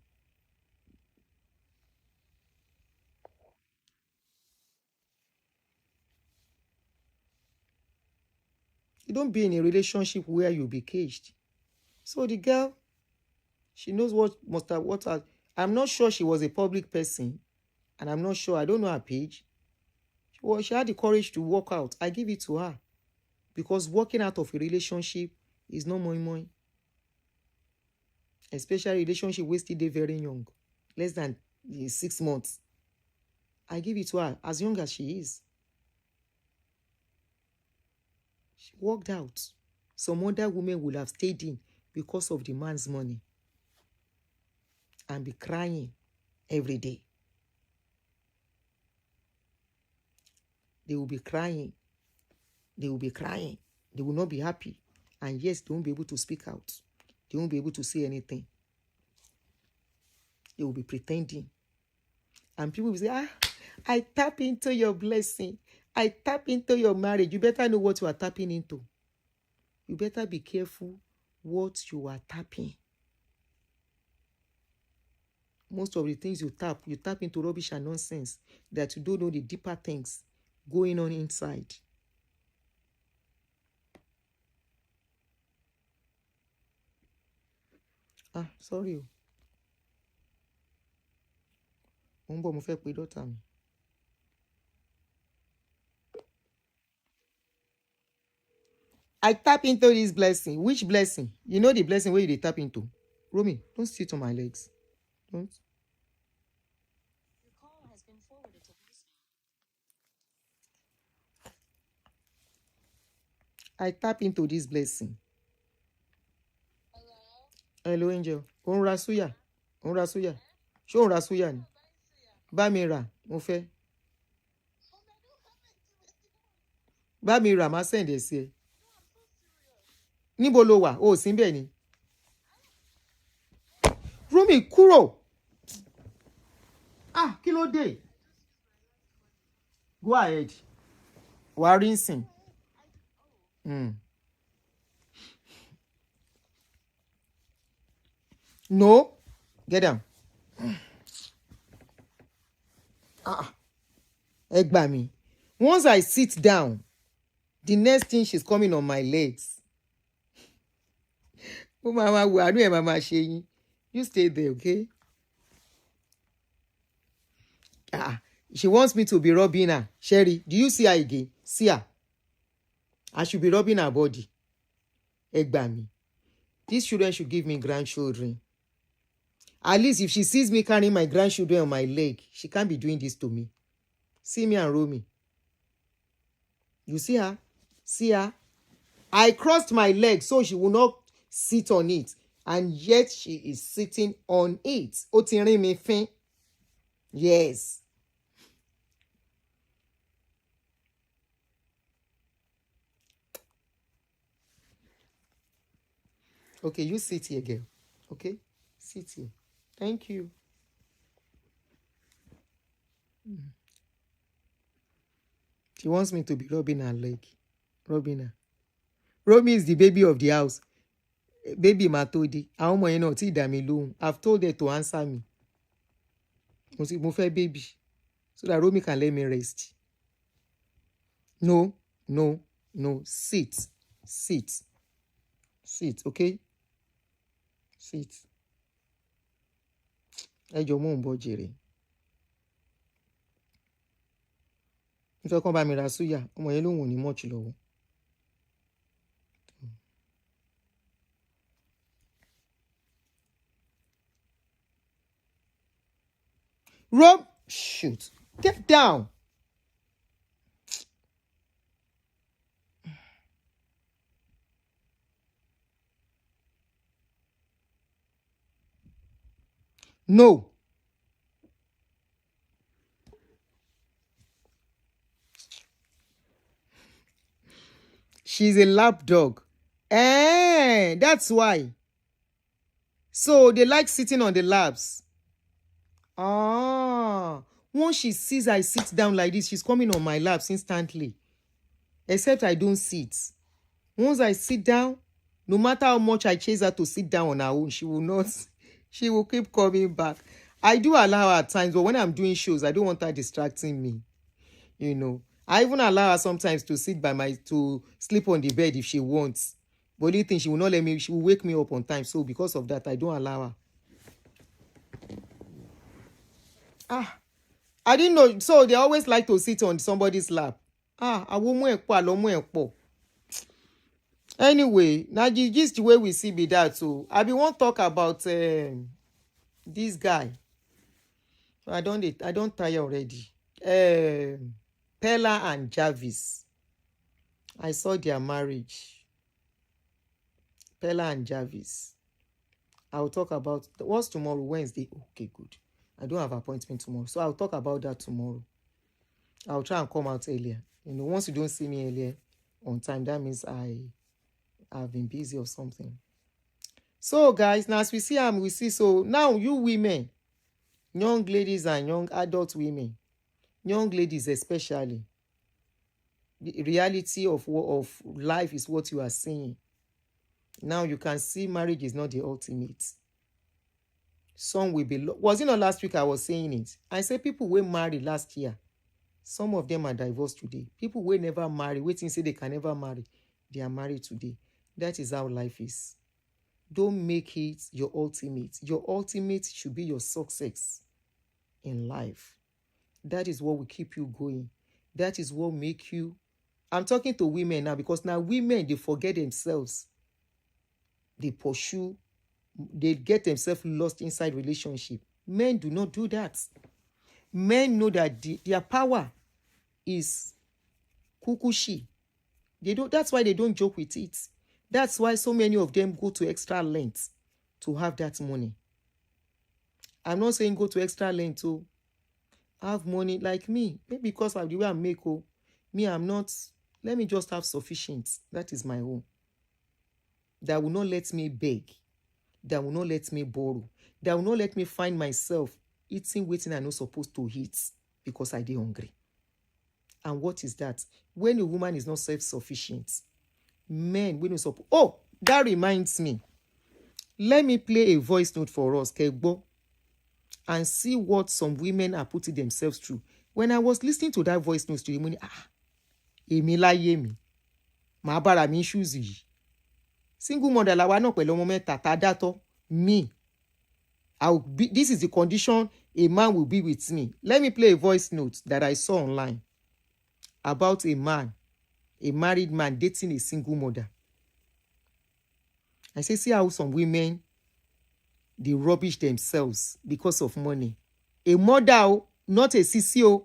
You don't be in a relationship where you'll be caged. So the girl, she knows I'm not sure she was a public person, and I'm not sure, I don't know her page. She had the courage to walk out. I give it to her. Because walking out of a relationship is not moi. Especially relationship where still they very young. Less than 6 months. I give it to her as young as she is. She walked out. Some other women would have stayed in because of the man's money. And be crying every day. They will be crying. They will be crying. They will not be happy. And yes, they won't be able to speak out. They won't be able to say anything. They will be pretending. And people will say, I tap into your blessing. I tap into your marriage. You better know what you are tapping into. You better be careful what you are tapping. Most of the things you tap into rubbish and nonsense that you don't know the deeper things going on inside. Sorry. Mo fẹ́ pe daughter mi. I tap into this blessing. Which blessing? You know the blessing where you tap into? Romy, don't sit on my legs. Don't. Your call has been forwarded to I tap into this blessing. Hello, Angel. Òun ra suya. Ṣé òun ra suya ni? Bá mi rà, mo fẹ́. Bá mi rà, má send ẹ̀ sí ẹ. Níbo lo wà? O sí ńbẹ̀ ni. Romy, kúrò. Kí ló dé? Go ahead. Wà á rí nsìn. No, get down. Ẹ gbà mí. Once I sit down, the next thing she's coming on my legs. Oh, mama, àánú ẹ̀ mama ṣe yín. You stay there, okay? She wants me to be rubbing her. Sherry, do you see her again? See her. I should be rubbing her body. Ẹ gbà mí. These children should give me grandchildren. At least if she sees me carrying my grandchildren on my leg, she can't be doing this to me. See me and Romy. You see her? See her? I crossed my leg so she will not sit on it. And yet she is sitting on it. Ó ti rín mi fín. Yes. Okay, you sit here, girl. Okay? Sit here. Thank you. She wants me to be rubbing her leg. Rubbing her. Romy is the baby of the house. Baby Matodi. Àwọn ọmọ yẹn náà tí dá mi lóhùn. I've told her to answer me. Mo fẹ́ baby. So that Romy can let me rest. No. Sit. Sit, okay? Sit. Ẹ jọ̀ọ́ mò ń bọ̀ jèrè. Nítorí kan bá mi ra súyà, ọmọ yẹn lóhùn ò ní much lọ́wọ́. Shoot. Get down. No. She's a lap dog. That's why. So they like sitting on the laps. Once she sees I sit down like this, she's coming on my laps instantly. Except I don't sit. Once I sit down, no matter how much I chase her to sit down on her own, she will not. She will keep coming back. I do allow her at times, but when I'm doing shows, I don't want her distracting me. You know. I even allow her sometimes to to sleep on the bed if she wants. But the thing, she will not let me, she will wake me up on time. So because of that, I don't allow her. I didn't know. So they always like to sit on somebody's lap. Anyway, now just the way we see be that. So I be want talk about this guy. I don't tire already. Pella and Jarvis. I saw their marriage. Pella and Jarvis. I will talk about what's tomorrow, Wednesday. Okay, good. I don't have appointment tomorrow, so I'll talk about that tomorrow. I'll try and come out earlier. You know, once you don't see me earlier on time, that means I've been busy or something. So, guys, now as we see. So now you women, young ladies and young adult women, young ladies especially, the reality of life is what you are seeing. Now you can see marriage is not the ultimate. Some will be... Was it not last week I was saying it? I said people were married last year. Some of them are divorced today. People were never married, waiting say they can never marry. They are married today. That is how life is. Don't make it your ultimate. Your ultimate should be your success in life. That is what will keep you going. That is what make you... I'm talking to women now because now women, they forget themselves. They pursue, they get themselves lost inside relationship. Men do not do that. Men know that their power is kukushi. That's why they don't joke with it. That's why so many of them go to extra lengths to have that money. I'm not saying go to extra length to have money like me. Maybe because of the way I make, me, I'm not, let me just have sufficient. That is my own. That will not let me beg. That will not let me borrow. That will not let me find myself eating, waiting, I'm not supposed to eat because I dey hungry. And what is that? When a woman is not self-sufficient, men, when you support... Oh, that reminds me. Let me play a voice note for us, Kegbo, and see what some women are putting themselves through. When I was listening to that voice note to the morning, èmi láyé mi, màá bára mi issues yìí. Single mother làwa náà pẹ̀lú ọmọ mẹ́ta tá dátọ́. Me, this is the condition a man will be with me. Let me play a voice note that I saw online about a man, a married man dating a single mother. I say, see how some women, they rubbish themselves because of money. A mother, not a CCO,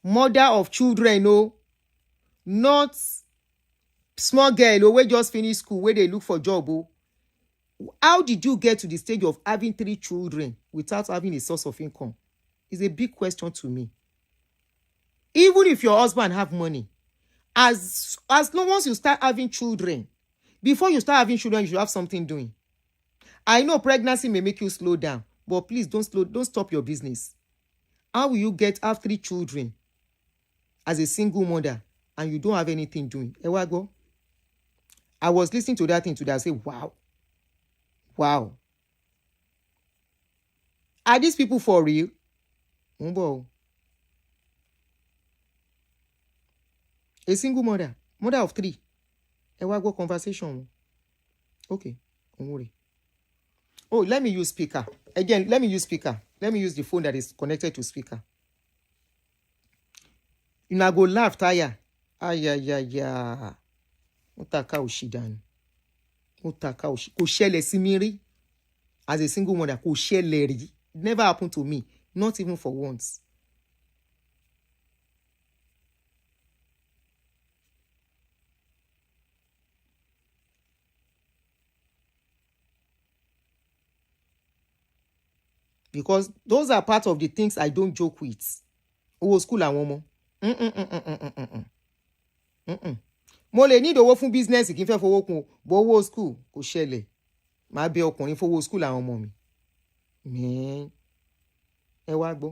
mother of children, not small girl wey just finish school, where they look for job. Oh. How did you get to the stage of having 3 children without having a source of income? It's a big question to me. Even if your husband have money, as long as you start having children, before you start having children, you should have something doing. I know pregnancy may make you slow down, but please don't stop your business. How will you have 3 children as a single mother and you don't have anything doing? Ewago. I was listening to that thing today. I said, wow. Wow. Are these people for real? A single mother of 3. Ewago conversation. Okay. Oh, let me use speaker. Again, let me use speaker. Let me use the phone that is connected to speaker. You now go laugh, tire. Ayayaya. Mutaka ushidan. Mutaka ushi. Koshele simiri. As a single mother, koshele ri. It never happened to me. Not even for once. Because those are part of the things I don't joke with. Owó school àwọn ọmọ. Mo lè need owó fún business kí n fẹ́ fowó kún, but owó school kò ṣẹlẹ̀. Màá bẹ ọkùnrin fowó school àwọn ọmọ mi. Ẹ wá gbọ́.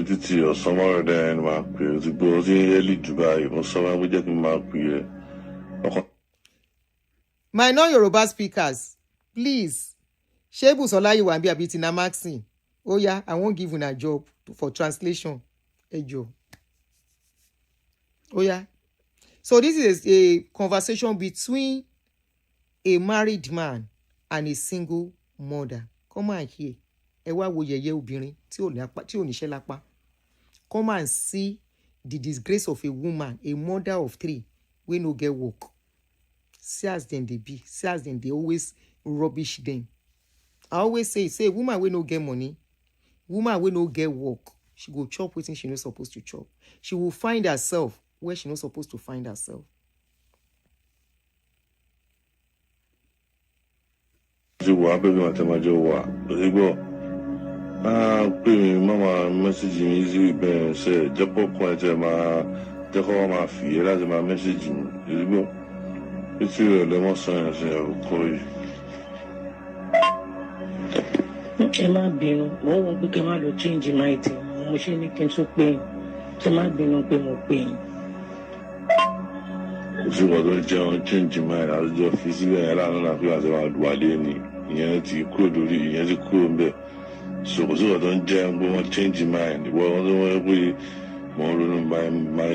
Títí ọ̀sán mọ́rọ̀ dẹ́ ẹni máa pè é. Ti gbọ́ sí early Dubai, mo sọ máa ń jẹ́ kí n máa pè é. My non-Yoruba speakers, please. Ṣé Bùsọ́lá wà bí àbí Tina Maxine? Oh yeah, I won't give you a job for translation. Hey Joe. Oh yeah. So this is a conversation between a married man and a single mother. Come on here. Ẹ wá wo yẹ̀yẹ́ obìnrin tí ò níṣẹ́ lápá. Come and see the disgrace of a woman, a mother of 3, wey no get work. See as them they be. See as them they always rubbish them. I always say woman wey no get money, woman wey no get work, she go chop wetin she no supposed to chop. She will find herself where she no supposed to find herself. Ṣé wàá bẹ̀rẹ̀ àtẹ̀májọ́ wà? Ìgbọ́, pé mi máa mẹ́sàgì mi sí ibẹ̀ ṣe jẹ́pọ̀ kan ẹ̀jẹ̀ máa jẹ́kọ̀ wọ́n máa fi ẹ̀ láti máa mẹ́sàgì mi. Ìgbọ́, etí rẹ̀ lẹ́mọ̀ sọ̀yàn ṣe ẹ̀kọ́ yìí. Ẹ má bínú, mo wọ́n pé kí n má lọ change mind mo ṣe ní kí n tún pè yín. Ẹ má bínú pé mo pè yín. Oṣù kan tó jẹun change mind àtijọ́ fi síbẹ̀ yẹn láàánú náà fi àti máa wálé ni ìyẹn ti kúrò lórí ìyẹn ti kúrò ń bẹ̀. Oṣù kan tó ń jẹun pé wọ́n change mind wọ́n tó wọ́n pé mo ń ronú máa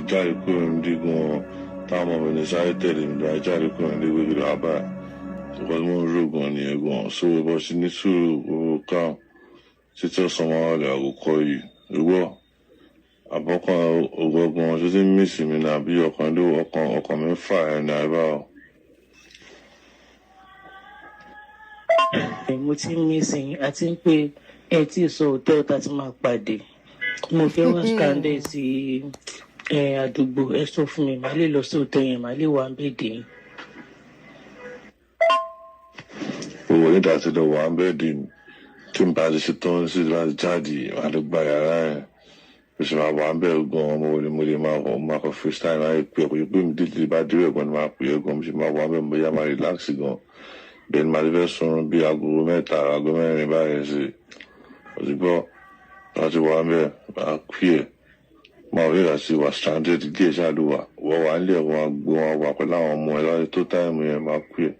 jáde kúrò nídìí gan táwọn ọmọ mi ní sáré tẹ̀lé mi lọ jáde kúrò nídìí gbégbé àbá. Because mo ń rògùn ni ẹ̀gbọ́n so bó ṣe ní sùúrù ká títí ọ̀sán máa wà lè àgùkọ yìí ìwọ àbọ̀kan ògbọ́gbọ́n ṣe ti ń mísì mi náà bí ọkàn mi fà ẹ̀ ní àìbá o. Mo ti ń mísì yín àti pé ẹ tí sọ òótọ́ tá ti máa pàdé. Mo fẹ́ wá stranded sí àdúgbò ẹ sọ fún mi màá lè lọ sí òótọ́ yẹn màá lè wà ń bèdè yín. Owó nígbà tí lọ wà ń bẹ́ẹ̀dì tí n bá ti ṣe tán sí láti jáde wà ló gba yàrá ẹ̀ oṣù máa wà ń bẹ́ẹ̀ gan mo lè máa kọ freestyle máa pè é pé mi dídí bá dúró ẹ̀gbọ́n ni máa pè é gan mo ṣe máa wà ń bẹ́ẹ̀ mo yá máa relax gan bẹ́ẹ̀ ni màá ti fẹ́ sunrun bí aago 3 aago 4 báyìí sí òṣùgbọ́ láti wà ń bẹ́ẹ̀ máa pè é máa rí ìràsí wà stranded díẹ̀ ṣáàdùwà wọ́n wà ń lé ẹ̀wọ̀n àgbo wọn wà pẹ̀lú àwọn ọmọ ẹ̀ láti tó táìmù yẹn máa pè é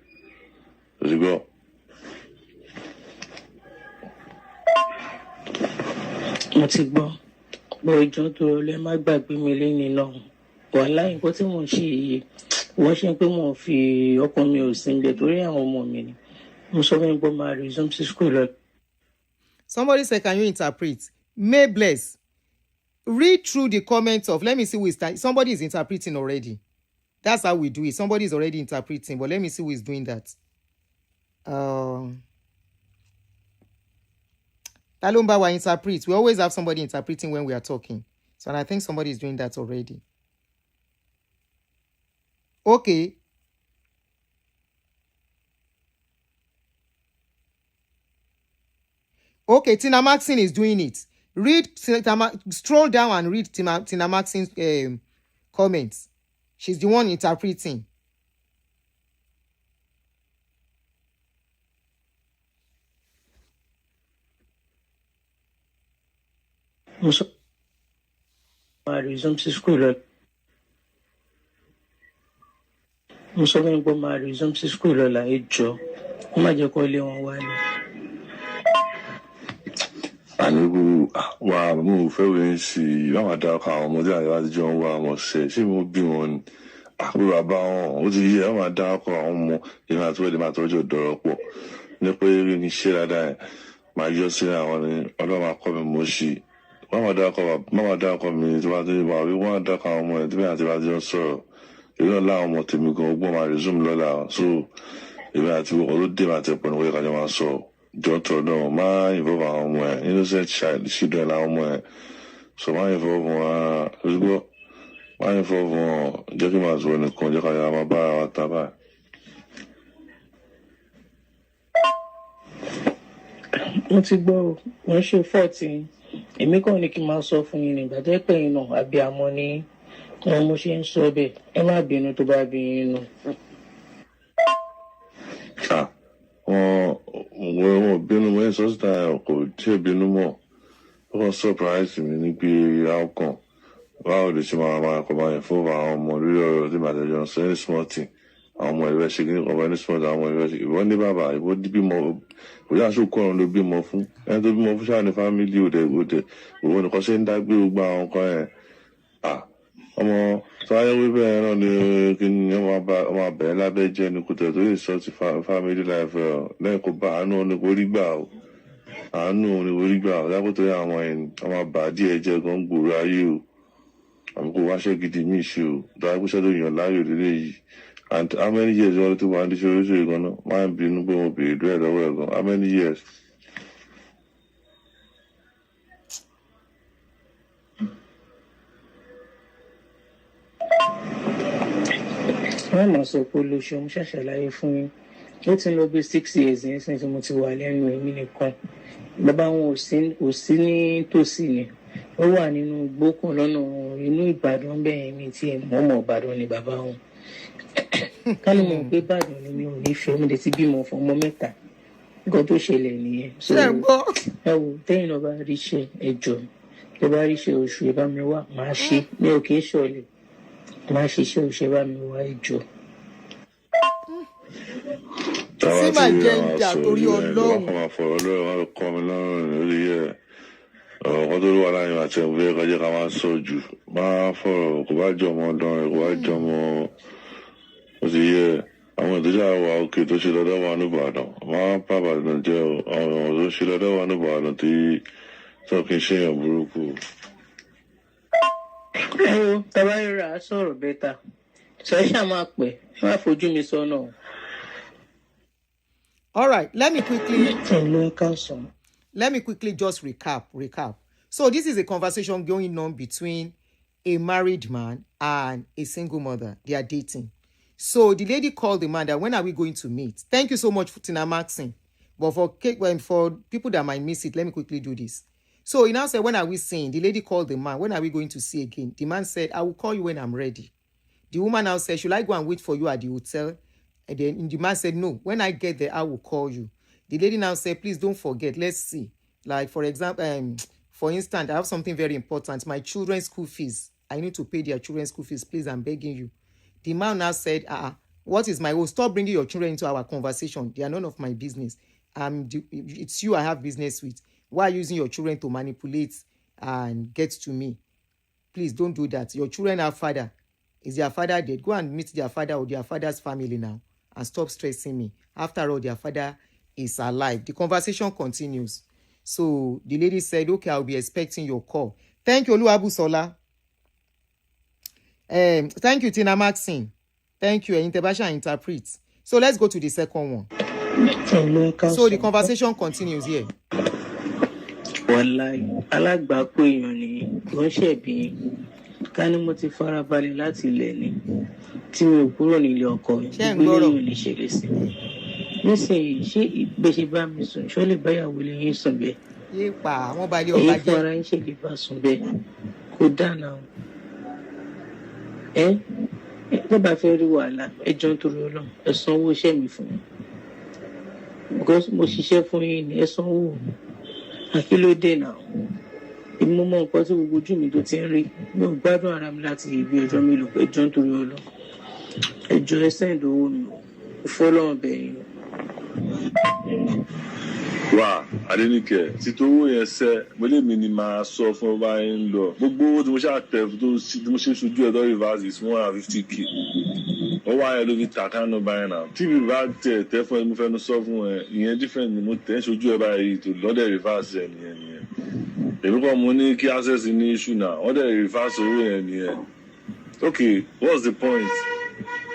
òṣùgbọ́. Mo ti gbọ́ ìjọ tó lẹ má gbàgbé mi lẹ́yìn náà wàhálà nǹkan tí mò ń ṣe yìí wọ́n ṣe pé wọ́n fi ọkàn mi ò sí ilẹ̀ torí àwọn ọmọ mi ni mo sọ fún mi pé máa resume sí school lọ. Somebody said, can you interpret? May bless. Read through the comments of, let me see who is, somebody is interpreting already. That's how we do it. Somebody is already interpreting, but let me see who is doing that. Talumba interpret. We always have somebody interpreting when we are talking. So and I think somebody is doing that already. Okay. Okay, Tina Maxine is doing it. Stroll down and read Tina Maxine's comments. She's the one interpreting. Resume to school. Mo sọ fún pé máa resume sí school lọ́la ẹjọ́ ó má jẹ́ kó lé wọn wálé. Àníkù wà mo fẹ́ wẹ̀ sí i láwọn àdàkọ àwọn ọmọdé àyájọ́ ń wá ọmọ ṣe mo bí wọn ni àbúrò àbá wọn ó ti yẹ àwọn àdàkọ àwọn ọmọ ìrìn àti wẹ́ẹ̀dì máa tọ́jú ọ̀dọ́rọ̀ pọ̀ ní pé rí ní ṣé dáadáa ẹ̀ máa yọ sí àwọn ní ọlọ́run akọ́ mi mo ṣì wọ́n máa dákọ̀ mi tí wọ́n ti wà wí wọ́n á dákọ̀ àwọn ọmọ ẹ̀ tí bẹ́ẹ̀ àti bá ti ń sọ̀rọ̀ èyí náà láwọn ọmọ tèmi gan ọgbọ́n máa resume lọ́la so èmi àti olóde máa tẹ̀ pọ̀ ní wọ́n yẹ kájọ máa sọ jọ́tọ̀ náà máa involve àwọn ọmọ ẹ̀ innocent children láwọn ọmọ ẹ̀ so máa involve wọn lójúgbọ́ máa involve wọn jẹ́ kí màá sọ nìkan jẹ́ kájọ máa bá ara wa ta báyìí. Mo ti gbọ́ wọ́n ṣe 14 èmi kàn ní kí n máa sọ fún yín nígbà tó pẹ́ yín náà àbí àmọ́ ní wọn mo ṣe ń sọ bẹ́ẹ̀ ẹ má bínú tó bá bí yín nù. Wọ́n bínú mọ́ ẹ̀ sọ́sítà kò tí ì bínú mọ́ ó kàn surprise mi ní pé outcome báwo lè ṣe máa kọ́ máa yẹ fún àwọn ọmọ lórí ọ̀rọ̀ tí màá tẹ̀jọ́ sọ any small thing àwọn ọmọ ìwé ṣe kíní ọmọ any small thing àwọn ọmọ ìwé ṣe ìwọ ní bàbá ìwọ bímọ bóyá aṣọ kọ́ ọ̀run ló bímọ fún ẹni tó bímọ fún ṣáà ní fámílì òde òwò nìkan ṣe ń dágbé gbogbo àwọn nǹkan ẹ̀ ọmọ sáyé wípé náà ni kí ni ọmọ abẹ́rẹ́ lábẹ́ jẹ́ ní kùtẹ̀ tó lè sọ ti family life lẹ́yìn kó bá àánú ní orí gbà ó àánú ní orí gbà ó lákòótọ́ yà àwọn ẹni ọmọ àbá díẹ̀ jẹ́ gan gbòòrò ayé o àmì kò wáṣẹ́ gidi míì ṣe o dáa kó ṣẹ́dọ̀ yàn láàyò lélẹ̀ yìí and how many years wọ́n ti wà ní ṣe oríṣiríṣi gan náà máa ń bínú pé mo bèèrè dúró ẹ̀ lọ́wọ́ ẹ̀ gan how many years. wọ́n mọ̀ sọ pé olóṣù mo ṣàṣàlàyé fún yín ó ti ń lọ bí 6 years yẹn since mo ti wà lẹ́nu èmi nìkan bàbá wọn ò sí ní tòsí ni ó wà nínú igbó kan lọ́nà inú Ìbàdàn bẹ́ẹ̀ mi tí mọ̀ọ́mọ̀ Ìbàdàn ni bàbá wọn ká ló mọ̀ pé Ìbàdàn ni mi ò ní fẹ́ mi lè ti bímọ fún ọmọ 3 nǹkan tó ṣẹlẹ̀ nìyẹn so ẹ wò tẹ́yìn náà bá rí iṣẹ́ ẹjọ́ tó bá rí iṣẹ́ oṣù ẹ bá mi wá máa ṣe mi ò kì í ṣọ̀lẹ̀ máa ṣiṣẹ́ òṣè bá mi wá ìjọ. sí máa jẹ́ ìjà torí Ọlọ́run. wọ́n máa fọ̀rọ̀ lórí wọn kọ́ mi lọ́rùn lórí ẹ̀ ọ̀kan tó wà láyé àti ẹ̀wọ̀n ẹ̀ka jẹ́ ká máa sọ jù máa fọ̀rọ̀ kò bá jọ ọmọ ọdún rẹ̀ kò bá jọ ọmọ ó ti yẹ àwọn ìdíjà wa òkè tó ṣe lọ́dọ̀ wa níbàdàn máa ń pàbàdàn jẹ́ àwọn ọ̀rọ̀ tó ṣe lọ́dọ̀ wa níbàdàn tí tó kì í ṣèyàn burúkú. Tàbá rírà sọ̀rọ̀ bẹ́tà sọ ẹ ṣáà máa pẹ́ ẹ má fojú mi sọ́nà. All right, let me quickly just recap. So this is a conversation going on between a married man and a single mother. They are dating. So the lady called the man that when are we going to meet? Thank you so much for Tina Maxine. But for people that might miss it, let me quickly do this. So he now said, when are we seeing? The lady called the man, when are we going to see again? The man said, I will call you when I'm ready. The woman now said, should I go and wait for you at the hotel? And then the man said, no, when I get there, I will call you. The lady now said, please don't forget, let's see. Like, for example, for instance, I have something very important. My children's school fees. I need to pay their children's school fees. Please, I'm begging you. The man now said, what is my own? Stop bringing your children into our conversation. They are none of my business. It's you I have business with. Why are you using your children to manipulate and get to me? Please don't do that. Your children have father. Is their father dead? Go and meet their father or their father's family now and stop stressing me. After all, their father is alive. The conversation continues. So the lady said, okay, I'll be expecting your call. Thank you, Oluwabusola. Thank you, Tina Maxine. Thank you, Intebasha interprets. So let's go to the second one. So the conversation continues here. Wàláì alágbàákò èèyàn ni wọ́n ṣẹ̀bi ká ní mo ti fara balẹ̀ láti ilẹ̀ ni tí mi ò kúrò nílé ọkọ mi gbogbo èèyàn lè ṣẹlẹ̀ sí mi nísìnyí ṣé ìgbésẹ̀ bá mi sùn ṣó lè báyàwó lè yín sùn bẹ́ẹ̀ yé pa àwọn balẹ̀ Ẹ̀yin ọba fún jẹ́. ara yín ṣe lè bá sùn bẹ́ẹ̀ kó dáná o. Ẹ tó bá fẹ́ rí wàhálà ẹjọ́ nítorí Ọlọ́run ẹ sanwó iṣẹ́ mi fún mi. Because mo ṣiṣẹ́ fún yín ni ẹ sanwó àkílódé náà. Èmi mo mọ nǹkan tí gbogbo ojú mi tó ti ń rí. Mi ò gbádùn ara mi láti ibi ẹjọ́ mélòó pé ẹjọ́ nítorí Ọlọ́run. Ẹjọ́ ẹ sẹ́ǹd owó mi o. Ìfọ́lọ́run bẹ̀yìn o. wà Adéníkẹ́ títí owó yẹn sẹ́ mọ́lẹ́ mi ni máa sọ fún ọba yẹn ń lọ gbogbo owó tí mo ṣáà tẹ̀ tí mo ṣe ṣojú ẹ̀ lọ́rí vasis 150k ọwọ́ ayẹ ló fi tàkà nù báyìí náà tí mi bá tẹ̀ fún ẹ mo fẹ́ nu sọ fún ẹ ìyẹn different ni mo tẹ̀ ń ṣojú ẹ báyìí tó lọ́dẹ̀ reverse ẹ nìyẹn èmi kàn mo ní kí access ní issue náà wọ́n dẹ̀ reverse owó yẹn nìyẹn okay what's the point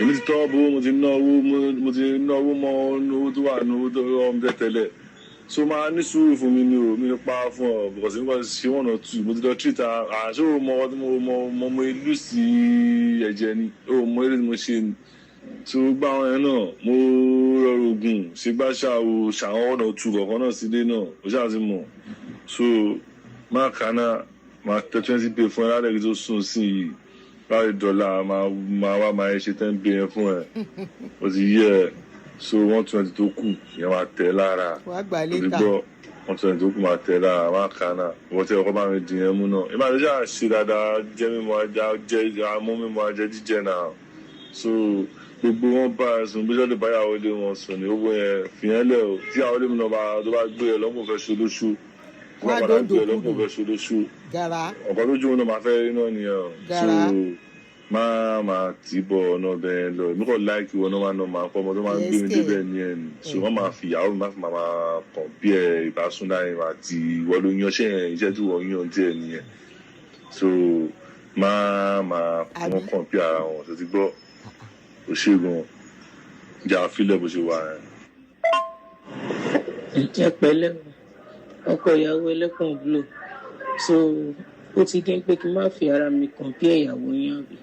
èmi ti tọ́ bó mo ti ná owó mọ́ owó tó wà ní owó tó rọ́ ọmọdé tẹ́lẹ̀ so máa ní sùúrù fún mi ni o mi ní pa fún ọ because nígbà tí ṣe one or two mo ti lọ treat àṣé o mọ ọdún mo ìlú sí ẹ̀jẹ̀ ni o mọ eré tí mo ṣe ni so gbá àwọn yẹn náà mo rọrùn ogun ṣègbàṣà o ṣàwọn one or two kọ̀ọ̀kan náà sílé náà o ṣáà ti mọ̀ so máa kà náà máa tẹ 20 pay fún ẹ lálẹ́ kí tó sùn sí i láti dọ́là máa wá máa ṣe 10 pay yẹn fún ẹ o ti yẹ ẹ. So 120 tó kù yẹn máa tẹ̀ lára òdìgbọ́ 120 tó kù máa tẹ̀ lára máa kà náà wọ́n tẹ ọkọ bá mi dì yẹn mú náà ìmọ̀ àdéjà ṣe dáadáa jẹ́ mímọ́ ajá jẹ́ amú mímọ́ ajá jíjẹ náà so gbogbo wọn bá ẹ̀sùn bí lọ́dọ̀ báyàwó lé wọn sùn ní owó yẹn fìyẹn lẹ̀ o tí àwọn olè mi náà tó bá gbé ẹ lọ́mọ fẹ́ ṣolóṣù tó bá padà gbé ẹ lọ́mọ fẹ́ ṣolóṣù ọ̀kan lójú wọn náà máa fẹ́ rí náà nìyẹn so máa tì í bọ̀ ọ̀nà bẹ́ẹ̀ lọ èmi kò láìkí wọn náà máa pọ́ ọmọ tó máa ń gbé mi débẹ̀ ní ẹni so wọ́n máa fi ìyàwó mi máa compare ìbásùn láyìn àti ìwọ ló yanṣẹ́ yẹn iṣẹ́ tí wọ́n yàn díẹ̀ nìyẹn so wọ́n compare ara wọn tó ti gbọ́ òṣègùn ìjà fílẹ̀ bó ṣe wà yẹn. Ẹ pẹ̀lẹ́ ọkọ ìyàwó ẹlẹ́kùn blue so ó ti dín pé kí n má fi ara mi compare ìyàwó yẹn àbí.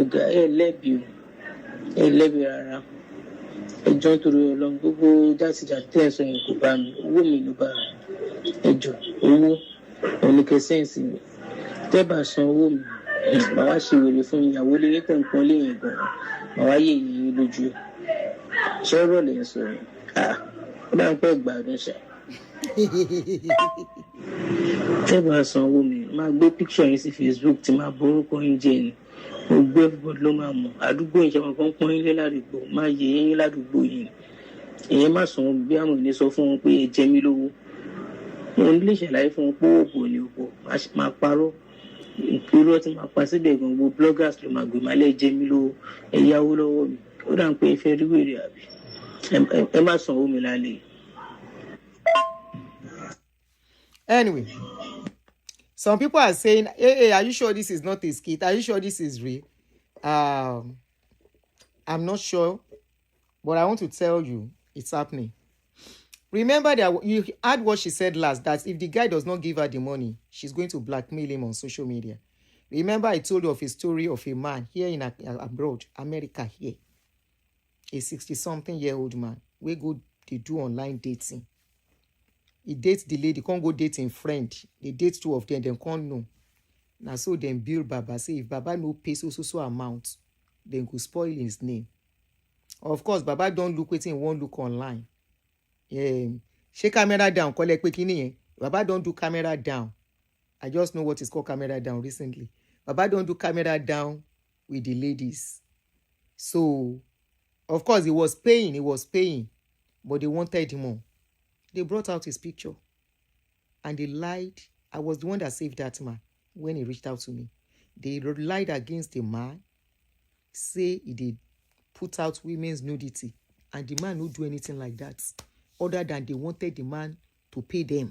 Ọ̀gá ẹ lẹ́bi rárá ẹjọ́ nítorí Ọlọ́run gbogbo játijàti tẹ́ ẹ̀ sọ yẹn kò bá mi owó mi ló bá ẹjọ́ owó oníkẹsẹ́ǹsì mi tẹ́ bá san owó mi màá wá ṣe wèrè fún ìyàwó lẹ́yìn tẹ̀ nǹkan lẹ́yìn gan-an màá wá yé èyí lójú ẹ̀ sọ̀rọ̀ lẹ́yìn sọ̀rọ̀ ó bá ń pẹ́ gbádùn ṣá tẹ́ bá san owó mi máa gbé picture yín sí Facebook tí máa borúkọ yín jẹ́ ni gbogbo everybody ló máa mọ̀ àdúgbò ìṣẹ̀wọ̀n kan pọ́n ilé ládùúgbò máa yẹ yín ládùúgbò yìí ìyẹn má sàn bí àwọn ènìyàn sọ fún wọn pé ẹ jẹ mí lówó wọn ní lè ṣàlàyé fún wọn pé òògùn ni òògùn máa parọ́ irọ́ tí máa pa síbẹ̀ gan gbogbo bloggers ló máa gbé máa lẹ́ jẹ mí lówó ẹ yáwó lọ́wọ́ mi ó dà ń pé ẹ fẹ́ rí wèrè àbí ẹ má san owó mi lálẹ́. Anyway, some people are saying, hey, are you sure this is not a skit? Are you sure this is real? I'm not sure, but I want to tell you it's happening. Remember that you heard what she said last, that if the guy does not give her the money, she's going to blackmail him on social media. Remember I told you of a story of a man here in abroad, America here, a 60-something-year-old man, we go, they do online dating. He dates the lady, can't go dating friend. They date two of them, then can't know. Now so then bill Baba, say if Baba no pay so amount, then go spoil his name. Of course, Baba don't look waiting, won't look online. Shake camera down, collect quick. Baba don't do camera down. I just know what is called camera down recently. Baba don't do camera down with the ladies. So, of course, he was paying, but they wanted more. They brought out his picture and they lied. I was the one that saved that man when he reached out to me. They lied against the man, say he did put out women's nudity, and the man don't do anything like that, other than they wanted the man to pay them.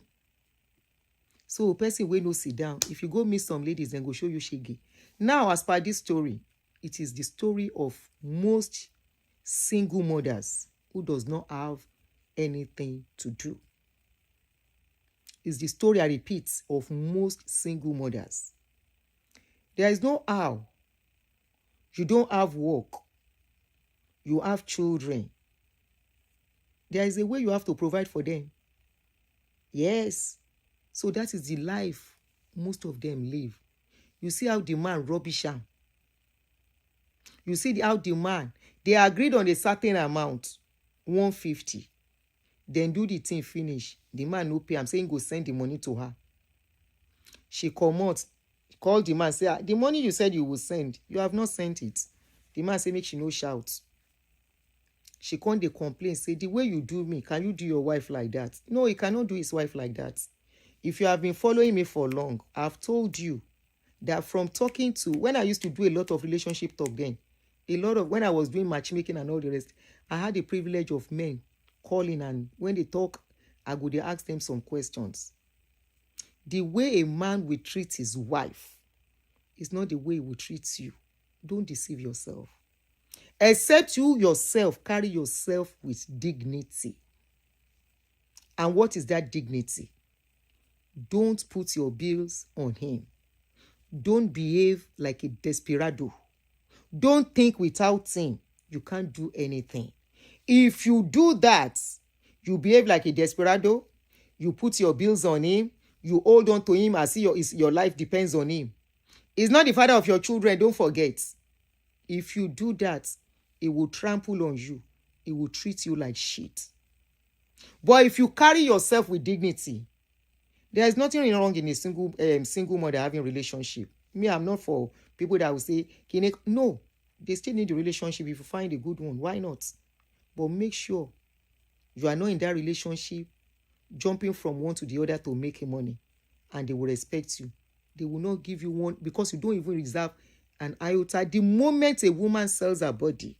So person will no sit down. If you go meet some ladies, then go show you shege. Now, as per this story, it is the story of most single mothers who does not have anything to do. It's the story, I repeat, of most single mothers. There is no how. You don't have work. You have children. There is a way you have to provide for them. Yes. So that is the life most of them live. You see how the man rubbish am. You see how the man, they agreed on a certain amount, 150. Then do the thing finish. The man no pay. I'm saying go send the money to her. She come out, call the man, say, the money you said you will send, you have not sent it. The man say, make she no shout. She come dey complain, say, the way you do me, can you do your wife like that? No, he cannot do his wife like that. If you have been following me for long, I've told you that from talking to, when I used to do a lot of relationship talk then, when I was doing matchmaking and all the rest, I had the privilege of men calling, and when they talk, I go dey ask them some questions. The way a man will treat his wife is not the way he will treat you. Don't deceive yourself. Except you yourself carry yourself with dignity. And what is that dignity? Don't put your bills on him. Don't behave like a desperado. Don't think without him you can't do anything. If you do that, you behave like a desperado, you put your bills on him, you hold on to him as if your life depends on him. He's not the father of your children, don't forget. If you do that, he will trample on you. He will treat you like shit. But if you carry yourself with dignity, there is nothing wrong in a single mother having a relationship. Me, I'm not for people that will say, no, they still need a relationship. If you find a good one, why not? But make sure you are not in that relationship jumping from one to the other to make money, and they will respect you. They will not give you one because you don't even reserve an iota. The moment a woman sells her body,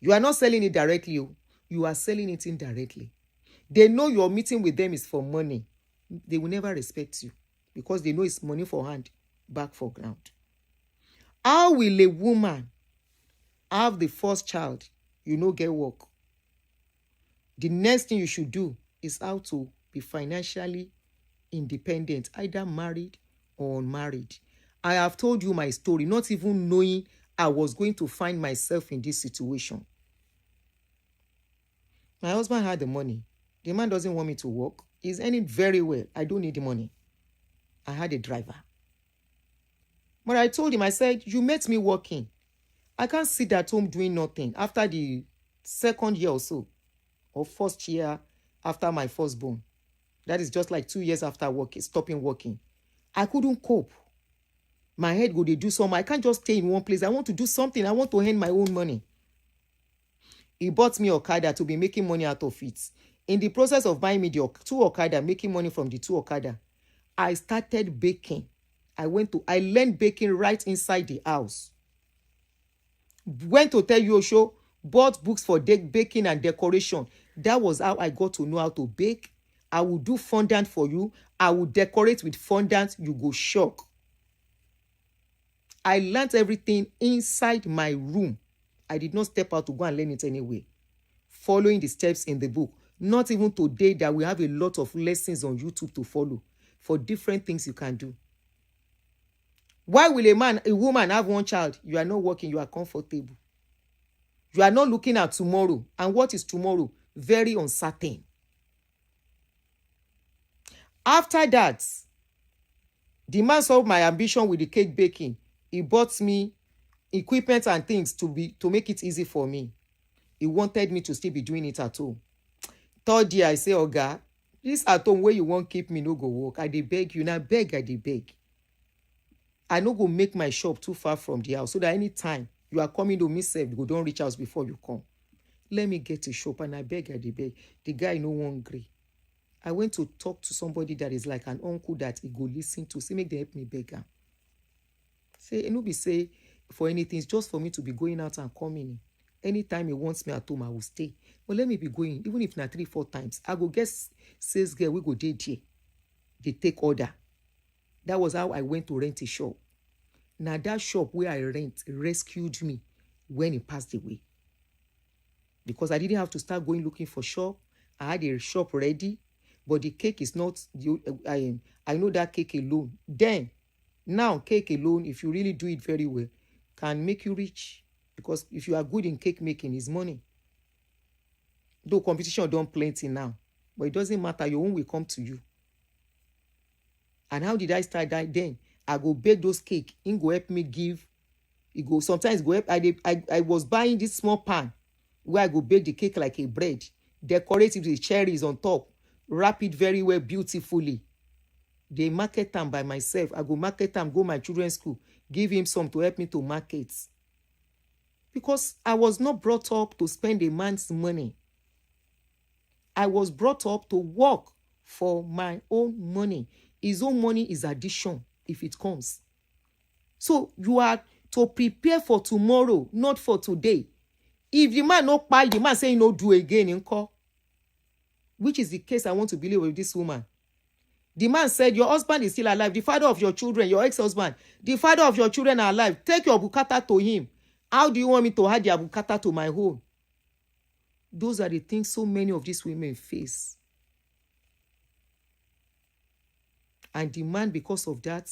you are not selling it directly, you are selling it indirectly. They know your meeting with them is for money. They will never respect you because they know it's money for hand, back for ground. How will a woman have the first child, get work? The next thing you should do is how to be financially independent, either married or unmarried. I have told you my story, not even knowing I was going to find myself in this situation. My husband had the money. The man doesn't want me to work. He's earning very well. I don't need the money. I had a driver. But I told him, I said, you met me working. I can't sit at home doing nothing. After the second year or so, or first year after my firstborn, that is just like 2 years after stopping working, I couldn't cope. My head go, they do something. I can't just stay in one place. I want to do something. I want to earn my own money. He bought me Okada to be making money out of it. In the process of buying me the 2 Okada, making money from the 2 Okada, I started baking. I learned baking right inside the house. Went to tell you show, bought books for baking and decoration. That was how I got to know how to bake. I will do fondant for you. I will decorate with fondant. You go shock. I learned everything inside my room. I did not step out to go and learn it anyway. Following the steps in the book. Not even today that we have a lot of lessons on YouTube to follow for different things you can do. Why will a woman have one child? You are not working, you are comfortable. You are not looking at tomorrow. And what is tomorrow? Very uncertain. After that, the man saw my ambition with the cake baking. He bought me equipment and things to make it easy for me. He wanted me to still be doing it at home. Third year, I say, Oga, this at home where you won't keep me, no go work. I dey beg you, now beg, I dey beg. I no go make my shop too far from the house so that anytime you are coming to me, you go don't reach house before you come. Let me get a shop, and I beg, I dey beg. The guy no one agree. I went to talk to somebody that is like an uncle that he go listen to. Say, make them help me beg him. Say, no be say for anything, it's just for me to be going out and coming in. Anytime he wants me at home, I will stay. But let me be going, even if not 3-4 times. I go get sales girl, we go there. They take order. That was how I went to rent a shop. Now that shop where I rent rescued me when he passed away. Because I didn't have to start going looking for shop. I had a shop ready, but the cake is not, I know that cake alone. Then, now cake alone, if you really do it very well, can make you rich. Because if you are good in cake making, it's money. Though competition don't plenty now. But it doesn't matter. Your own will come to you. And how did I start that then? I go bake those cake. He go help me give. He go sometimes go help. I was buying this small pan where I go bake the cake like a bread. Decorate it with cherries on top. Wrap it very well, beautifully. They market them by myself. I go market them, go my children's school. Give him some to help me to market. Because I was not brought up to spend a man's money. I was brought up to work for my own money. His own money is addition if it comes. So you are to prepare for tomorrow, not for today. If the man not buy, the man say no do again in call. Which is the case I want to believe with this woman. The man said, your husband is still alive. The father of your children, your ex-husband, the father of your children are alive. Take your bukata to him. How do you want me to add your bukata to my home? Those are the things so many of these women face. And the man, because of that,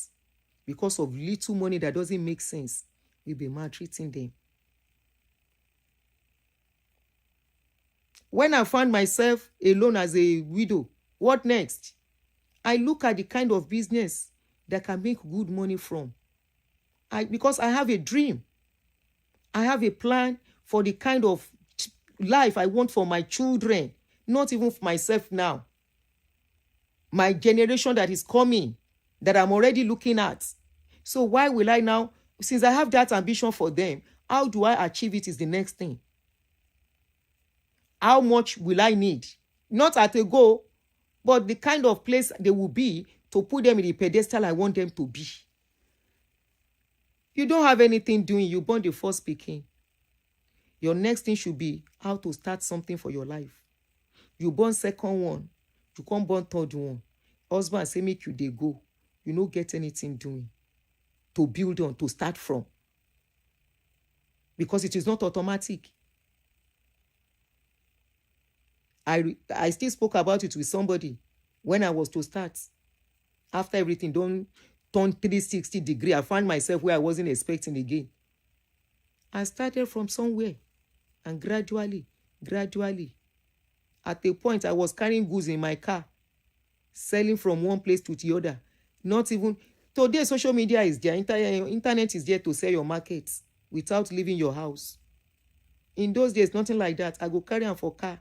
because of little money that doesn't make sense, will be maltreating them. When I found myself alone as a widow, what next? I look at the kind of business that can make good money from. Because I have a dream. I have a plan for the kind of life I want for my children, not even for myself now. My generation that is coming, that I'm already looking at. So why will I now, since I have that ambition for them, how do I achieve it is the next thing. How much will I need? Not at a go, but the kind of place they will be to put them in the pedestal I want them to be. You don't have anything doing, you born the first speaking. Your next thing should be how to start something for your life. You born second one, you come born third one. Husband say make you dey go. You no get anything doing to build on, to start from. Because it is not automatic. I still spoke about it with somebody when I was to start. After everything done, turned 360 degree, I found myself where I wasn't expecting again. I started from somewhere and gradually, at a point I was carrying goods in my car, selling from one place to the other. Not even, today social media is there, internet is there to sell your markets without leaving your house. In those days, nothing like that. I go carry them for car.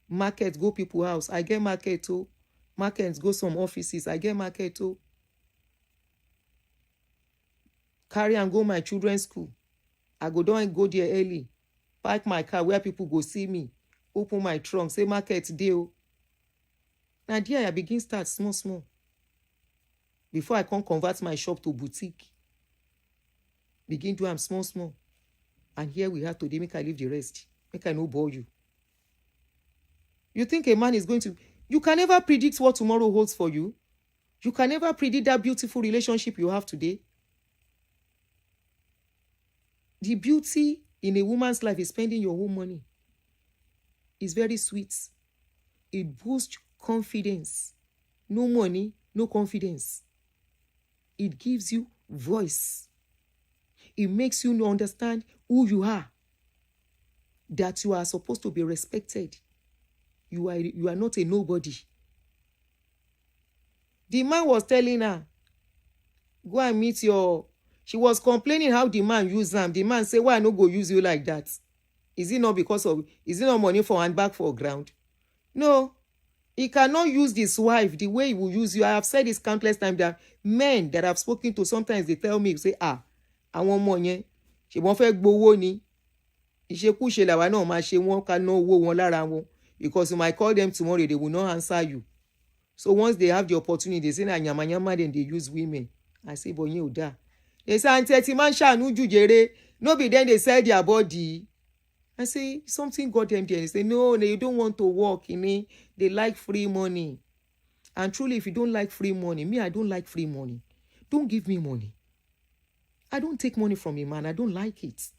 Market, go people house. I get market too. Markets, go some offices. I get market too. Carry and go my children's school. I go down and go there early. Park my car where people go see me. Open my trunk. Say market deal. Now there I begin start small. Before I can convert my shop to boutique. Begin to am small. And here we have today. Make I leave the rest. Make I no bore you. You think a man is going to... You can never predict what tomorrow holds for you. You can never predict that beautiful relationship you have today. The beauty in a woman's life is spending your own money. It's very sweet. It boosts confidence. No money, no confidence. It gives you voice. It makes you understand who you are. That you are supposed to be respected. You are not a nobody. The man was telling her, go and meet your... She was complaining how the man used them. The man said, why I no go use you like that? Is it not money for handbag for ground? No. He cannot use this wife the way he will use you. I have said this countless times that men that I've spoken to, sometimes they tell me, say, I want money. She won't fẹ́ gbowó ni. Ìṣekúṣe làwa náà máa ṣe wọ́n ká ná owó wọn lára wọn. Because you might call them tomorrow, they will not answer you. So once they have the opportunity, they say, na nyama, then they use women. I say, but you da. They say, Aunty, man shanu jujere. No be then they sell their body. I say, something got them there. They say, no, you don't want to work. They like free money. And truly, if you don't like free money, me, I don't like free money. Don't give me money. I don't take money from a man. I don't like it.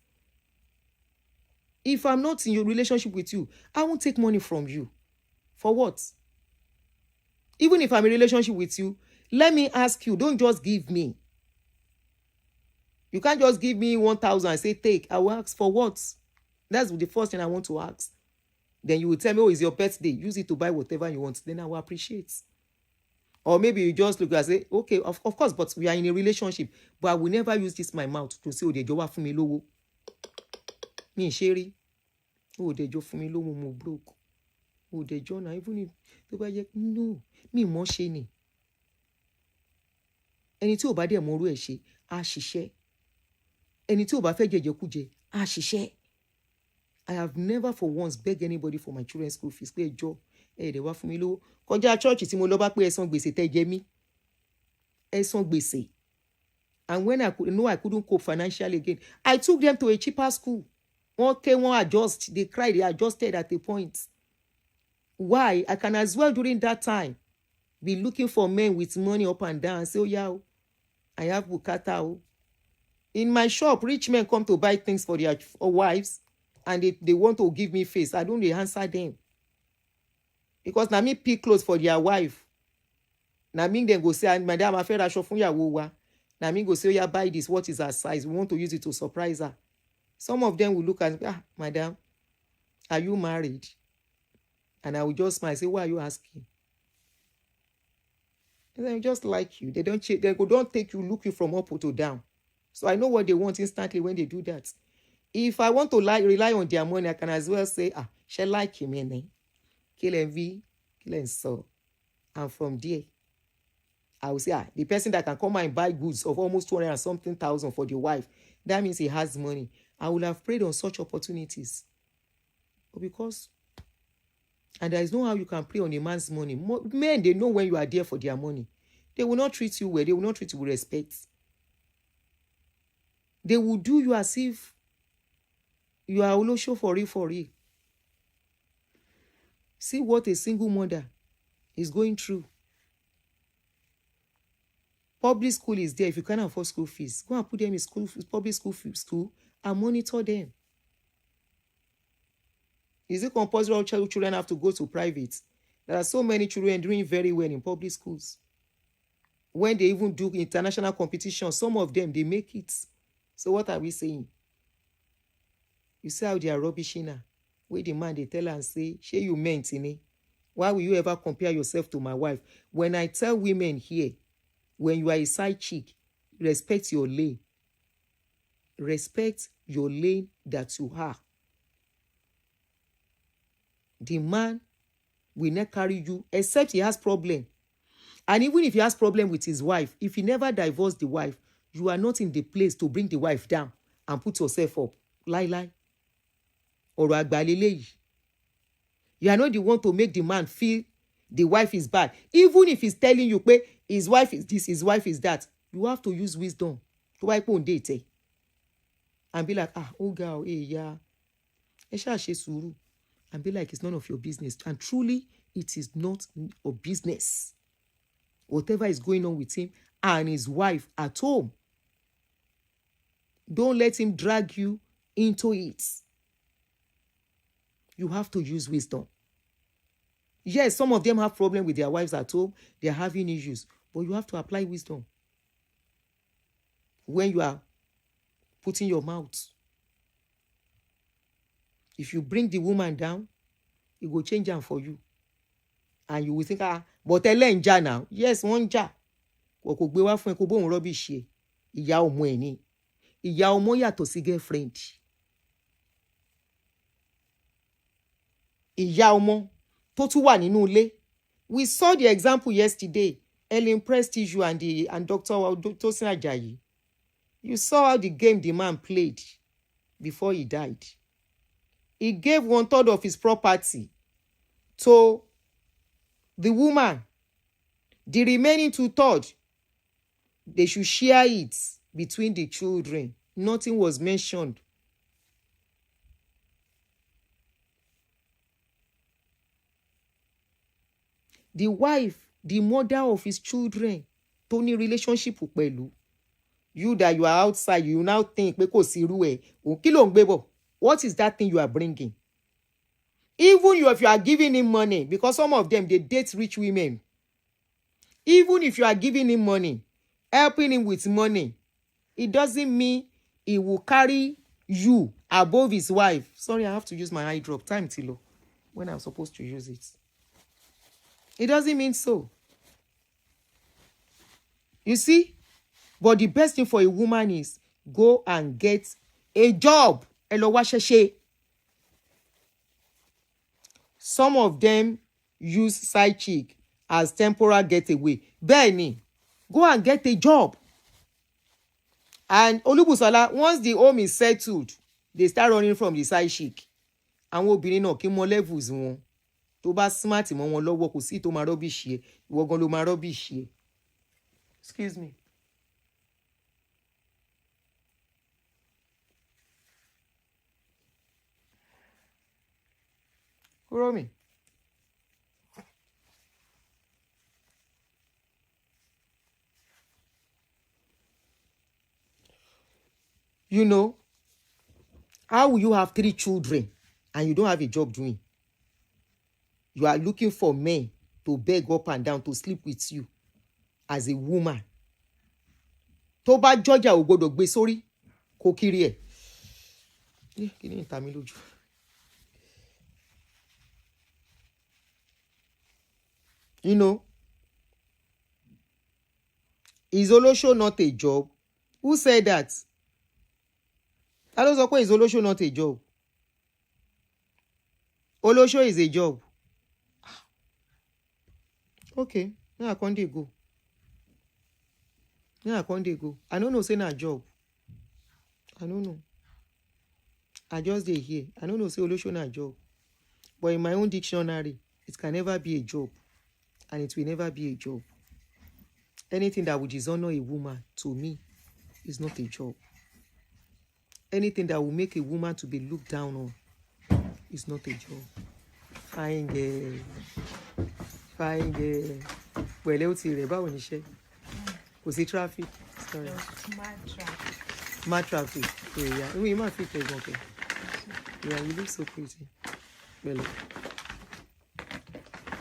If I'm not in your relationship with you, I won't take money from you. For what? Even if I'm in a relationship with you, let me ask you, don't just give me. You can't just give me 1,000 and say, take. I will ask for what? That's the first thing I want to ask. Then you will tell me, oh, it's your birthday. Use it to buy whatever you want. Then I will appreciate. Or maybe you just look and say, okay, of course, but we are in a relationship. But I will never use this my mouth to say, oh, dejo wa fún mi lówó. Mi ṣeré. Oh, dejo fún mi lówó, mo broke. Oh, dejo na, even if, no, mi mọ̀ ṣe ni. Ẹni tí ò bá dẹ̀ mọ̀rú ẹ̀ ṣe, á ṣiṣẹ́. Ẹni tí ò bá fẹ́ jẹjẹkújẹ, á ṣiṣẹ́. I have never for once begged anybody for my children's school fees. Pé ẹjọ́, ẹ̀ẹ́dẹ̀ wá fún mi lówó. Kọjá church tí mo lọ bá pé ẹ san gbèsè tẹ́ jẹ mí. Ẹ san gbèsè. And when I couldn't cope financially again, I took them to a cheaper school. Okay, one adjust. They cried, they adjusted at a point. Why? I can as well during that time be looking for men with money up and down and say, oh yeah, I have bukata. In my shop, rich men come to buy things for their wives and they want to give me face. I don't answer them. Because na me pick clothes for their wife. Na me then go say, madam, I fẹ́ raṣọ fún ìyàwó wa. Na me go say, oh yeah, buy this. What is her size? We want to use it to surprise her. Some of them will look and say, madam, are you married? And I will just smile and say, why are you asking? And they just like you. They don't take you, look you from up to down. So I know what they want instantly when they do that. If I want to rely on their money, I can as well say, she like him, kill envy, kill and so. And from there, I will say, the person that can come and buy goods of almost 200 and something thousand for the wife, that means he has money. I would have prayed on such opportunities. But because, and there is no how you can pray on a man's money. Men, they know when you are there for their money. They will not treat you well. They will not treat you with respect. They will do you as if you are Olosho for real. See what a single mother is going through. Public school is there. If you can't afford school fees, go and put them in public school and monitor them. Is it compulsory all children have to go to private? There are so many children doing very well in public schools. When they even do international competition, some of them, they make it. So what are we saying? You see how they are rubbishing her. Where the man, they tell her and say, "Shey you meant in it. Why will you ever compare yourself to my wife?" When I tell women here, when you are a side chick, respect your lane. Respect your lane that you are. The man will not carry you except he has problem. And even if he has problem with his wife, if he never divorced the wife, you are not in the place to bring the wife down and put yourself up. Lie. Ọ̀rọ̀ àgbà lélẹ́yìí. You are not the one to make the man feel the wife is bad. Even if he's telling you, pé his wife is this, his wife is that, you have to use wisdom. To wá ipò òǹdè tẹ̀. And be like, ó ga ọ̀, yeah. Ẹ ṣáà ṣe sùúrù. And be like, it's none of your business. And truly, it is not your business. Whatever is going on with him and his wife at home. Don't let him drag you into it. You have to use wisdom. Yes, some of them have problems with their wives at home. They are having issues. But you have to apply wisdom. When you are putting your mouth. If you bring the woman down, it will change them for you. And you will think, but ẹlẹ́ ń jà now. Yes, wọ́n ń jà. Kò gbé wá fún ẹ kó bóun rubbish ẹ. Ìyá ọmọ ẹ ni. Ìyá ọmọ yàtọ̀ sí girlfriend. Ìyá ọmọ tó tún wà nínú ilé. We saw the example yesterday. Ellen Prestige and Dr. Tosin Ajayi. You saw how the game the man played before he died. He gave 1/3 of his property to the woman. The remaining 2/3, they should share it between the children. Nothing was mentioned. The wife, the mother of his children, tó ní relationship pẹ̀lú. You that you are outside, you now think, pé kò sí irú ẹ̀, kí ló ń gbé bọ̀? What is that thing you are bringing? Even if you are giving him money, because some of them, they date rich women. Even if you are giving him money, helping him with money, it doesn't mean he will carry you above his wife. Sorry, I have to use my eye drop. Time, Tilo. when I'm supposed to use it. It doesn't mean so. You see? But the best thing for a woman is go and get a job. Ẹ lọ wá ṣẹ́ṣe. Some of them use side chick as temporary getaway. Bẹ́ẹ̀ni, go and get a job. And Olubusola, once the home is settled, they start running from the side chick. Àwọn obìnrin náà kí mọ levels wọn. Tó bá smart mọ́ wọn lọ́wọ́ kò sí tó máa rubbish ẹ. Ìwọ gan ló máa rubbish ẹ. Excuse me. Kúrò mi. You know, how will you have 3 children and you don't have a job doing? You are looking for men to beg up and down to sleep with you as a woman. Tó bá jọjà ò gbọdọ̀ gbé sórí kó kiri ẹ̀. Kí ni ìta mi lójú? You know, is olosho not a job? Who said that? Ta ló sọ pé is olosho not a job? Olosho is a job. Okay, now I can't go. Now I can't go. I don't know say na job. I don't know. I just dey here. I don't know say olosho na job. But in my own dictionary, it can never be a job. And it will never be a job. Anything that would dishonor a woman, to me, is not a job. Anything that will make a woman to be looked down on is not a job. Fine girl. Fine girl. Well, let's see. Báwo ni iṣẹ́? Kò sí traffic. Sorry. Mad traffic. Yeah. We might fit okay. Yeah, you look so pretty. Well,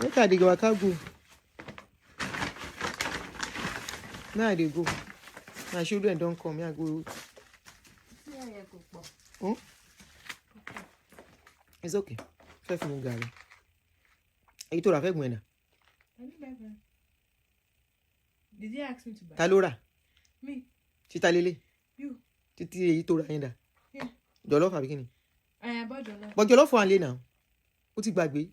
look at the go. I can't go. Now they go. My children don't come. I go. Oh? It's okay. Fẹ́ fún mi gàrí. Èyí tó rà fẹ́ gbọ̀n ẹ̀ nà. Did you ask me to buy? Ta ló rà? Me. Títa lélẹ̀. You. Títí èyí tó rà yẹn dà. Yeah. Jọ̀lọ́fù àbí kíni? I bought jollof. But jọ̀lọ́fù wà nílé náà. Ó ti gbàgbé.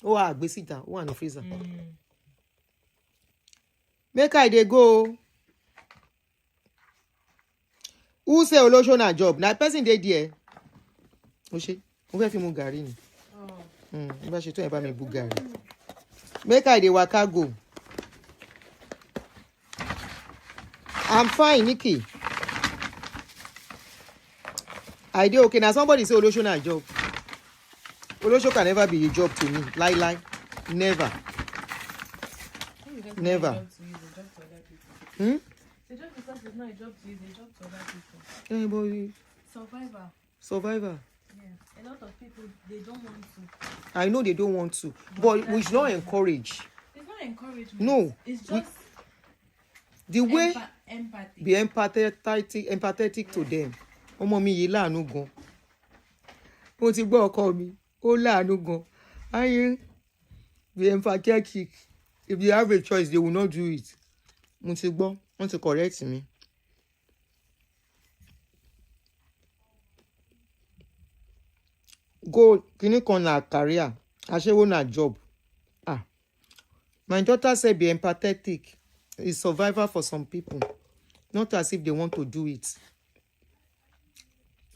Ó wà àgbé síta. Ó wà ní freezer. Make I dey go. Who say olosho na job? Na person dey there. O ṣe. Mo fẹ́ fi mu gàrí ni. Mo bá ṣe tó ẹ bá mi bu gàrí. Make I dey waka go. I'm fine, Nikki. I dey okay. Now somebody say olosho na job. Olosho can never be a job to me. Lie. Never. Never. So just because it's not a job to you, it's a job to other people. Yeah, boy. Survivor. Yeah. A lot of people, they don't want to. I know they don't want to. But we should not encourage. It's not encouragement. No. It's just the way empathy. Be empathetic to them. Ọmọ mi yìí láàánú gan. Mo ti gbọ́ ọkọ mi. Ó láàánú gan. Ayin. Be empathetic. If they have a choice, they will not do it. Mo ti gbọ́. Want to correct me. Go, kini kan na career. Aṣẹ́wó na job. My daughter said be empathetic. It's survival for some people. Not as if they want to do it.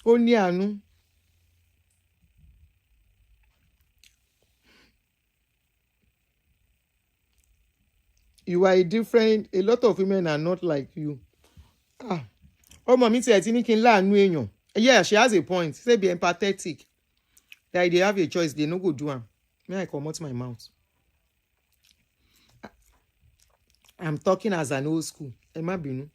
Ó ní àánú. You are a lot of women are not like you. Ọmọ mi tiẹ̀ ti ní kí n láàánú èèyàn. Yeah, she has a point. Say be empathetic. That they have a choice, they no go do am. May I comot my mouth? I'm talking as an old school. Ẹ má bínú.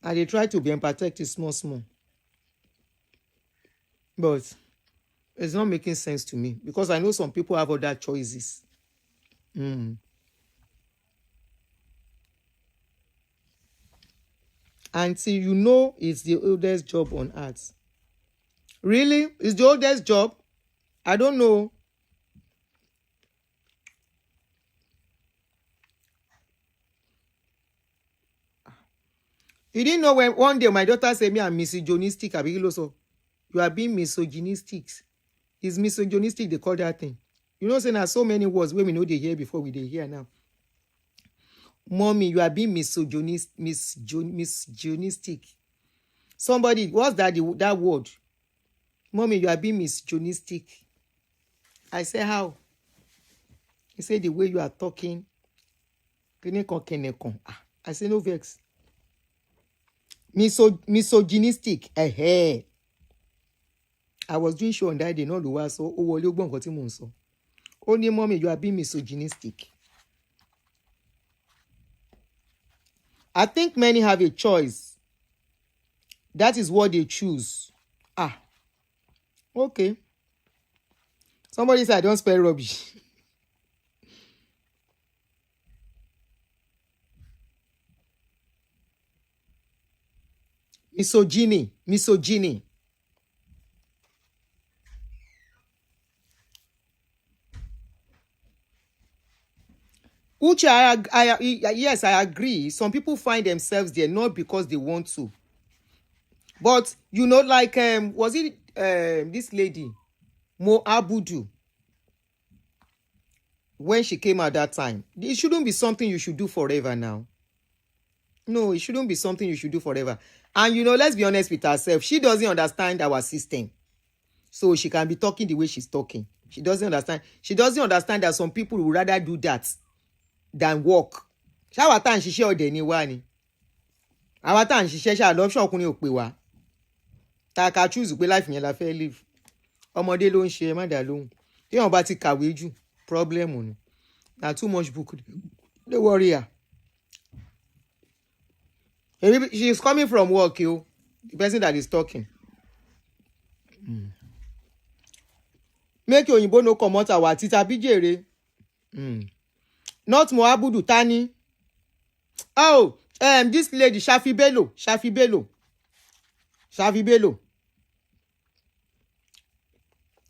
I dey try to be empathetic small. But it's not making sense to me because I know some people have other choices. Until you know it's the oldest job on earth. Really? It's the oldest job? I don't know. You didn't know when one day my daughter said me I'm misogynistic. You are being misogynistic. It's misogynistic, they call that thing. You know, saying there's so many words where we know they hear before we they hear now. Mommy, you are being misogynistic. Somebody, what's that word? Mommy, you are being misogynistic. I say, how? He said, the way you are talking. I say, no vex. Misogynistic. I was doing show on that day, no lower, so only mommy, you are being misogynistic. I think many have a choice. That is what they choose. Okay. Somebody said I don't spell rubbish. Misogyny. Which yes, I agree. Some people find themselves there not because they want to. But, you know, like, was it this lady, Mo Abudu, when she came at that time? It shouldn't be something you should do forever now. No, it shouldn't be something you should do forever. And, you know, let's be honest with herself. She doesn't understand our system. So she can be talking the way she's talking. She doesn't understand. She doesn't understand that some people would rather do that than work. Ṣáwa tá ń ṣiṣẹ́ ọ̀dẹ̀ ni wá ni. Àwa tá ń ṣiṣẹ́ ṣáà lọ́pṣọ̀n ọkùnrin ò pè wá. Tá ká choose pé life yẹn la fẹ́ live. Ọmọdé ló ń ṣe ẹ má dá lóhùn. Tí wọ́n bá ti kàwé jù, problem ni. Na too much book. Don't worry her. She is coming from work, yo. The person that is talking. Make your oyinbo no comot our tita bijere. Not Moabudu Tani. Oh, this lady Shafi Bello.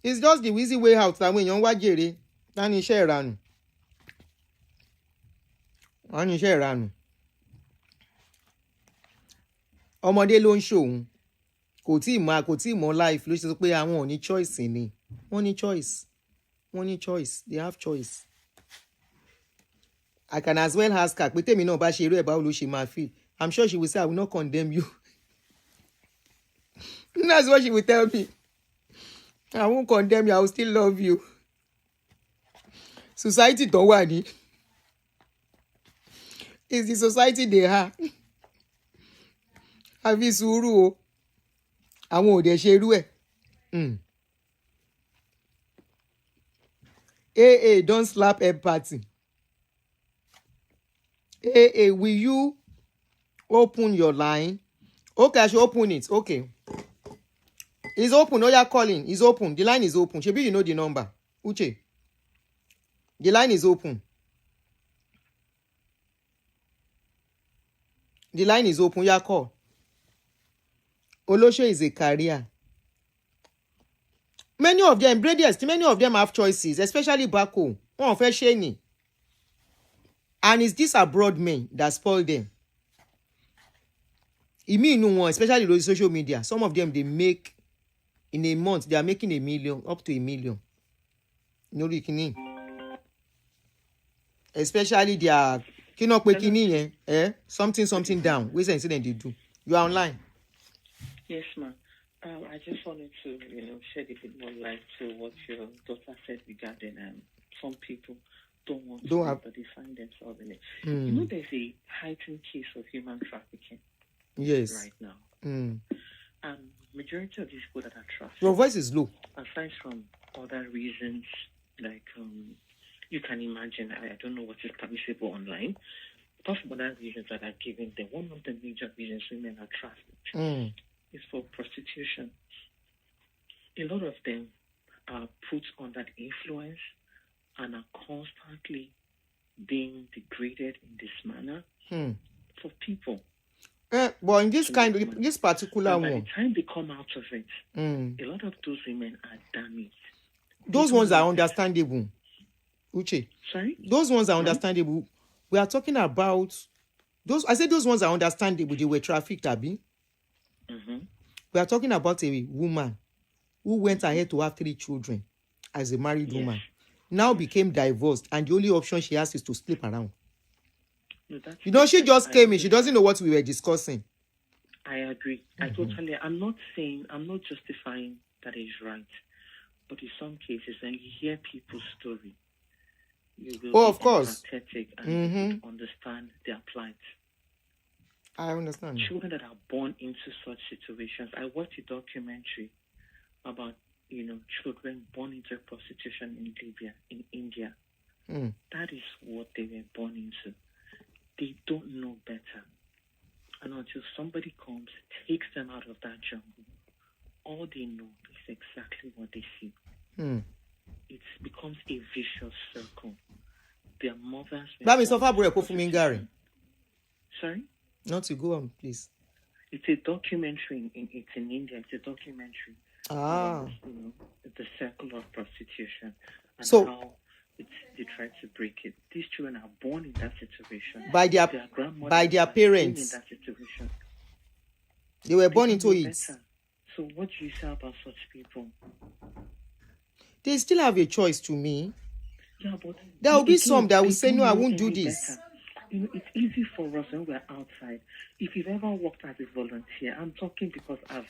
It's just the easy way out. Àwọn èèyàn wá jèrè. Tani iṣẹ́ ìranù. Wọ́n ní iṣẹ́ ìranù. Ọmọdé ló ń ṣòun. Kò tí ì mọ̀ life ló ṣe sọ pé àwọn ò ní choice ni. Wọ́n ní choice. They have choice. I can as well ask her, pé tèmi náà bá ṣe irú ẹ̀ báwo ló ṣe máa feel. I'm sure she will say, I will not condemn you. That's what she will tell me. I won't condemn you, I will still love you. Society tó wà ní. It's the society they have. Àfi sùúrù o. Àwọn ò dẹ̀ ṣe irú ẹ̀. Don't slap empathy. Will you open your line? Okay, I should open it. Okay. It's open. Oh, you're calling. It's open. The line is open. Shebi, you know the number. Uche. The line is open. The line is open. You call. Olosho is a career. Many of them have choices, especially back home. One of sheni. And it's these abroad men that spoil them. Especially those social media. Some of them, they make, in a month, they are making $1 million, up to $1 million. No, you can. Especially their, something down. Which incident they do? You are online. Yes, ma'am. I just wanted to, shed a bit more light to what your daughter said regarding some people don't want to, but they find themselves in it. You know, there's a heightened case of human trafficking. Yes. Right now. Majority of these people that are trafficked. Your voice is low. Aside from other reasons, like you can imagine, I don't know what is permissible online. Apart from other reasons that are given, one of the major reasons women are trafficked is for prostitution. A lot of them are put under the influence and are constantly being degraded in this manner for people. But But in this to kind make of money. this particular And by the one, time they come out of it, mm, a lot of those women are damaged. those don't ones are know. understandable. Uche, Sorry? those ones are Huh? understandable. We are talking about those. I said those ones are understandable. They were trafficked, Abi. Mm-hmm. We are talking about a woman who went ahead to have 3 children as a married Yes. woman, now became divorced, and the only option she has is to sleep around. No, that's You know, she different. just I came in. She understand. doesn't know what we were discussing. I agree. I'm not justifying that is right. But in some cases, when you hear people's story, you will Oh, be of course. empathetic and you would understand their plight. I understand. Children that are born into such situations. I watched a documentary about, children born into prostitution in Libya, in India. Mm. That is what they were born into. They don't know better. And until somebody comes, takes them out of that jungle, all they know is exactly what they see. Mm. It becomes a vicious circle. Their mothers... That means Mingari. Sorry? Not to go on, please. It's a documentary. It's in India. It's a documentary. Ah. About, the circle of prostitution and So, how they try to break it. These children are born in that situation. by their grandmothers by their have been parents. in that situation. They were born They into don't know it. better. So what do you say about such people? They still have a choice to me. Yeah, but There will be again, some that will they say, don't no, I know won't do any this. better. It's easy for us when we're outside. If you've ever worked as a volunteer, I'm talking because I've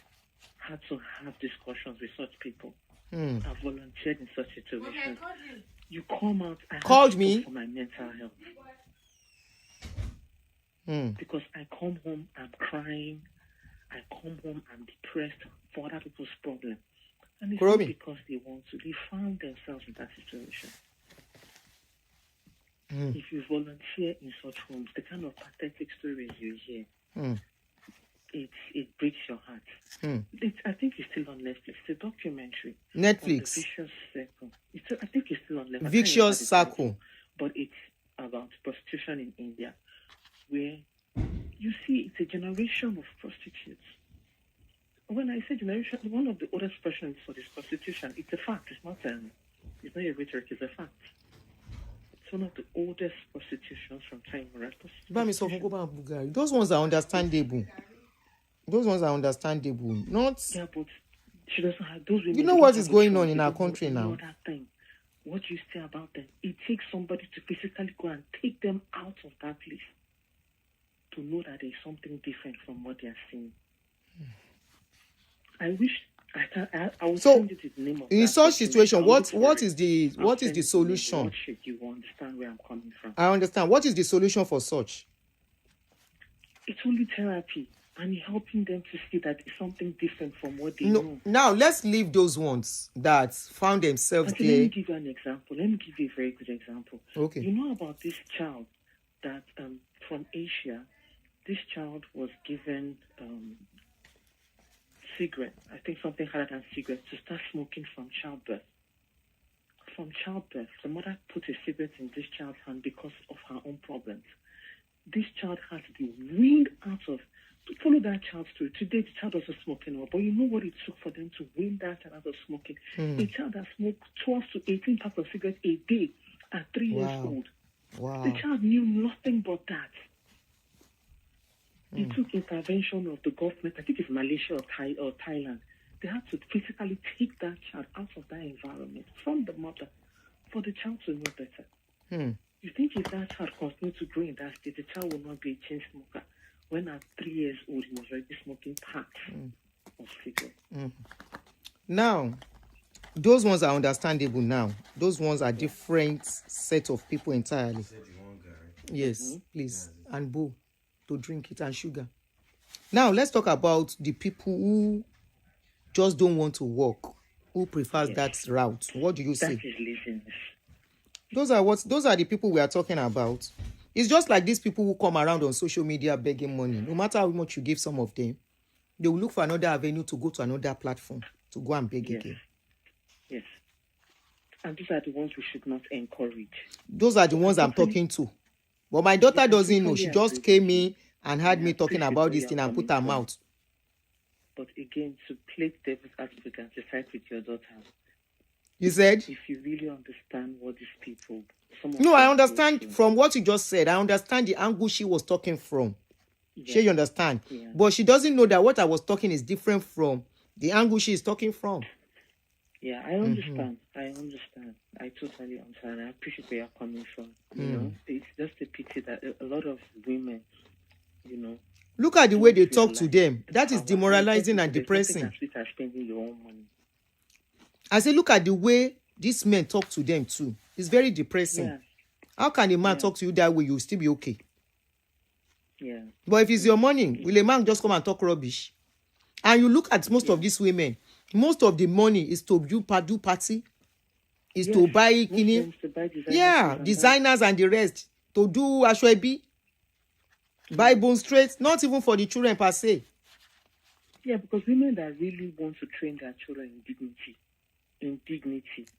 had to have discussions with such people. Mm. I've volunteered in such situations. You come out, I Called have to me? talk for my mental health. Mm. Because I come home, I'm crying. I come home, I'm depressed for other people's problems. And it's not because they want to. They found themselves in that situation. Mm. If you volunteer in such homes, the kind of pathetic stories you hear, it breaks your heart. Mm. I think it's still on Netflix. It's a documentary. Netflix. On the vicious circle. I think it's still on Netflix. Vicious circle. But it's about prostitution in India, where you see it's a generation of prostitutes. When I say generation, one of the oldest expressions for this prostitution, it's a fact. It's not a rhetoric. It's a fact. It's one of the oldest prostitutions from time immemorial. Those ones are understandable. Those ones are understandable. Not. Yeah, but she doesn't have those women. You know what is going on in our country now? That thing. What you say about them? It takes somebody to physically go and take them out of that place to know that there's something different from what they are seeing. I wish I would send you the name of in that such situation, what is the solution? What should you understand where I'm coming from? I understand. What is the solution for such? It's only therapy and helping them to see that it's something different from what they know. Now let's leave those ones that found themselves there. Let me give you an example. Let me give you a very good example. Okay. You know about this child that from Asia, this child was given cigarette, I think something harder than cigarette, to start smoking from childbirth. From childbirth, the mother put a cigarette in this child's hand because of her own problems. This child had to be weaned out of, to follow that child's story. Today, the child doesn't smoke anymore, but you know what it took for them to wean that child out of smoking? A child that smoked 12 to 18 packs of cigarettes a day at 3 years old. Wow. The child knew nothing but that. It took intervention of the government, I think it's Malaysia or Thailand. They had to physically take that child out of that environment from the mother for the child to know better. You think if that child continued to grow in that state, the child will not be a chain smoker? When at 3 years old, he was already smoking packs of cigarettes. Now, those ones are understandable now. Those ones are different set of people entirely. Yes, please. And Bo. To drink it and sugar. Now let's talk about the people who just don't want to work, who prefers that route. What do you say? That is laziness. Those are the people we are talking about. It's just like these people who come around on social media begging money. No matter how much you give some of them, they will look for another avenue to go to another platform to go and beg again. Yes. And those are the ones we should not encourage. Those are the ones I'm talking to. But my daughter doesn't know. She just came in and had I me talking appreciate about where this you're thing and put coming her from. mouth. But again, to play devil's advocate and to fight with your daughter, You said? if you really understand what these people, No, I understand from what you just said. I understand the angle she was talking from. Sure, you understand? Yeah. But she doesn't know that what I was talking is different from the angle she is talking from. Yeah, I understand. I understand. I totally understand. I appreciate where you're coming from. You know, it's just a pity that a lot of women, you know, look at the way they talk to realize them. That is power. demoralizing and There's depressing. nothing as sweet as spending your own money. I say, look at the way these men talk to them too. It's very depressing. Yeah. How can a man talk to you that way? You'll still be okay. Yeah. But if it's your money, will a man just come and talk rubbish? And you look at most of these women, most of the money is to do party, is to buy kini. Designers and the rest. To do ashwebi, buy bone straight, not even for the children per se. Yeah, because women that really want to train their children in dignity, do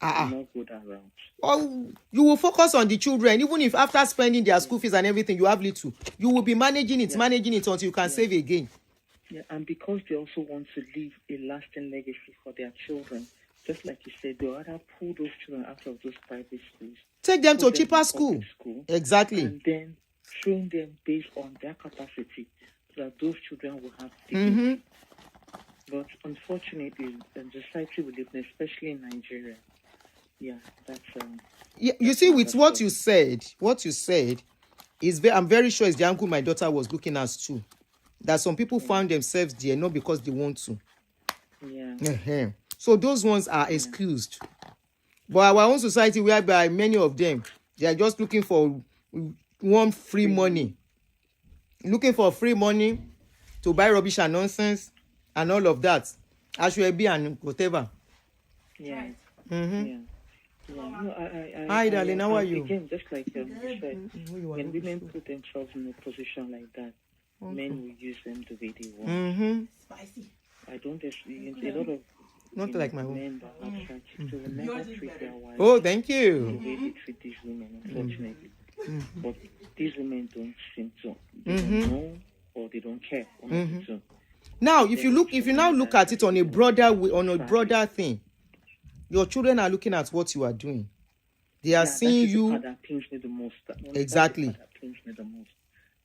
not go that route. Oh, you will focus on the children, even if after spending their school fees and everything, you have little. You will be managing it until you can save again. Yeah, and because they also want to leave a lasting legacy for their children, just like you said, they'll rather pull those children out of those private schools. Take them to a cheaper school. Exactly. And then train them based on their capacity so that those children will have dignity. But unfortunately, the society we live in, especially in Nigeria, that's you see, with what you said is I'm very sure it's the angle my daughter was looking at too. That some people found themselves there not because they want to. Yeah. So those ones are excused. But our own society, whereby many of them, they are just looking for free money. Looking for free money to buy rubbish and nonsense and all of that. Ashwebi and whatever. Yeah. No, Hi, darling, how are you? Again, just like you said, when women put themselves in a position like that, men will use them the way they want. I don't see a lot of not like my men that have such to never treat their wives. Oh, thank you. The way they treat these women, unfortunately. But these women don't seem to. They don't know or they don't care. Now, if you now look at it on a broader thing, your children are looking at what you are doing. They are seeing you. That pains me the most. Exactly. That pains me the most.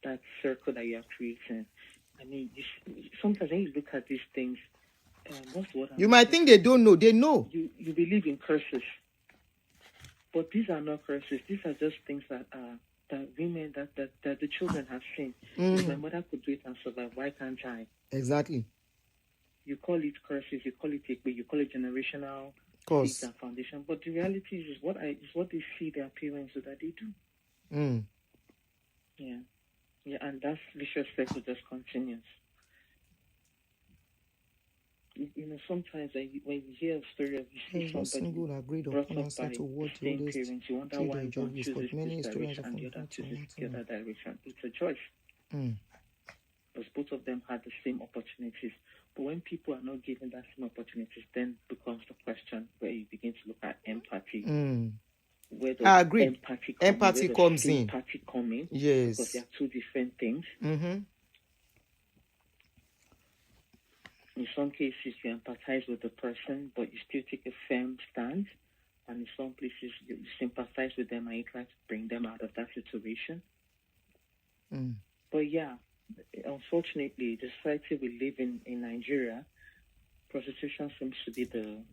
That circle that you are creating. I mean, sometimes when you look at these things, what's the word? You might think they don't know. They know. You believe in curses, but these are not curses. These are just things that women that the children have seen. If my mother could do it and survive, why can't I? Exactly. You call it curses. You call it you call it generational seeds and foundation. But the reality is what they see their parents do that they do. Yeah, and that vicious cycle just continues. You know, sometimes when you hear a story of you see somebody brought up by the same parents, you wonder why one chooses this direction and the other chooses the other direction. It's a choice. Because both of them had the same opportunities. But when people are not given that same opportunities, then becomes the question where you begin to look at empathy. Where does I agree. Empathy comes in. Empathy come in. Yes. Because they are two different things. In some cases, you empathize with the person, but you still take a firm stance. And in some places, you sympathize with them and you try to bring them out of that situation. But yeah, unfortunately, the society we live in Nigeria, prostitution seems to be the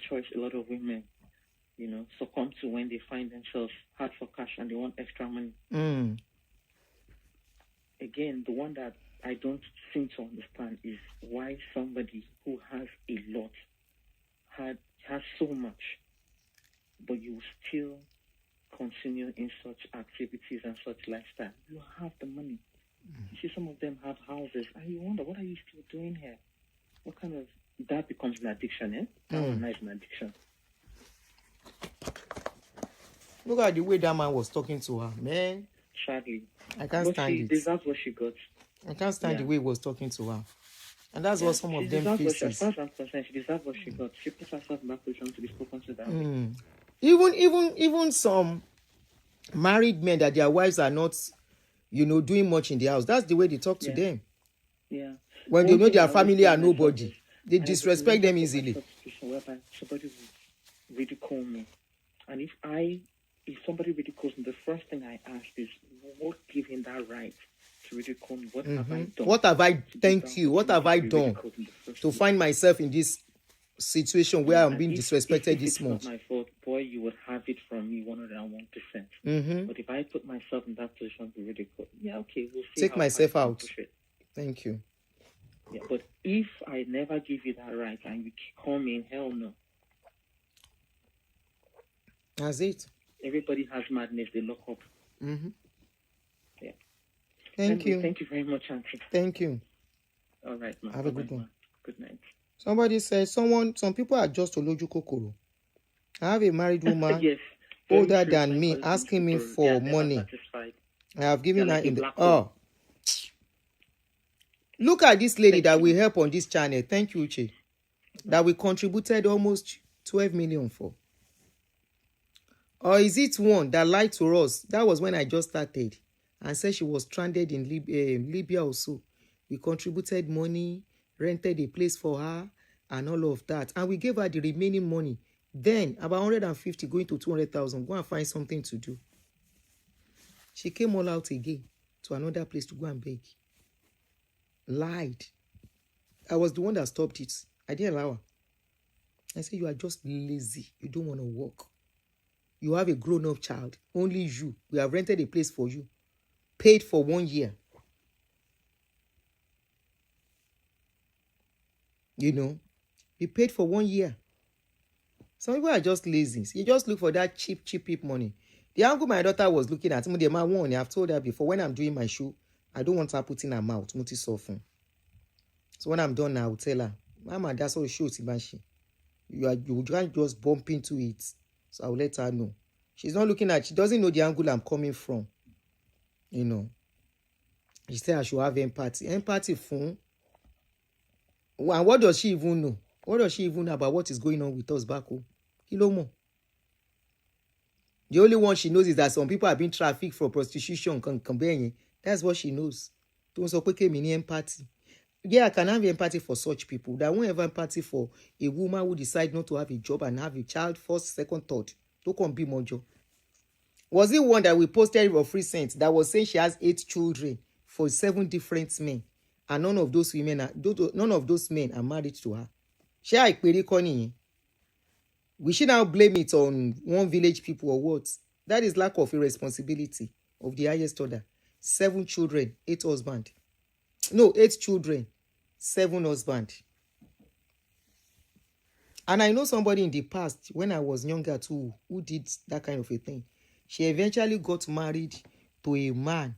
choice a lot of women, you know, succumb to when they find themselves hard for cash and they want extra money. Again, the one that I don't seem to understand is why somebody who has a lot has so much, but you still continue in such activities and such lifestyle. You have the money. You see, some of them have houses, and you wonder, what are you still doing here? What kind of that becomes an addiction, eh? That one is an addiction. Look at the way that man was talking to her, man. Sadly, I can't stand it. She deserves what she got. I can't stand the way he was talking to her. And that's what some of them faces. As far as I'm concerned, she deserves what she got. She puts herself in that position to be spoken to that way. Even some married men that their wives are not doing much in the house. That's the way they talk to Yeah. them. Yeah. When they One know thing their I always family tell are myself nobody, is, they I would disrespect never them put easily. myself in a situation whereby somebody will ridicule me. And if somebody ridicules me, the first thing I ask is, what gave him that right to ridicule me? What have I done? What have I, to thank deserve you, to what be- have I to be done ridiculed in the first to place? find myself in this situation where I'm And being if disrespected this it's not much? my fault, boy, you would have it from me 101%. But if I put myself in that position to be ridiculed, yeah, okay, we'll see. Take how far myself I can out. push it. Thank you. Yeah, but if I never give you that right and you call me, hell no. That's it. Everybody has madness, they lock up. Yeah. Thank Anyway, you. Thank you very much, Aunty. Thank you. All right, ma'am. Have a good one. Good night. Somebody said some people are just oloju kokoro. I have a married woman Yes. Very older true. than me Psychology asking me people, they for are never money. satisfied. I have given They're her like in a the black hole. Look at this lady Thank that you. we help on this channel. Thank you, Uche. That we contributed almost 12 million for. Or is it one that lied to us? That was when I just started and said she was stranded in Libya also. We contributed money, rented a place for her and all of that. And we gave her the remaining money. Then about 150 going to 200,000. Go and find something to do. She came all out again to another place to go and beg. Lied. I was the one that stopped it. I didn't allow her. I said, you are just lazy. You don't want to work. You have a grown-up child. Only you. We have rented a place for you. Paid for 1 year. We paid for 1 year. Some people are just lazy. You just look for that cheap money. The angle my daughter was looking at, I've told her before, when I'm doing my show, I don't want her putting her mouth. So when I'm done now, I will tell her, Mama, that's all show Tibanshi. You can't just bump into it. So I'll let her know. She's not looking at, she doesn't know the angle I'm coming from. She said I should have empathy. Empathy for. And what does she even know? What does she even know about what is going on with us back home? Kilomo. The only one she knows is that some people are being trafficked for prostitution. That's what she knows. Don't so quick me empathy. Yeah, I can have empathy for such people. That won't have empathy for a woman who decides not to have a job and have a child first, second, third. Don't come be mojo. Was it one that we posted of recent that was saying she has 8 children for 7 different men, and none of those men are married to her? We should now blame it on one village people or what? That is lack of irresponsibility of the highest order. 7 children, 8 husbands. No, 8 children, 7 husbands. And I know somebody in the past, when I was younger too, who did that kind of a thing. She eventually got married to a man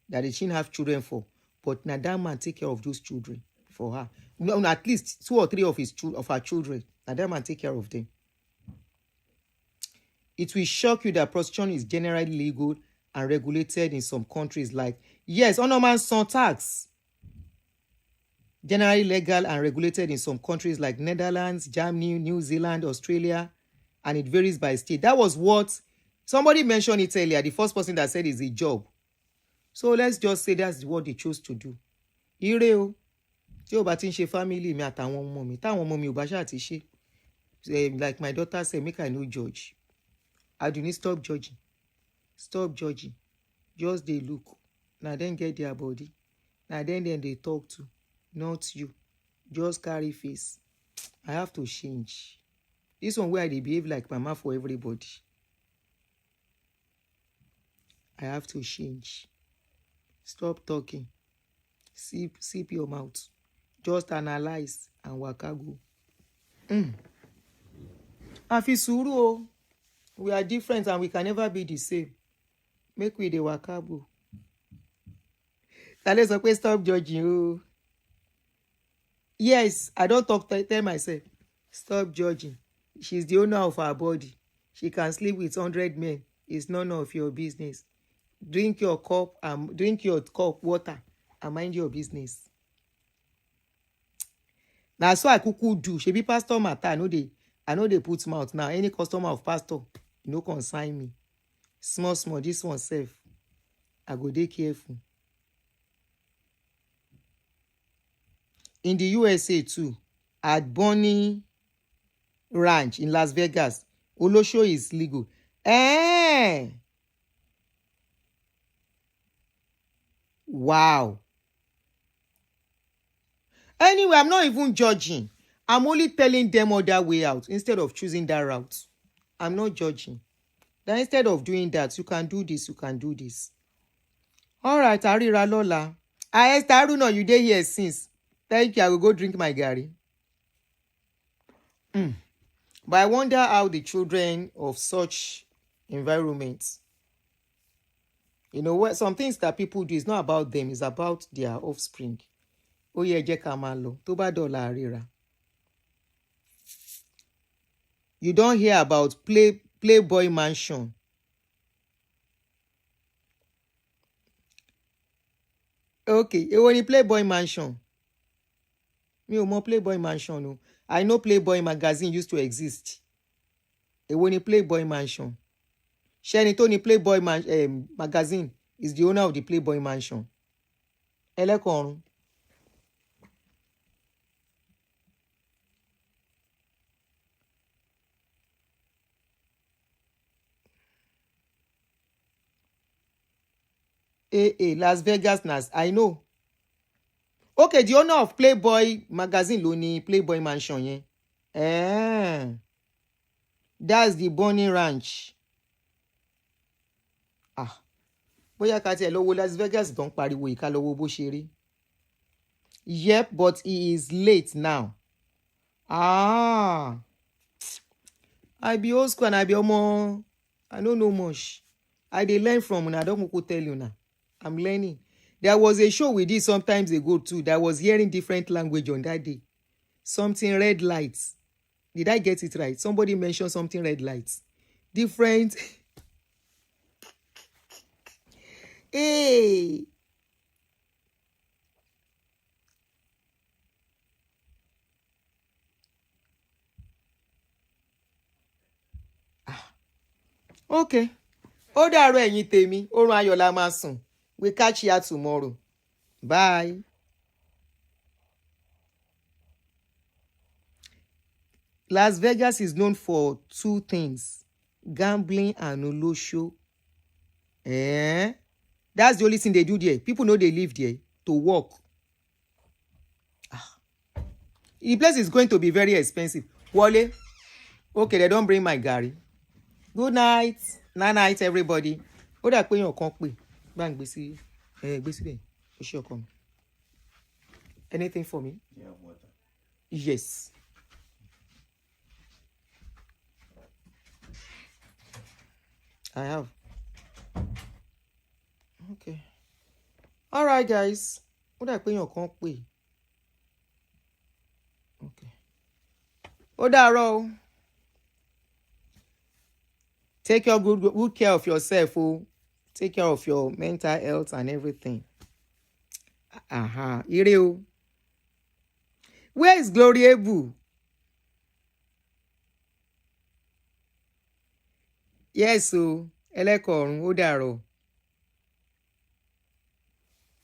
that she didn't have children for. But now that man take care of those children for her. No, at least 2 or 3 of her children. Now that man take care of them. It will shock you that prostitution is generally legal and regulated in some countries like, yes, honorman son tax. Generally legal and regulated in some countries like Netherlands, Germany, New Zealand, Australia, and it varies by state. That was what somebody mentioned it earlier. The first person that said is a job. So let's just say that's what they chose to do. Ire o, tí o bá ti ń ṣe family mi àtàwọn ọmọ mi, táwọn ọmọ mi ò bá ṣáà ti ṣe. Like my daughter said, make I no judge. Aduni, stop judging. Stop judging. Just they look. Now then get their body. Now then they talk to. Not you. Just carry face. I have to change. This one where they behave like mama for everybody. I have to change. Stop talking. Sip your mouth. Just analyze and waka go. Afi sùúrù o. We are different and we can never be the same. Make we the waka go. Let's stop judging you. Yes, I don't tell myself. Stop judging. She's the owner of her body. She can sleep with 100 men. It's none of your business. Drink your cup water and mind your business. That's what I could do. She be pastor matter. I know they put mouth now. Any customer of pastor, consign me. Small, this one safe. I go dey careful. In the USA too, at Bonnie Ranch in Las Vegas, Olosho is legal. Wow. Anyway, I'm not even judging. I'm only telling them other way out instead of choosing that route. I'm not judging. Then instead of doing that, you can do this, you can do this. All right, Arira Lola. Esther Aruna, you dey here since. Thank you, I will go drink my garri. But I wonder how the children of such environments, you know, what some things that people do is not about them, it's about their offspring. Ó yẹ jẹ́ ká máa lọ, tó bá dọ̀la àríra. You don't hear about Playboy Mansion. Okay, èwo ni Playboy Mansion? Mi ò mọ Playboy Mansion o. I know Playboy magazine used to exist. Èwo ni Playboy Mansion? Ṣé ẹni tó ní Playboy magazine is the owner of the Playboy Mansion? Ẹlẹ́kọ̀ọ́run. Las Vegas Nas, I know. Okay, the owner of Playboy magazine ló ní Playboy Mansion yẹn. That's the Bonnie Ranch. Bóyá ká tiẹ̀ lọ wo Las Vegas tó ń pariwo yìí ká lọ wo bó ṣe rí. Yep, but he is late now. I be old school and I be omo. I don't know much. I dey learn from una. I don't go tell you now. I'm learning. There was a show we did sometimes ago too that was hearing different language on that day. Something red lights. Did I get it right? Somebody mentioned something red lights. Different. Hey. Okay. Ó dàárọ̀ ẹ̀yin tèmi, orun ayọ̀ la máa sùn. We catch you tomorrow. Bye. Las Vegas is known for two things: gambling and olosho. That's the only thing they do there. People know they live there to work. The place is going to be very expensive. Wale. Okay, they don't bring my garri. Good night. Night, everybody. Ó dà pé èèyàn kan pè. Bá ń gbé síbẹ̀. Ó ṣe ọkọ mi. Anything for me? Yeah, water. Yes. I have. Okay. All right, guys. Ó dà pé èèyàn kan pè. Okay. Ó dàárọ̀ o. Take your good care of yourself. Take care of your mental health and everything. Ire o. Where is Gloriable? Yes o. Ẹlẹ́kọ̀ọ́run ó dàárọ̀.